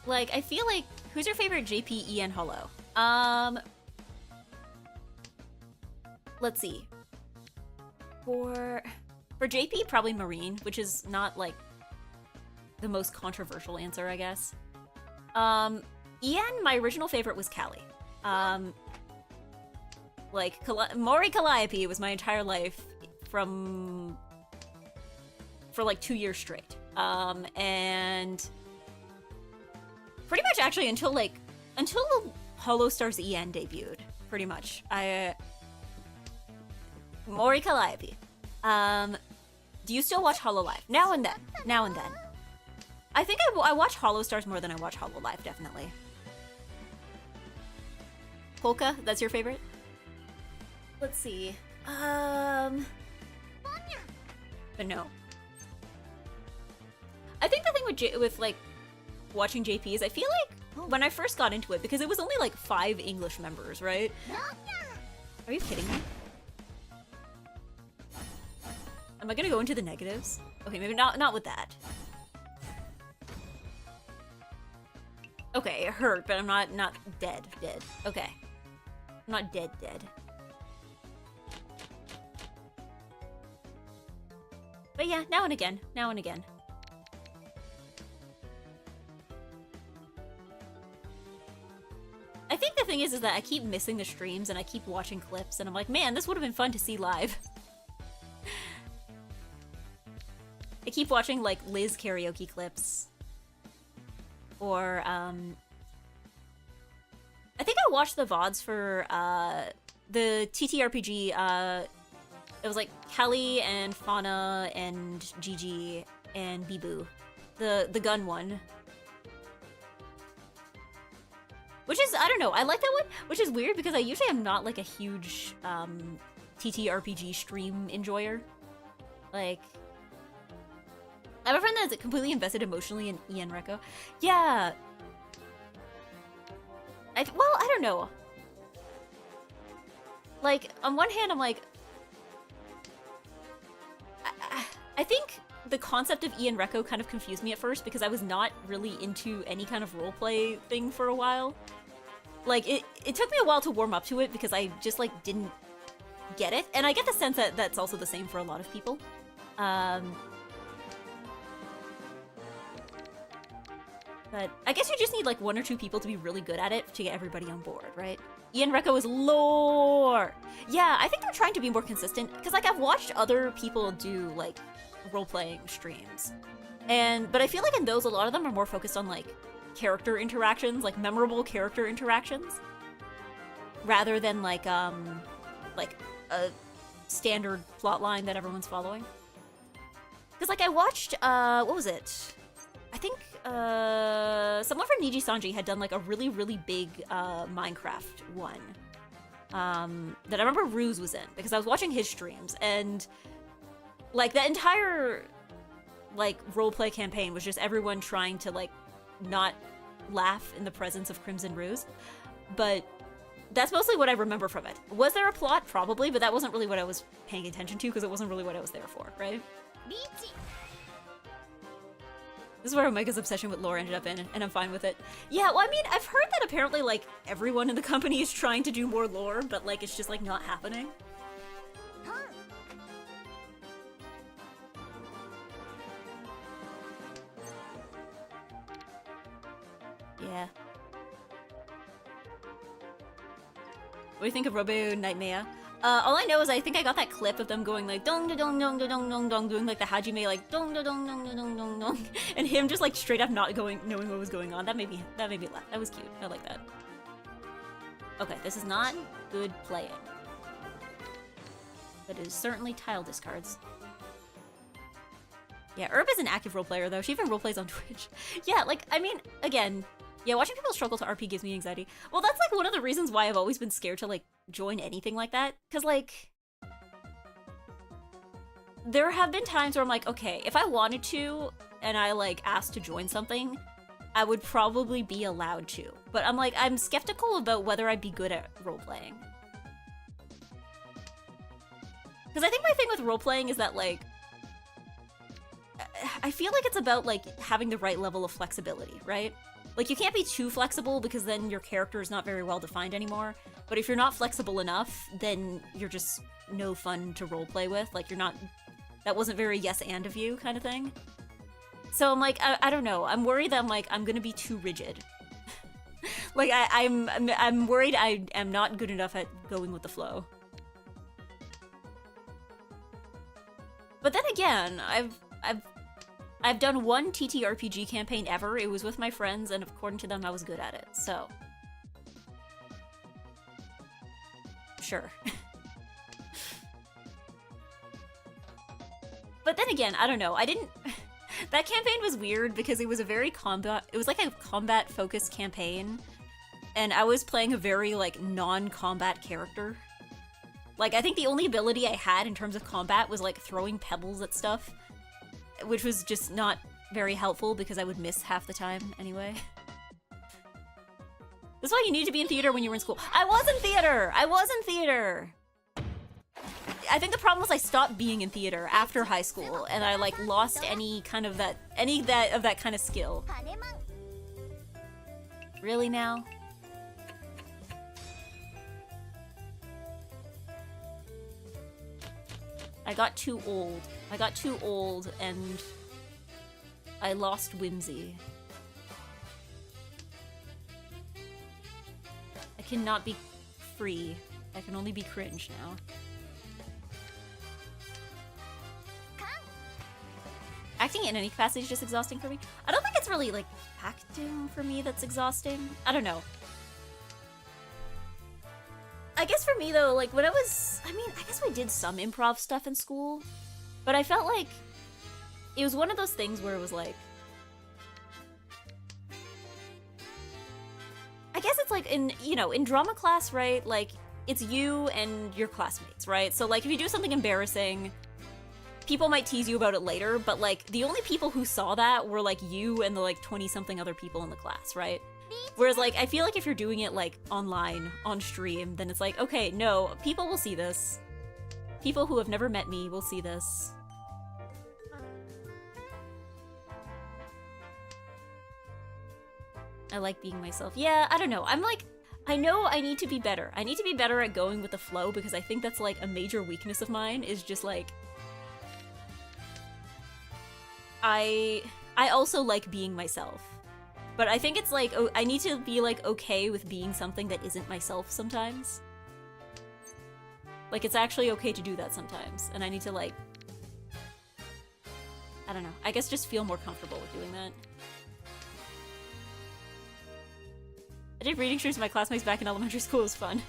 Speaker 1: Like, I feel like... Who's your favorite JP, EN, Hollow? Let's see. For JP, probably Marine, which is not, like, the most controversial answer, I guess. EN, my original favorite was Callie. Like, Mori Calliope was my entire life for like 2 years straight. And pretty much actually until Hollow Stars EN debuted, pretty much. Mori Calliope. Do you still watch Hololive? Now and then. I think I watch Hollow Stars more than I watch Hololive, definitely. Polka, that's your favorite? Let's see. But no. I think the thing with like watching JP is I feel like when I first got into it, because it was only like 5 English members, right? Are you kidding me? Am I gonna go into the negatives? Okay, maybe not with that. Okay, it hurt, but I'm not dead. Okay. I'm not dead. But yeah, now and again. I think the thing is that I keep missing the streams and I keep watching clips and I'm like, man, this would have been fun to see live. I keep watching like Liz karaoke clips. Or, I think I watched the VODs for, the TTRPG, it was like Kelly and Fauna and Gigi and Bibu. The gun one. Which is, I don't know, I like that one, which is weird because I usually am not like a huge, TTRPG stream enjoyer. Like, I have a friend that's completely invested emotionally in EN Reco. Yeah. Well, I don't know. Like, on one hand, I'm like... I think the concept of EN Reco kind of confused me at first because I was not really into any kind of roleplay thing for a while. Like, it took me a while to warm up to it because I just, like, didn't get it. And I get the sense that that's also the same for a lot of people. But I guess you just need like 1 or 2 people to be really good at it to get everybody on board, right? EN Reco is lore! Yeah, I think they're trying to be more consistent, because like I've watched other people do like role-playing streams. But I feel like in those, a lot of them are more focused on like character interactions, like memorable character interactions, rather than like a standard plot line that everyone's following. Because like I watched, what was it? I think someone from Niji Sanji had done like a really, really big Minecraft one that I remember Ruse was in, because I was watching his streams, and like that entire like roleplay campaign was just everyone trying to like not laugh in the presence of Crimson Ruse. But that's mostly what I remember from it. Was there a plot? Probably, but that wasn't really what I was paying attention to, because it wasn't really what I was there for, right? This is where Omega's obsession with lore ended up in, and I'm fine with it. Yeah, well, I mean, I've heard that apparently, like, everyone in the company is trying to do more lore, but, like, it's just, like, not happening. Yeah. What do you think of Robeo Nightmare? All I know is I think I got that clip of them going like dong da dong dong da dong dong dong, doing like the Hajime like dong da dong dong da dong dong dong, and him just like straight up not knowing what was going on. That made me laugh. That was cute. I like that. Okay, this is not good playing, but it is certainly tile discards. Yeah, Herb is an active role player though. She even role plays on Twitch. Yeah, like I mean, again. Yeah, watching people struggle to RP gives me anxiety. Well, that's, like, one of the reasons why I've always been scared to, like, join anything like that. Because, like, there have been times where I'm like, okay, if I wanted to, and I, like, asked to join something, I would probably be allowed to. But I'm, like, I'm skeptical about whether I'd be good at role-playing. Because I think my thing with role-playing is that, like, I feel like it's about, like, having the right level of flexibility, right? Like, you can't be too flexible because then your character is not very well defined anymore. But if you're not flexible enough, then you're just no fun to roleplay with. Like, you're not... That wasn't very yes-and of you kind of thing. So I'm like, I don't know. I'm worried that I'm gonna be too rigid. Like, I'm worried I am not good enough at going with the flow. But then again, I've done one TTRPG campaign ever. It was with my friends, and according to them, I was good at it, so... Sure. But then again, I don't know, I didn't... That campaign was weird because it was a very combat... It was like a combat-focused campaign, and I was playing a very, like, non-combat character. Like, I think the only ability I had in terms of combat was, like, throwing pebbles at stuff, which was just not very helpful because I would miss half the time anyway. That's why you need to be in theater when you were in school. I was in theater! I was in theater! I think the problem was I stopped being in theater after high school, and I, like, lost any of that kind of skill. Really now? I got too old. I got too old, and I lost whimsy. I cannot be free. I can only be cringe now. Acting in any capacity is just exhausting for me. I don't think it's really, like, acting for me that's exhausting. I don't know. I guess for me, though, like, when I was... I mean, I guess we did some improv stuff in school, but I felt like it was one of those things where it was like... I guess it's like in, you know, in drama class, right? Like, it's you and your classmates, right? So, like, if you do something embarrassing, people might tease you about it later, but, like, the only people who saw that were, like, you and the, like, 20-something other people in the class, right? Whereas, like, I feel like if you're doing it, like, online, on stream, then it's like, okay, no, people will see this. People who have never met me will see this. I like being myself. Yeah, I don't know. I'm like, I know I need to be better. I need to be better at going with the flow because I think that's, like, a major weakness of mine is just, like... I also like being myself. But I think it's like, oh, I need to be like okay with being something that isn't myself sometimes. Like it's actually okay to do that sometimes, and I need to like I don't know. I guess just feel more comfortable with doing that. I did reading streams with my classmates back in elementary school. It was fun.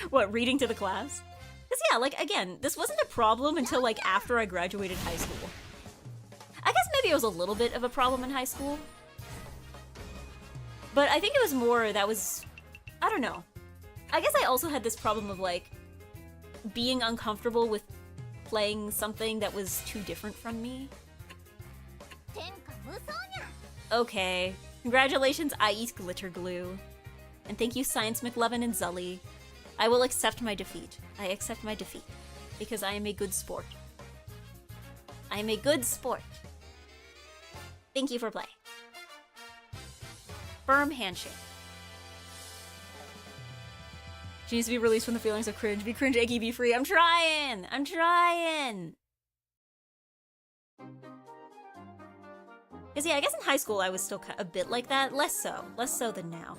Speaker 1: What, reading to the class? Because yeah, like, again, this wasn't a problem until, like, after I graduated high school. I guess maybe it was a little bit of a problem in high school. But I think it was more that was... I don't know. I guess I also had this problem of, like, being uncomfortable with playing something that was too different from me. Okay. Congratulations, I eat glitter glue. And thank you, Science McLovin and Zully. I will accept my defeat. I accept my defeat. Because I am a good sport. I am a good sport. Thank you for play. Firm handshake. She needs to be released from the feelings of cringe. Be cringe, Eggy, be free. I'm trying! I'm trying! Because yeah, I guess in high school I was still a bit like that. Less so. Less so than now.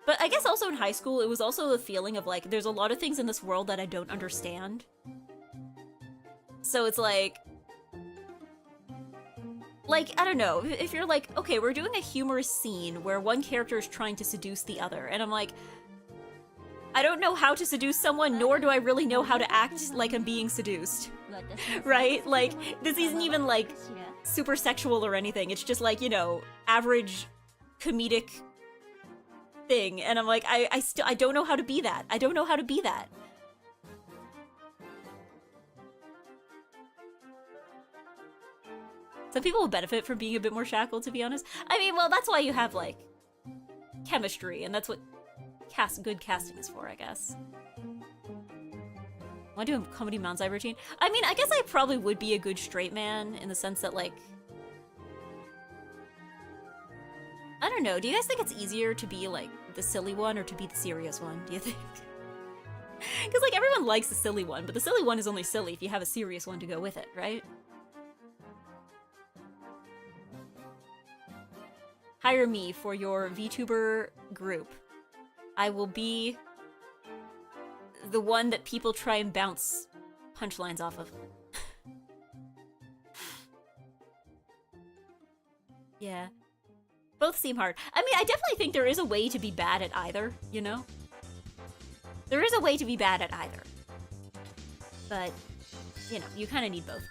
Speaker 1: But I guess also in high school, it was also a feeling of like, there's a lot of things in this world that I don't understand. So it's like, I don't know, if you're like, okay, we're doing a humorous scene where one character is trying to seduce the other, and I'm like, I don't know how to seduce someone, nor do I really know how to act like I'm being seduced. Right? Like, this isn't even, like, super sexual or anything. It's just, like, you know, average comedic thing. And I'm like, I don't know how to be that. I don't know how to be that. Some people will benefit from being a bit more shackled, to be honest. I mean, well, that's why you have, like, chemistry, and that's what good casting is for, I guess. Want to do a comedy manzai routine? I mean, I guess I probably would be a good straight man, in the sense that, like... I don't know, do you guys think it's easier to be, like, the silly one, or to be the serious one, do you think? Because, like, everyone likes the silly one, but the silly one is only silly if you have a serious one to go with it, right? Hire me for your VTuber group. I will be the one that people try and bounce punchlines off of. Yeah. Both seem hard. I mean, I definitely think there is a way to be bad at either, you know? There is a way to be bad at either. But, you know, you kind of need both.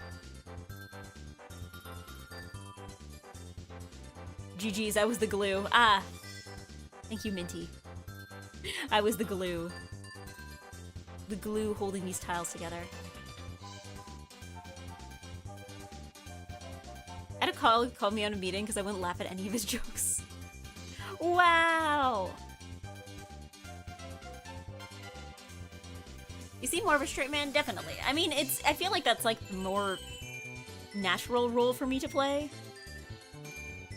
Speaker 1: GG's, I was the glue. Ah. Thank you, Minty. I was the glue. The glue holding these tiles together. I had a colleague call me on a meeting because I wouldn't laugh at any of his jokes. Wow! You see more of a straight man? Definitely. I mean, I feel like that's like the more natural role for me to play.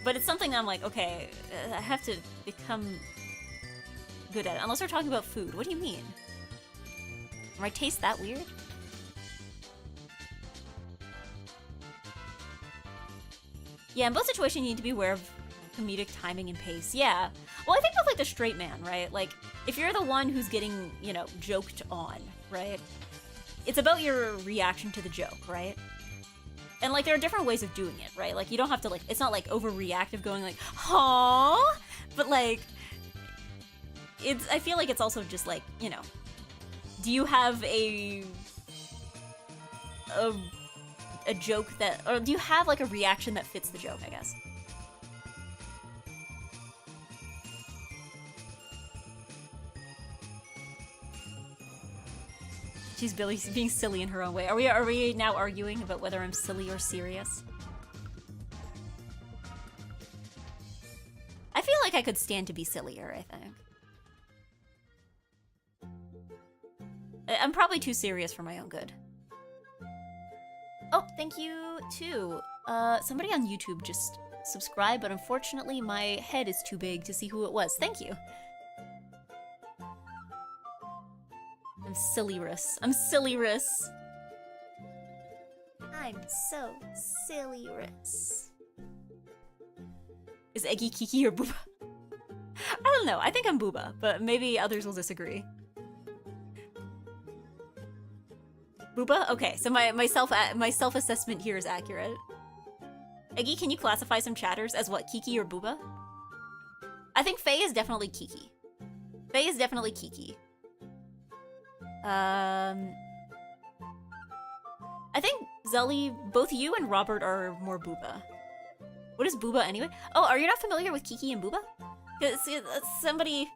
Speaker 1: But it's something I'm like, okay, I have to become good at it. Unless we're talking about food. What do you mean? Am I taste that weird? Yeah, in both situations you need to be aware of comedic timing and pace. Yeah. Well, I think with like the straight man, right? Like, if you're the one who's getting, you know, joked on, right? It's about your reaction to the joke, right? And, like, there are different ways of doing it, right? Like, you don't have to, like, it's not, like, overreactive going, like, huh? But, like, I feel like it's also just, like, you know, do you have a joke that, or do you have, like, a reaction that fits the joke, I guess? She's being silly in her own way. Are we now arguing about whether I'm silly or serious? I feel like I could stand to be sillier, I think. I'm probably too serious for my own good. Oh, thank you, too. Somebody on YouTube just subscribed, but unfortunately my head is too big to see who it was. Thank you. I'm silly-rous. I'm silly-rous. I'm so silly-rous. Is Eggy Kiki or Booba? I don't know. I think I'm Booba, but maybe others will disagree. Booba? Okay, so my self-assessment here is accurate. Eggy, can you classify some chatters as what, Kiki or Booba? I think Faye is definitely Kiki. Faye is definitely Kiki. I think Zelly, both you and Robert are more Booba. What is Booba anyway? Oh, are you not familiar with Kiki and Booba? Somebody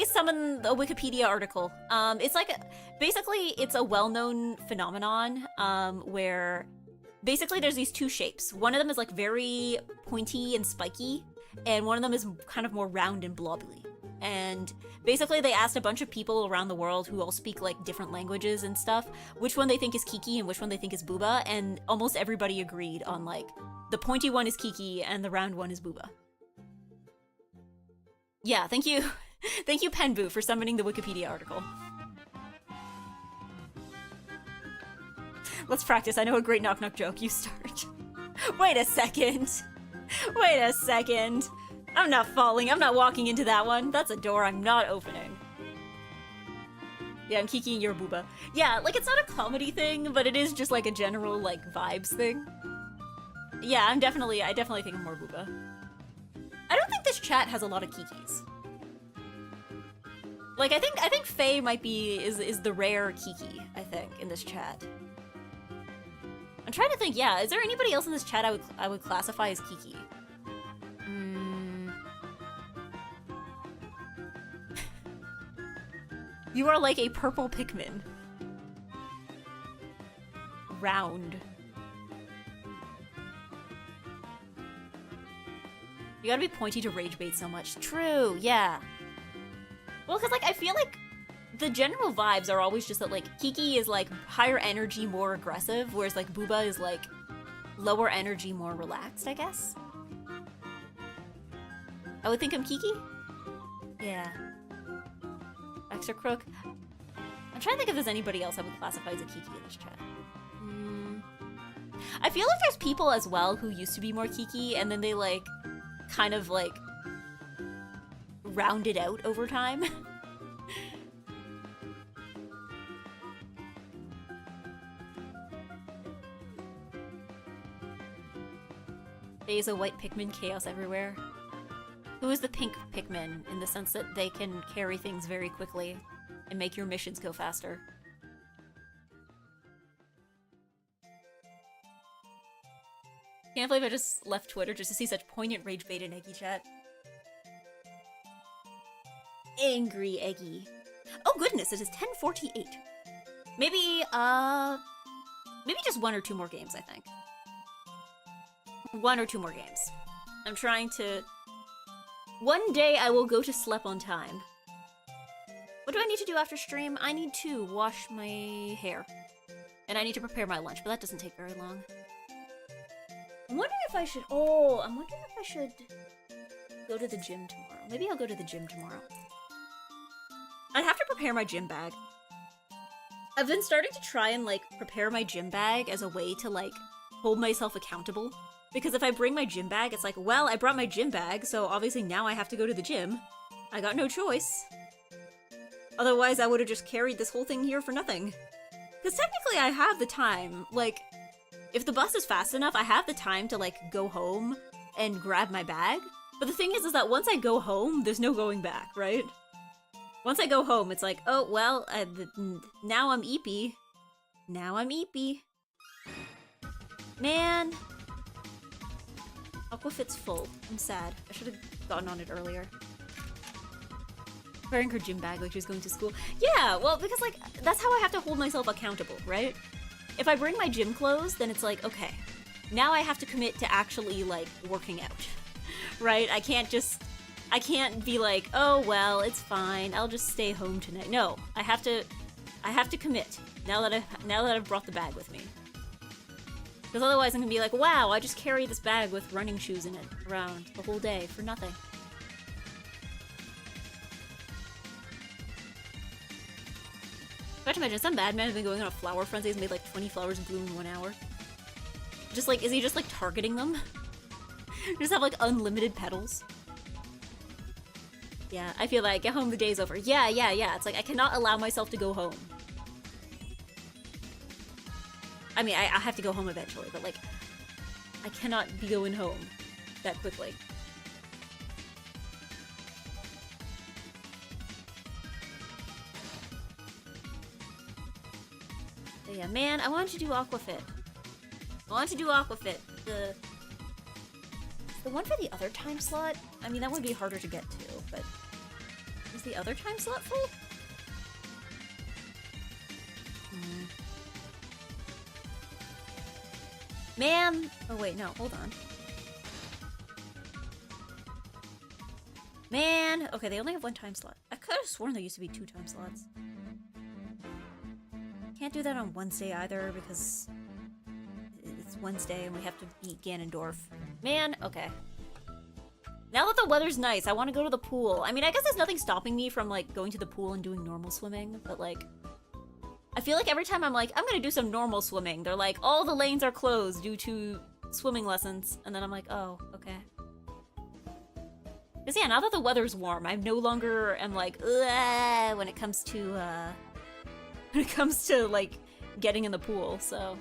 Speaker 1: summon a Wikipedia article. It's like, basically, it's a well-known phenomenon, where basically there's these two shapes. One of them is like very pointy and spiky, and one of them is kind of more round and blobbly. And basically they asked a bunch of people around the world who all speak like different languages and stuff, which one they think is Kiki and which one they think is Booba, and almost everybody agreed on like, the pointy one is Kiki and the round one is Booba. Yeah, thank you. Thank you, Penboo, for summoning the Wikipedia article. Let's practice. I know a great knock-knock joke. You start. Wait a second. Wait a second. I'm not falling. I'm not walking into that one. That's a door I'm not opening. Yeah, I'm Kiki and you're Booba. Yeah, like, it's not a comedy thing, but it is just, like, a general, like, vibes thing. Yeah, I definitely think I'm more Booba. I don't think this chat has a lot of Kikis. Like, I think Faye might be, is the rare Kiki, I think, in this chat. I'm trying to think, yeah, is there anybody else in this chat I would classify as Kiki? You are like a purple Pikmin. Round. You gotta be pointy to rage bait so much. True, yeah. Well, because, like, I feel like the general vibes are always just that, like, Kiki is, like, higher energy, more aggressive, whereas, like, Booba is, like, lower energy, more relaxed, I guess? I would think I'm Kiki? Yeah. Extra Crook. I'm trying to think if there's anybody else I would classify as a Kiki in this chat. I feel like there's people as well who used to be more Kiki, and then they, like, kind of, like, rounded out over time. There's a white Pikmin, chaos everywhere. Who is the pink Pikmin, in the sense that they can carry things very quickly and make your missions go faster? Can't believe I just left Twitter just to see such poignant rage bait in Eggy chat. Angry Eggy. Oh goodness, it is 10:48. Maybe just one or two more games, I think. One or two more games. I'm trying to... One day I will go to sleep on time. What do I need to do after stream? I need to wash my hair. And I need to prepare my lunch, but that doesn't take very long. I'm wondering if I should... Oh, I'm wondering if I should go to the gym tomorrow. Maybe I'll go to the gym tomorrow. I'd have to prepare my gym bag. I've been starting to try and, like, prepare my gym bag as a way to, like, hold myself accountable. Because if I bring my gym bag, it's like, well, I brought my gym bag, so obviously now I have to go to the gym. I got no choice. Otherwise, I would have just carried this whole thing here for nothing. Because technically I have the time. Like, if the bus is fast enough, I have the time to, like, go home and grab my bag. But the thing is that once I go home, there's no going back, right? Once I go home, it's like, oh, well, now I'm eepy. Now I'm eepy. Man. Aquafit's full. I'm sad. I should have gotten on it earlier. Wearing her gym bag like she's going to school. Yeah, well, because, like, that's how I have to hold myself accountable, right? If I bring my gym clothes, then it's like, okay, now I have to commit to actually, like, working out, right? I can't be like, oh, well, it's fine, I'll just stay home tonight. No, I have to commit now that I've brought the bag with me. Because otherwise I'm gonna be like, wow, I just carried this bag with running shoes in it around the whole day for nothing. I have to imagine some madman has been going on a flower frenzy, he's made like 20 flowers bloom in 1 hour. Just like, is he just like targeting them? Just have like unlimited petals? Yeah, I feel like, get home, the day's over. Yeah. It's like, I cannot allow myself to go home. I mean, I have to go home eventually, but like, I cannot be going home that quickly. But yeah, man, I wanted to do Aquafit. I wanted to do Aquafit. The one for the other time slot? I mean, that would be harder to get to, but is the other time slot full? Man! Oh wait, no, hold on. Man! Okay, they only have one time slot. I could have sworn there used to be 2 time slots. Can't do that on Wednesday either because it's Wednesday and we have to beat Ganondorf. Man, okay. Now that the weather's nice, I want to go to the pool. I mean, I guess there's nothing stopping me from like going to the pool and doing normal swimming, but like, I feel like every time I'm like, I'm gonna do some normal swimming, they're like, all the lanes are closed due to swimming lessons. And then I'm like, oh, okay. Because yeah, now that the weather's warm, I no longer am like, ugh, when it comes to like getting in the pool, so.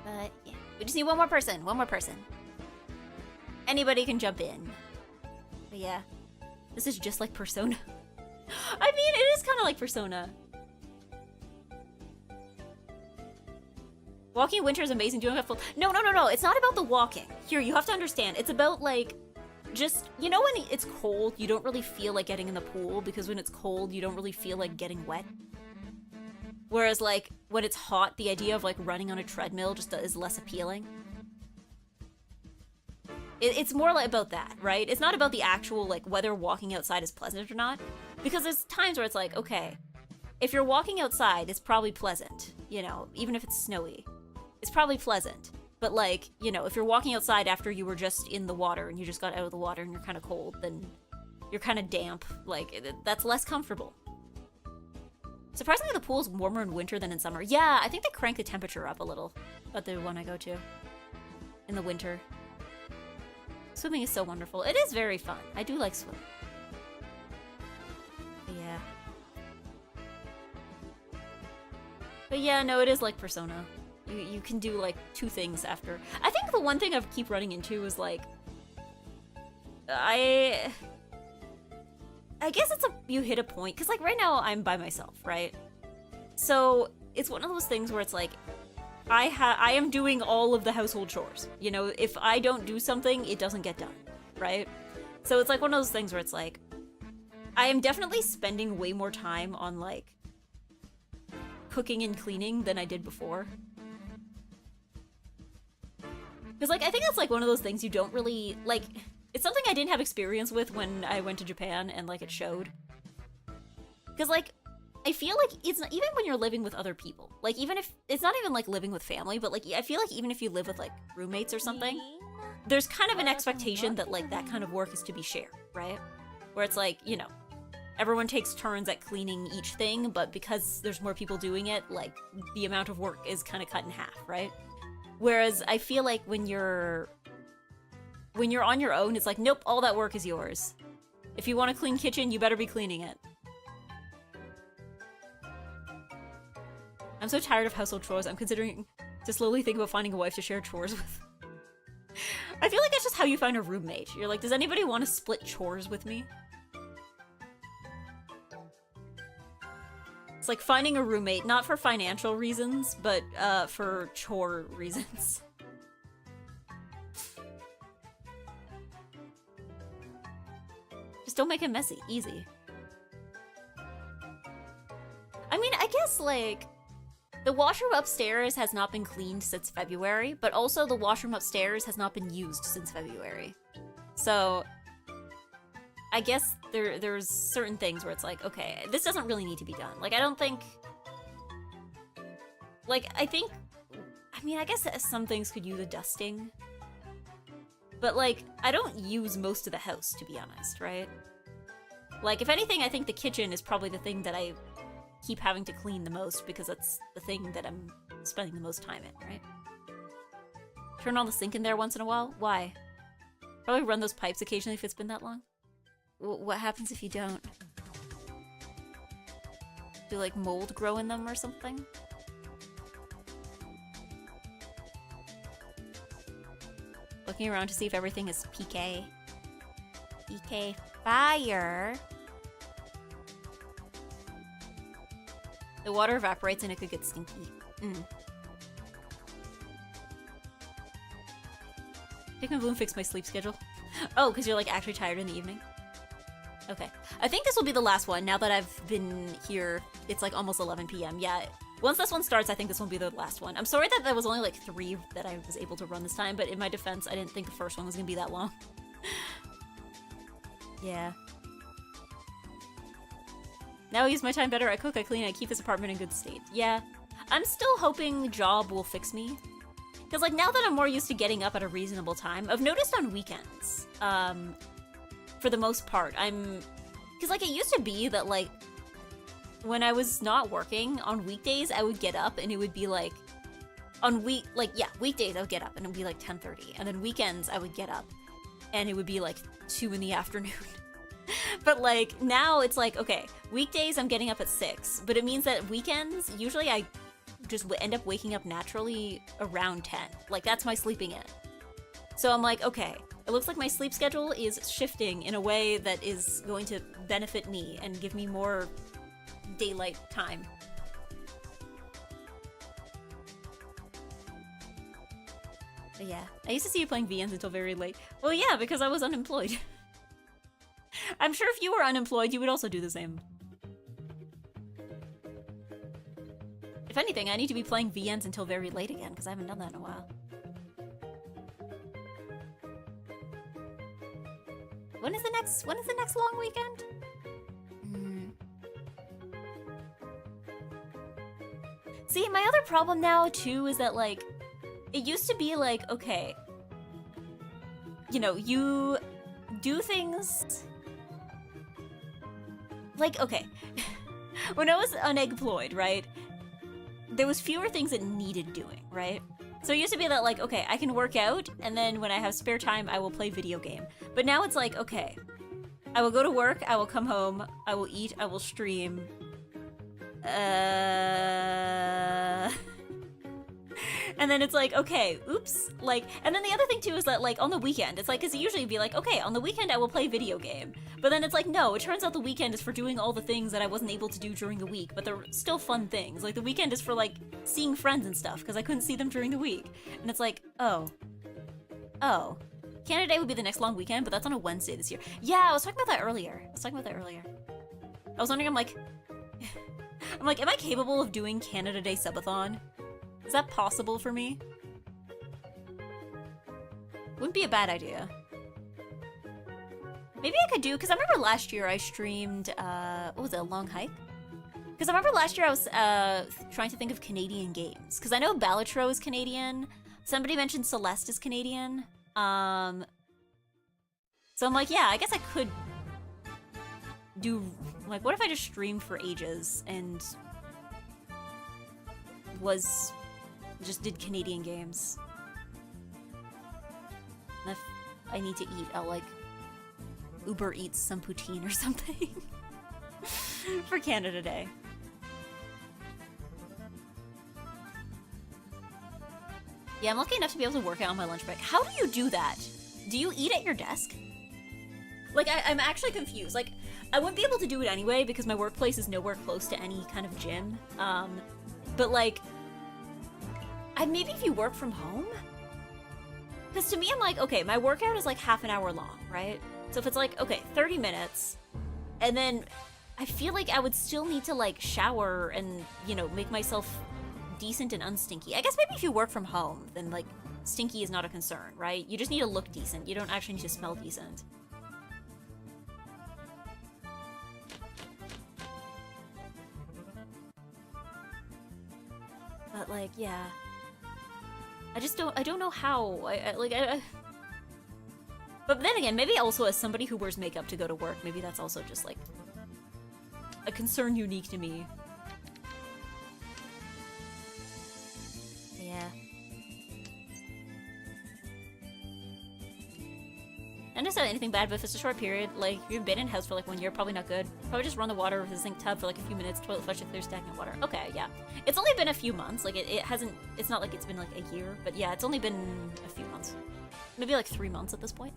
Speaker 1: But yeah, we just need one more person, Anybody can jump in. But yeah, this is just like Persona. I mean, it is kind of like Persona. Walking in winter is amazing. Doing it full. No. It's not about the walking. Here, you have to understand. It's about like, just, you know, when it's cold, you don't really feel like getting in the pool because when it's cold, you don't really feel like getting wet. Whereas like when it's hot, the idea of like running on a treadmill just is less appealing. It's more like about that, right? It's not about the actual, like, whether walking outside is pleasant or not. Because there's times where it's like, okay, if you're walking outside, it's probably pleasant, you know, even if it's snowy. It's probably pleasant. But, like, you know, if you're walking outside after you were just in the water and you just got out of the water and you're kind of cold, then you're kind of damp. Like, that's less comfortable. Surprisingly, the pool's warmer in winter than in summer. Yeah, I think they crank the temperature up a little at the one I go to in the winter. Swimming is so wonderful. It is very fun. I do like swimming. Yeah. But yeah, no, it is like Persona. You can do like 2 things after. I think the one thing I keep running into is like, I guess it's you hit a point, because like right now I'm by myself, right? So it's one of those things where it's like, I am doing all of the household chores. You know, if I don't do something, it doesn't get done, right? So it's like one of those things where it's like, I am definitely spending way more time on like cooking and cleaning than I did before. Because like, I think that's like one of those things you don't really, like, it's something I didn't have experience with when I went to Japan and like it showed. Because like, I feel like it's not, even when you're living with other people, like even if it's not even like living with family, but like I feel like even if you live with like roommates or something, there's kind of an expectation that like that kind of work is to be shared, right? Where it's like, you know, everyone takes turns at cleaning each thing, but because there's more people doing it, like the amount of work is kind of cut in half, right? Whereas I feel like when you're on your own, it's like, nope, all that work is yours. If you want a clean kitchen, you better be cleaning it. I'm so tired of household chores, I'm considering to slowly think about finding a wife to share chores with. I feel like that's just how you find a roommate. You're like, does anybody want to split chores with me? It's like finding a roommate, not for financial reasons, but for chore reasons. Just don't make it messy. Easy. I mean, I guess, like, the washroom upstairs has not been cleaned since February, but also the washroom upstairs has not been used since February. So, I guess there's certain things where it's like, okay, this doesn't really need to be done. Like, I don't think... Like, I mean, I guess some things could use a dusting. But, like, I don't use most of the house, to be honest, right? Like, if anything, I think the kitchen is probably the thing that I keep having to clean the most, because that's the thing that I'm spending the most time in, right? Turn on the sink in there once in a while? Why? Probably run those pipes occasionally if it's been that long. What happens if you don't? Do like mold grow in them or something? Looking around to see if everything is PK. PK fire. The water evaporates and it could get stinky. Pikmin Bloom fixed my sleep schedule. Oh, because you're like actually tired in the evening? Okay. I think this will be the last one now that I've been here. It's like almost 11 p.m. Yeah. Once this one starts, I think this will be the last one. I'm sorry that there was only like 3 that I was able to run this time, but in my defense, I didn't think the first one was gonna be that long. Yeah. Now I use my time better. I cook, I clean, I keep this apartment in good state. Yeah. I'm still hoping the job will fix me. Because, like, now that I'm more used to getting up at a reasonable time, I've noticed on weekends, for the most part, because, like, it used to be that, like, when I was not working, on weekdays, I would get up and it would be, like, weekdays I would get up and it would be, like, 10:30. And then weekends I would get up and it would be, like, 2 in the afternoon. But, like, now it's like, okay, weekdays I'm getting up at 6, but it means that weekends, usually I just end up waking up naturally around 10. Like, that's my sleeping in. So I'm like, okay, it looks like my sleep schedule is shifting in a way that is going to benefit me and give me more daylight time. But yeah, I used to see you playing VNs until very late. Well, yeah, because I was unemployed. I'm sure if you were unemployed, you would also do the same. If anything, I need to be playing VNs until very late again, because I haven't done that in a while. When is the next long weekend? See, my other problem now, too, is that, like, it used to be like, okay, you know, you do things... Like, okay, when I was unemployed, right? There was fewer things that needed doing, right? So it used to be that, like, okay, I can work out, and then when I have spare time, I will play video game. But now it's like, okay, I will go to work, I will come home, I will eat, I will stream. And then it's like, okay, oops, like, and then the other thing too is that, like, on the weekend, it's like, because it usually be like, okay, on the weekend I will play video game. But then it's like, no, it turns out the weekend is for doing all the things that I wasn't able to do during the week, but they're still fun things. Like, the weekend is for, like, seeing friends and stuff, because I couldn't see them during the week. And it's like, oh. Canada Day would be the next long weekend, but that's on a Wednesday this year. Yeah, I was talking about that earlier. I was wondering, I'm like, am I capable of doing Canada Day subathon? Is that possible for me? Wouldn't be a bad idea. Maybe I could do, because I remember last year I streamed, what was it, a long hike? Because I remember last year I was trying to think of Canadian games. Because I know Balatro is Canadian. Somebody mentioned Celeste is Canadian. So I'm like, yeah, I guess I could do, like, what if I just streamed for ages and just did Canadian games? And if I need to eat, I'll, like, Uber Eats some poutine or something for Canada Day. Yeah, I'm lucky enough to be able to work out on my lunch break. How do you do that? Do you eat at your desk? Like, I'm actually confused. Like, I wouldn't be able to do it anyway because my workplace is nowhere close to any kind of gym. But, like, maybe if you work from home? Because to me, I'm like, okay, my workout is like half an hour long, right? So if it's like, okay, 30 minutes, and then I feel like I would still need to, like, shower and, you know, make myself decent and unstinky. I guess maybe if you work from home, then, like, stinky is not a concern, right? You just need to look decent. You don't actually need to smell decent. But, like, yeah. I don't know how. But then again, maybe also as somebody who wears makeup to go to work, maybe that's also just, like, a concern unique to me. Yeah. Not necessarily anything bad, but if it's a short period, like, if you've been in house for like 1 year, probably not good. Probably just run the water with the zinc tub for like a few minutes, toilet flush if there's stagnant water. Okay, yeah. It's only been a few months, like, it hasn't, it's not like it's been like a year, but yeah, it's only been a few months. Maybe like 3 months at this point.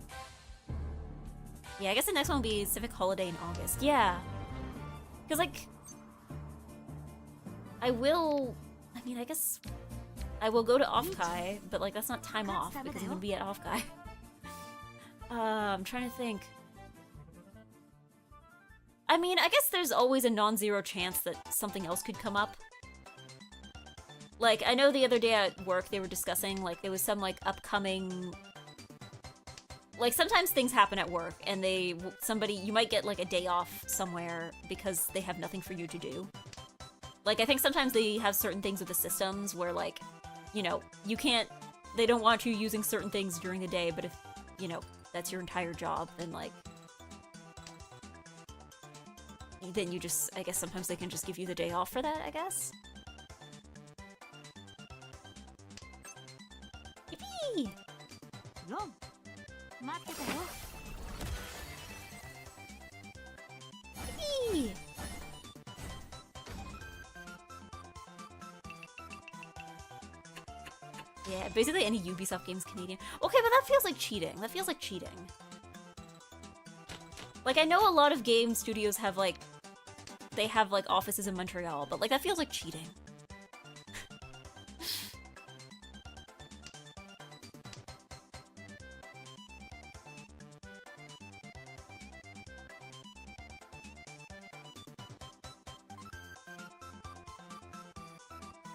Speaker 1: Yeah, I guess the next one will be Civic Holiday in August. Yeah. Because, like, I guess I will go to Offkai, but like, that's not time off because I'm gonna be at Offkai. I'm trying to think. I mean, I guess there's always a non-zero chance that something else could come up. Like, I know the other day at work they were discussing, like, there was some, like, upcoming... Like, sometimes things happen at work, and you might get, like, a day off somewhere because they have nothing for you to do. Like, I think sometimes they have certain things with the systems where, like, you know, you can't... They don't want you using certain things during the day, but if, you know, that's your entire job, then, like... Then you just... I guess sometimes they can just give you the day off for that, I guess? Yippee!
Speaker 2: No.
Speaker 1: Yippee! Yeah, basically any Ubisoft game's Canadian. Okay, but that feels like cheating. That feels like cheating. Like, I know a lot of game studios have, like... They have, like, offices in Montreal, but, like, that feels like cheating.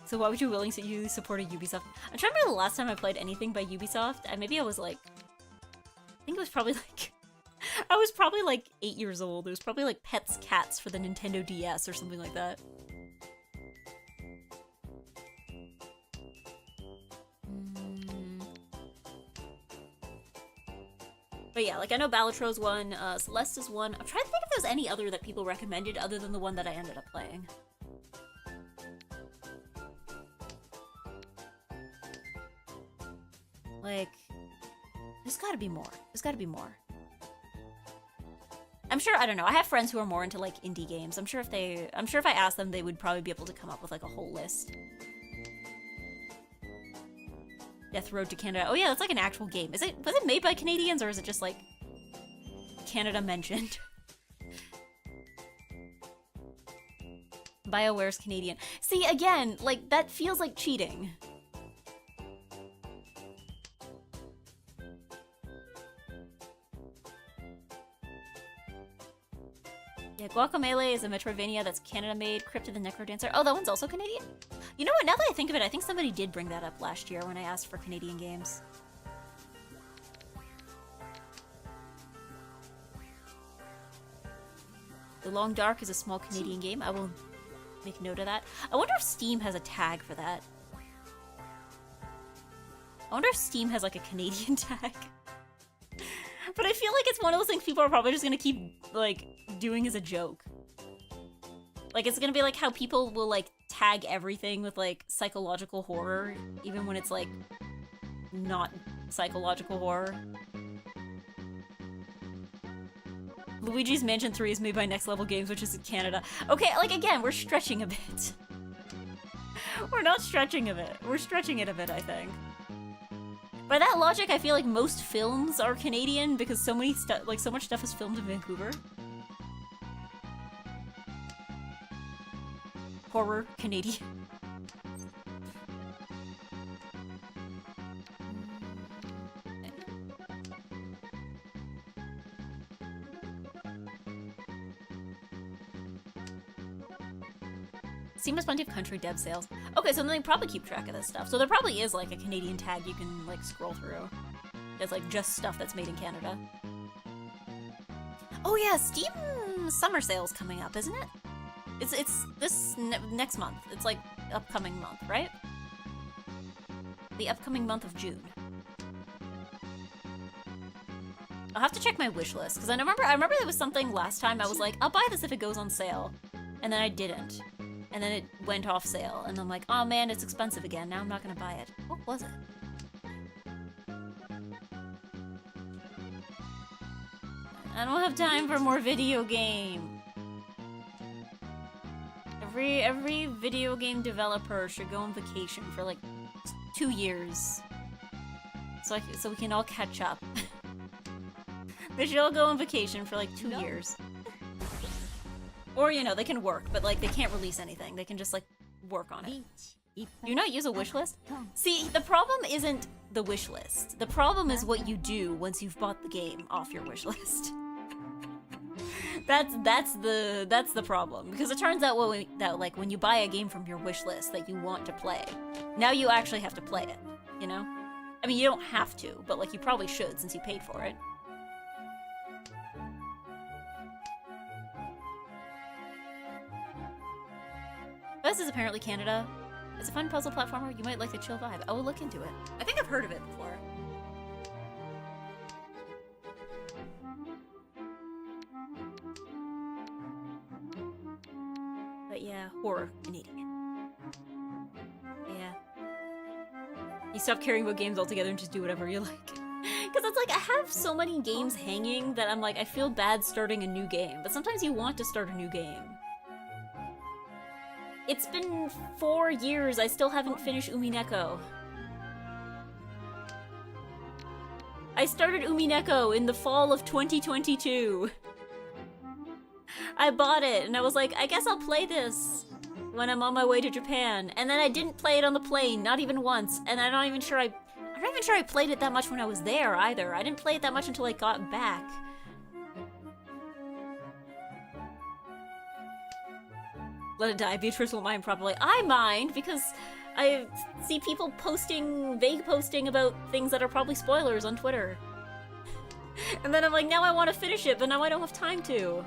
Speaker 1: So why would you willingly support a Ubisoft? I'm trying to remember the last time I played anything by Ubisoft. Maybe I was like... I think it was probably like... I was probably like 8 years old. It was probably like Pets Cats for the Nintendo DS or something like that. But yeah, like I know Balatros one, Celeste is one. I'm trying to think if there's any other that people recommended other than the one that I ended up playing. Like, there's gotta be more. There's gotta be more. I'm sure, I don't know, I have friends who are more into, like, indie games. I'm sure if I asked them, they would probably be able to come up with, like, a whole list. Death Road to Canada. Oh yeah, that's like an actual game. Was it made by Canadians, or is it just, like, Canada mentioned? BioWare's Canadian. See, again, like, that feels like cheating. Yeah, Guacamelee is a Metroidvania that's Canada-made. Crypt of the Necrodancer. Oh, that one's also Canadian? You know what? Now that I think of it, I think somebody did bring that up last year when I asked for Canadian games. The Long Dark is a small Canadian game. I will make note of that. I wonder if Steam has a tag for that. I wonder if Steam has, like, a Canadian tag. But I feel like it's one of those things people are probably just gonna keep, like, doing as a joke. Like, it's gonna be like how people will, like, tag everything with, like, psychological horror, even when it's, like, not psychological horror. Luigi's Mansion 3 is made by Next Level Games, which is in Canada. Okay, like, again, we're stretching a bit. We're not stretching a bit. We're stretching it a bit, I think. By that logic, I feel like most films are Canadian because so much stuff is filmed in Vancouver. Horror Canadian. Steam has plenty of country dev sales. Okay, so then they probably keep track of this stuff. So there probably is, like, a Canadian tag you can, like, scroll through. It's, like, just stuff that's made in Canada. Oh yeah, Steam summer sale's coming up, isn't it? It's this next month. It's, like, upcoming month, right? The upcoming month of June. I'll have to check my wish list, because I remember there was something last time I was like, I'll buy this if it goes on sale. And then I didn't. And then it went off sale, and I'm like, oh man, it's expensive again, now I'm not gonna buy it. What was it? I don't have time for more video game. Every video game developer should go on vacation for like 2 years. So we can all catch up. They should all go on vacation for like 2 years. Or, you know, they can work, but like they can't release anything. They can just like work on it. Do you not use a wish list? See, the problem isn't the wish list. The problem is what you do once you've bought the game off your wish list. That's the problem, because it turns out that like when you buy a game from your wish list that you want to play, now you actually have to play it, you know? I mean, you don't have to, but like you probably should since you paid for it. This is apparently Canada. It's a fun puzzle platformer. You might like the chill vibe. I will look into it. I think I've heard of it before. But yeah, horror Canadian. Yeah. You stop caring about games altogether and just do whatever you like. Because it's like, I have so many games hanging that I'm like, I feel bad starting a new game. But sometimes you want to start a new game. It's been 4 years, I still haven't finished Umineko. I started Umineko in the fall of 2022. I bought it, and I was like, I guess I'll play this when I'm on my way to Japan. And then I didn't play it on the plane, not even once. And I'm not even sure I played it that much when I was there, either. I didn't play it that much until I got back. Let it die. Beatrice won't mind probably. I mind because I see people vague posting about things that are probably spoilers on Twitter. And then I'm like, now I want to finish it, but now I don't have time to.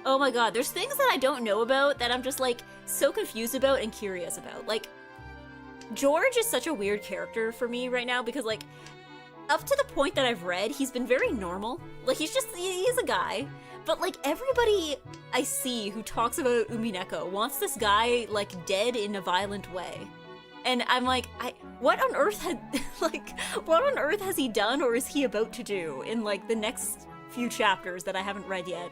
Speaker 1: Oh my god, there's things that I don't know about that I'm just like so confused about and curious about. Like, George is such a weird character for me right now because like, up to the point that I've read, he's been very normal. Like, he's a guy. But, like, everybody I see who talks about Umineko wants this guy, like, dead in a violent way. And I'm like, what on earth has he done or is he about to do in, like, the next few chapters that I haven't read yet?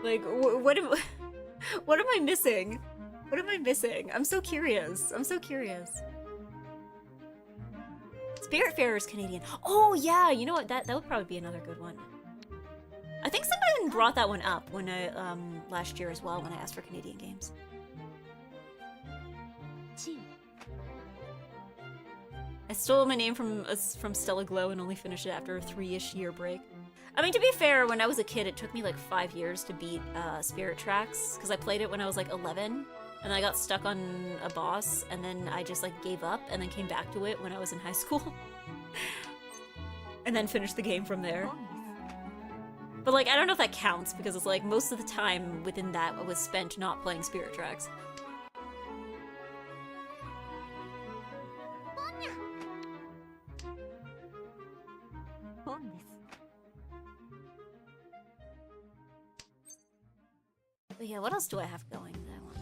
Speaker 1: Like, what am I missing? What am I missing? I'm so curious. I'm so curious. Spiritfarer is Canadian. Oh yeah, you know what? That would probably be another good one. I think someone brought that one up when I last year as well when I asked for Canadian games. I stole my name from Stella Glow and only finished it after a 3-ish year break. I mean, to be fair, when I was a kid, it took me like 5 years to beat Spirit Tracks because I played it when I was like 11. And I got stuck on a boss, and then I just, like, gave up, and then came back to it when I was in high school. And then finished the game from there. But, like, I don't know if that counts, because it's, like, most of the time within that was spent not playing Spirit Tracks. But yeah, what else do I have going that I want?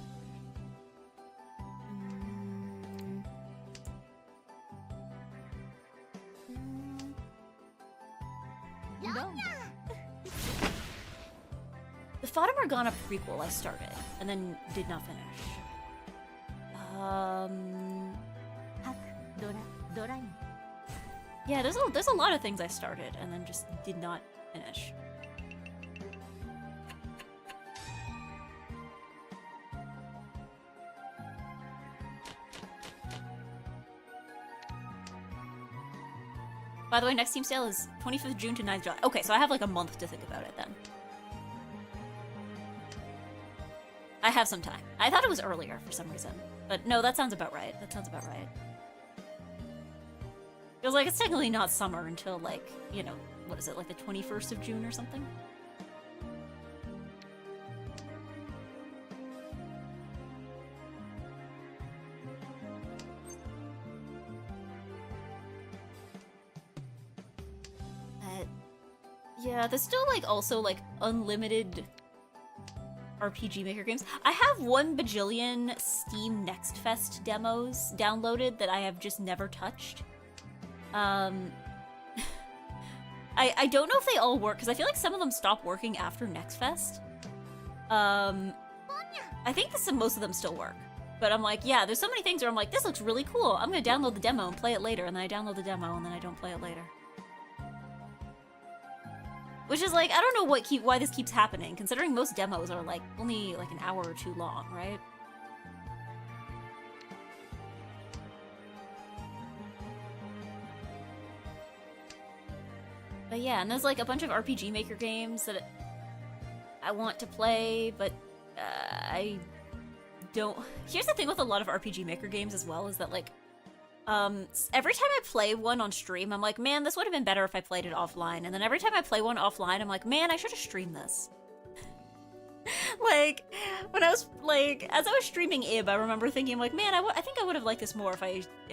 Speaker 1: The Fata Morgana prequel I started, and then did not finish. Yeah, there's a lot of things I started, and then just did not finish. By the way, next Steam sale is 25th June to 9th July. Okay, so I have like a month to think about it then. I have some time. I thought it was earlier for some reason. But no, that sounds about right. That sounds about right. Feels like it's technically not summer until like, you know, what is it, like the 21st of June or something? Yeah, there's still, like, also, like, unlimited RPG Maker games. I have 1 bajillion Steam Next Fest demos downloaded that I have just never touched. I don't know if they all work, because I feel like some of them stop working after Next Fest. I think most of them still work. But I'm like, yeah, there's so many things where I'm like, this looks really cool. I'm gonna download the demo and play it later, and then I download the demo and then I don't play it later. Which is like, I don't know why this keeps happening, considering most demos are like only like an hour or two long, right? But yeah, and there's like a bunch of RPG Maker games that I want to play, but I don't. Here's the thing with a lot of RPG Maker games as well, is that like, every time I play one on stream, I'm like, man, this would have been better if I played it offline. And then every time I play one offline, I'm like, man, I should have streamed this. Like, when I was, like, as I was streaming EGGY, I remember thinking, like, man, I think I would have liked this more if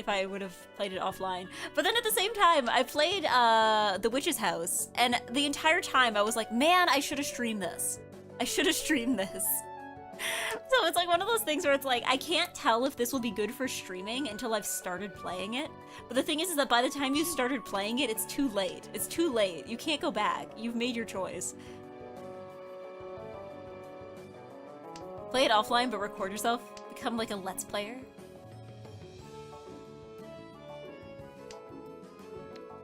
Speaker 1: I would have played it offline. But then at the same time, I played, The Witch's House, and the entire time I was like, man, I should have streamed this. I should have streamed this. So it's like one of those things where it's like, I can't tell if this will be good for streaming until I've started playing it. But the thing is that by the time you started playing it, it's too late. It's too late. You can't go back. You've made your choice. Play it offline, but record yourself. Become like a Let's Player.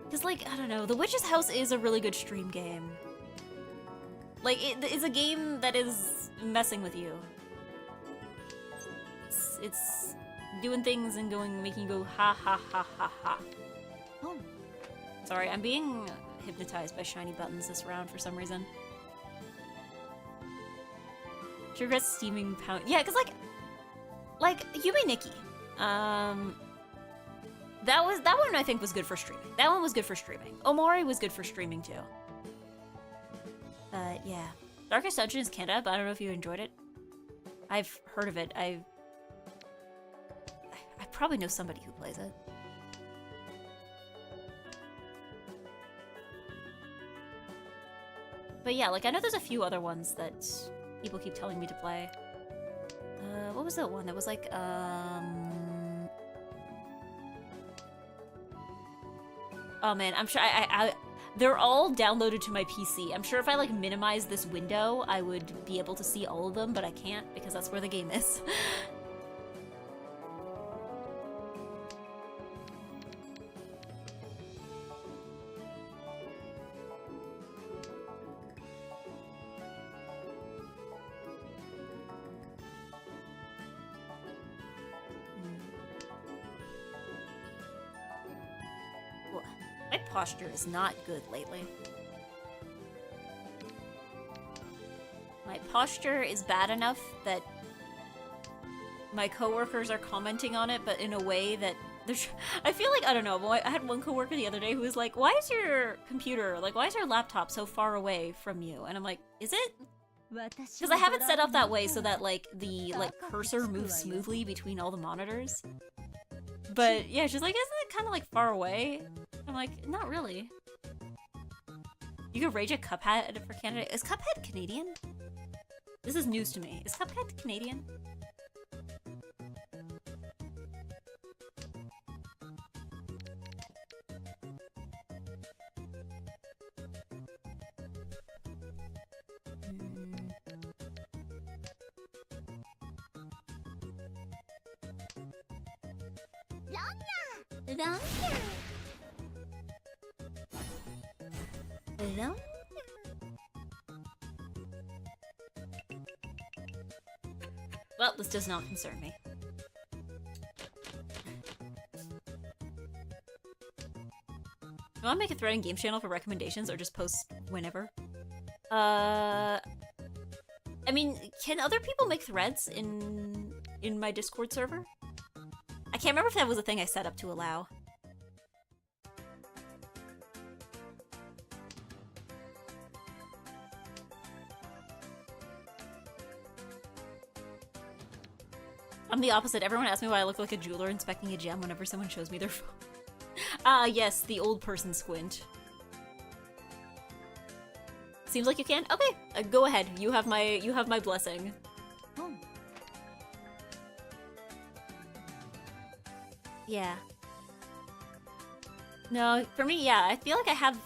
Speaker 1: Because, like, I don't know, The Witch's House is a really good stream game. Like, it's a game that is messing with you. It's doing things and making you go ha ha ha ha ha. Oh. Sorry, I'm being hypnotized by shiny buttons this round for some reason. She regrets steaming pound. Yeah, because like Yume Nikki. That one I think was good for streaming. That one was good for streaming. Omori was good for streaming too. Yeah. Darkest Dungeon is Canada, but I don't know if you enjoyed it. I've heard of it. I probably know somebody who plays it. But yeah, like I know there's a few other ones that people keep telling me to play. What was that one? That was like, oh man, I'm sure they're all downloaded to my PC. I'm sure if I like minimize this window, I would be able to see all of them, but I can't because that's where the game is. My posture is not good lately. My posture is bad enough that my coworkers are commenting on it, but in a way that I feel like, I don't know, I had one coworker the other day who was like, why is your computer, like, why is your laptop so far away from you? And I'm like, is it? Because I have it set up that way so that, like, the, like, cursor moves smoothly between all the monitors. But, yeah, she's like, isn't it kind of, like, far away? I'm like, not really. You could rage at Cuphead for Canada. Is Cuphead Canadian? This is news to me. Is Cuphead Canadian? Hello? Well, this does not concern me. Do I want to make a thread in Game Channel for recommendations or just post whenever? I mean, can other people make threads in my Discord server? I can't remember if that was a thing I set up to allow. I'm the opposite. Everyone asks me why I look like a jeweler inspecting a gem whenever someone shows me their phone. Ah, yes, the old person squint. Seems like you can? Okay, go ahead. You have my blessing. Oh. Yeah. No, for me, yeah, I feel like I have...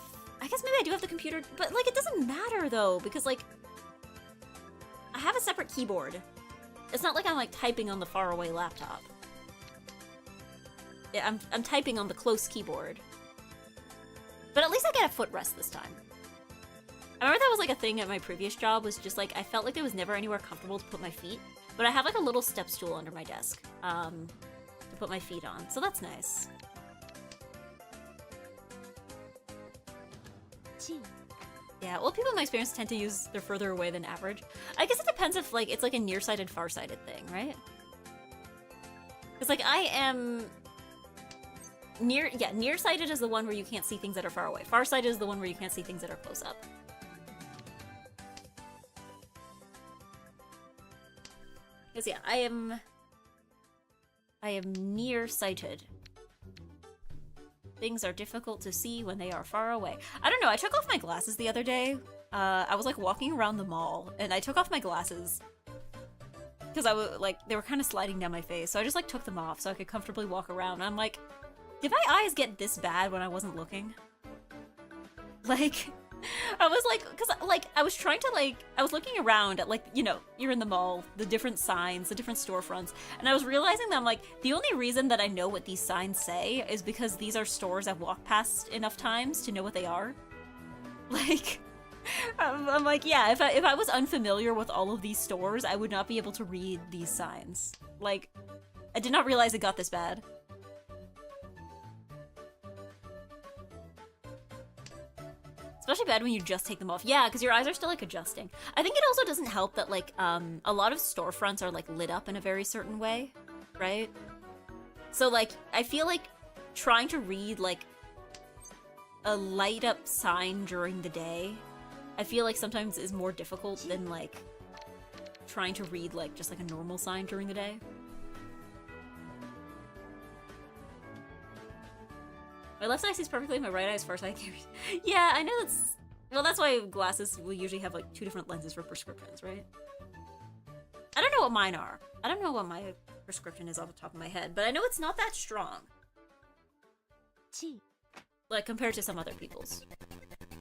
Speaker 1: I guess maybe I do have the computer, but, like, it doesn't matter, though, because, like, I have a separate keyboard. It's not like I'm, like, typing on the faraway laptop. Yeah, I'm typing on the close keyboard. But at least I get a footrest this time. I remember that was, like, a thing at my previous job, was just, like, I felt like there was never anywhere comfortable to put my feet. But I have, like, a little step stool under my desk, to put my feet on, so that's nice. Yeah, well, people in my experience tend to use they're further away than average. I guess it depends if, like, it's like a nearsighted, farsighted thing, right? Because, like, I am... nearsighted is the one where you can't see things that are far away. Farsighted is the one where you can't see things that are close up. Because, yeah, I am nearsighted. Things are difficult to see when they are far away. I don't know, I took off my glasses the other day. I was, like, walking around the mall, and I took off my glasses. Because I was, like, they were kind of sliding down my face, so I just, like, took them off so I could comfortably walk around. And I'm like, did my eyes get this bad when I wasn't looking? Like... I was like, because, like, I was trying to, like, I was looking around at, like, you know, you're in the mall, the different signs, the different storefronts, and I was realizing that I'm like, the only reason that I know what these signs say is because these are stores I've walked past enough times to know what they are. Like, I'm like, yeah, if I was unfamiliar with all of these stores, I would not be able to read these signs. Like, I did not realize it got this bad. Especially bad when you just take them off. Yeah, because your eyes are still, like, adjusting. I think it also doesn't help that, like, a lot of storefronts are, like, lit up in a very certain way, right? So, like, I feel like trying to read, like, a light-up sign during the day, I feel like sometimes is more difficult than, like, trying to read, like, just, like, a normal sign during the day. My left eye sees perfectly, my right eye is farsighted. Yeah, I know that's... Well, that's why glasses will usually have, like, 2 different lenses for prescriptions, right? I don't know what mine are. I don't know what my prescription is off the top of my head, but I know it's not that strong. Like, compared to some other people's.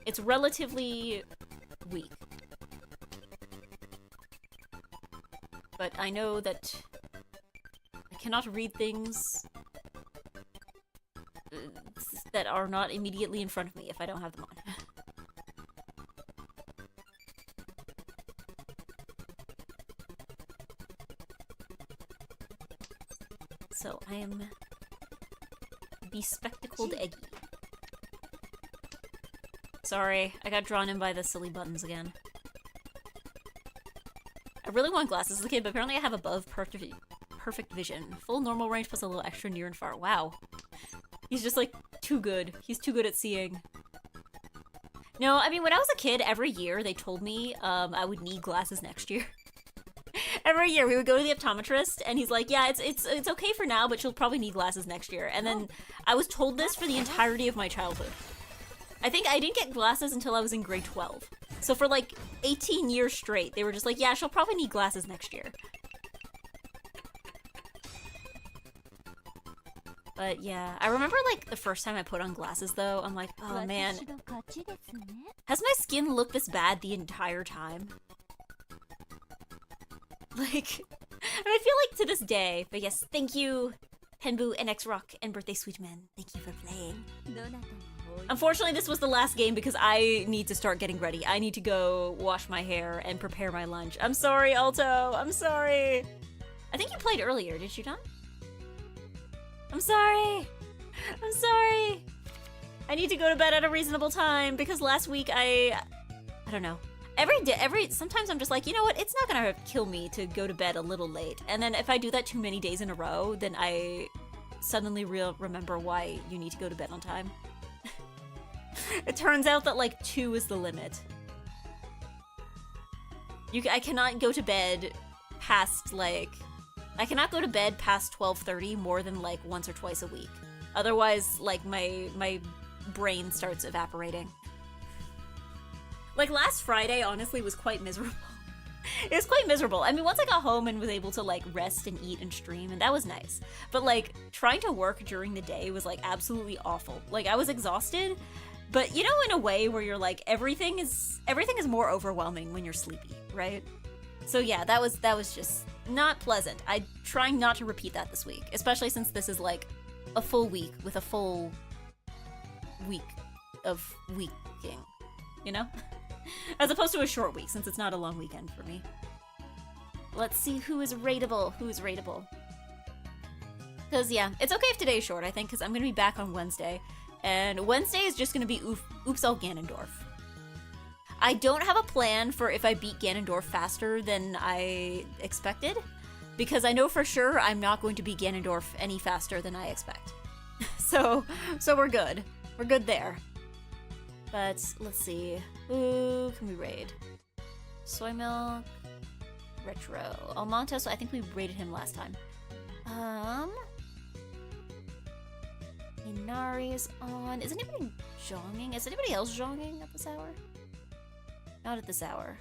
Speaker 1: It's relatively weak. But I know that I cannot read things that are not immediately in front of me if I don't have them on. So I am bespectacled Eggy. Sorry, I got drawn in by the silly buttons again. I really want glasses as a kid, but apparently I have above perfect vision. Full normal range plus a little extra near and far. Wow. He's just, like, too good. He's too good at seeing. No, I mean, when I was a kid, every year they told me I would need glasses next year. Every year we would go to the optometrist, and he's like, yeah, it's okay for now, but you'll probably need glasses next year. And then I was told this for the entirety of my childhood. I think I didn't get glasses until I was in grade 12. So for, like, 18 years straight, they were just like, yeah, she'll probably need glasses next year. But yeah, I remember, like, the first time I put on glasses, though, I'm like, oh man, has my skin looked this bad the entire time? Like, and I feel like to this day, but yes, thank you, Penbu and X-Rock and Birthday Sweet Man. Thank you for playing. Unfortunately, this was the last game because I need to start getting ready. I need to go wash my hair and prepare my lunch. I'm sorry, Alto. I'm sorry. I think you played earlier, did you not? I'm sorry. I'm sorry. I need to go to bed at a reasonable time because last week I don't know. Sometimes I'm just like, you know what? It's not gonna kill me to go to bed a little late. And then if I do that too many days in a row, then I suddenly remember why you need to go to bed on time. It turns out that, like, 2 is the limit. I cannot go to bed past, like... I cannot go to bed past 12:30 more than, like, once or twice a week. Otherwise, like, my brain starts evaporating. Like, last Friday, honestly, was quite miserable. It was quite miserable. I mean, once I got home and was able to like rest and eat and stream, and that was nice. But like trying to work during the day was like absolutely awful. Like I was exhausted, but you know, in a way where you're like everything is more overwhelming when you're sleepy, right? So yeah, that was just not pleasant. I'm trying not to repeat that this week, especially since this is like a full week with a full week of weeking, you know? As opposed to a short week, since it's not a long weekend for me. Let's see who is rateable. Who's rateable? Because, yeah, it's okay if today is short, I think, because I'm going to be back on Wednesday. And Wednesday is just going to be Oops All Ganondorf. I don't have a plan for if I beat Ganondorf faster than I expected, because I know for sure I'm not going to beat Ganondorf any faster than I expect. So we're good. We're good there. But let's see. Who can we raid? Soy Milk. Retro. Almonte, so I think we raided him last time. Inari is on. Is anybody jonging? Is anybody else jonging at this hour? Not at this hour.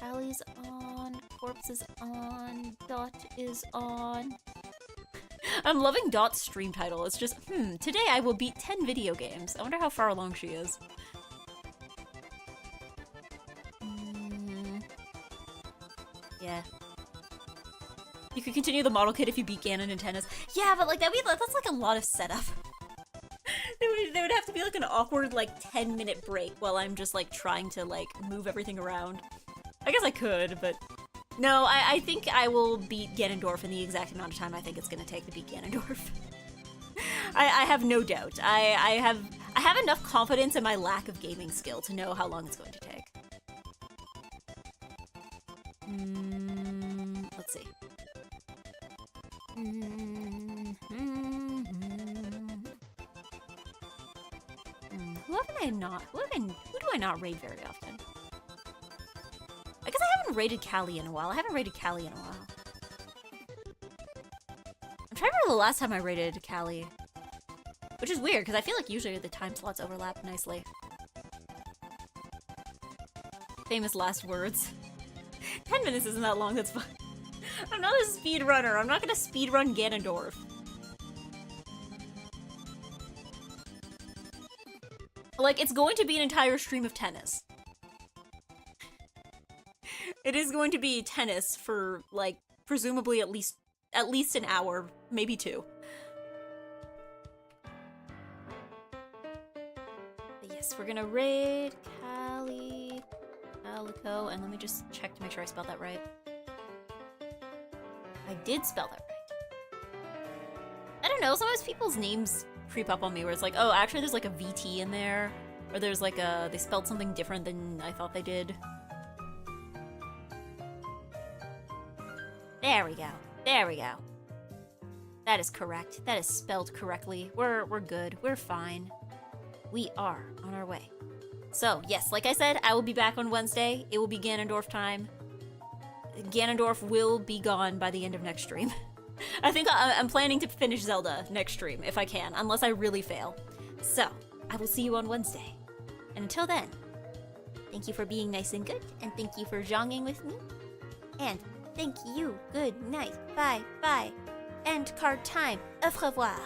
Speaker 1: Allie's on. Corpse is on. Dot is on. I'm loving Dot's stream title. It's just, today I will beat 10 video games. I wonder how far along she is. Yeah. You could continue the model kit if you beat Ganon in tennis. Yeah, but like that's like a lot of setup. There would have to be like an awkward like 10-minute break while I'm just like trying to like move everything around. I guess I could, but no, I think I will beat Ganondorf in the exact amount of time I think it's gonna take to beat Ganondorf. I have no doubt. I have enough confidence in my lack of gaming skill to know how long it's going to take. Let's see. Who do I not raid very often? I guess I haven't raided Callie in a while. I'm trying to remember the last time I raided Callie. Which is weird, because I feel like usually the time slots overlap nicely. Famous last words. 10 minutes isn't that long, that's fine. I'm not a speedrunner. I'm not gonna speedrun Ganondorf. Like, it's going to be an entire stream of tennis. It is going to be tennis for, like, presumably at least an hour, maybe 2. But yes, we're gonna raid Callie, Calico, and let me just check to make sure I spelled that right. I did spell that right. I don't know, sometimes people's names creep up on me where it's like, oh, actually there's like a VT in there, or there's like they spelled something different than I thought they did. There we go. There we go. That is correct. That is spelled correctly. We're good. We're fine. We are on our way. So, yes, like I said, I will be back on Wednesday. It will be Ganondorf time. Ganondorf will be gone by the end of next stream. I think I'm planning to finish Zelda next stream, if I can, unless I really fail. So, I will see you on Wednesday. And until then, thank you for being nice and good, and thank you for jonging with me. And thank you. Good night. Bye. Bye. End card time. Au revoir.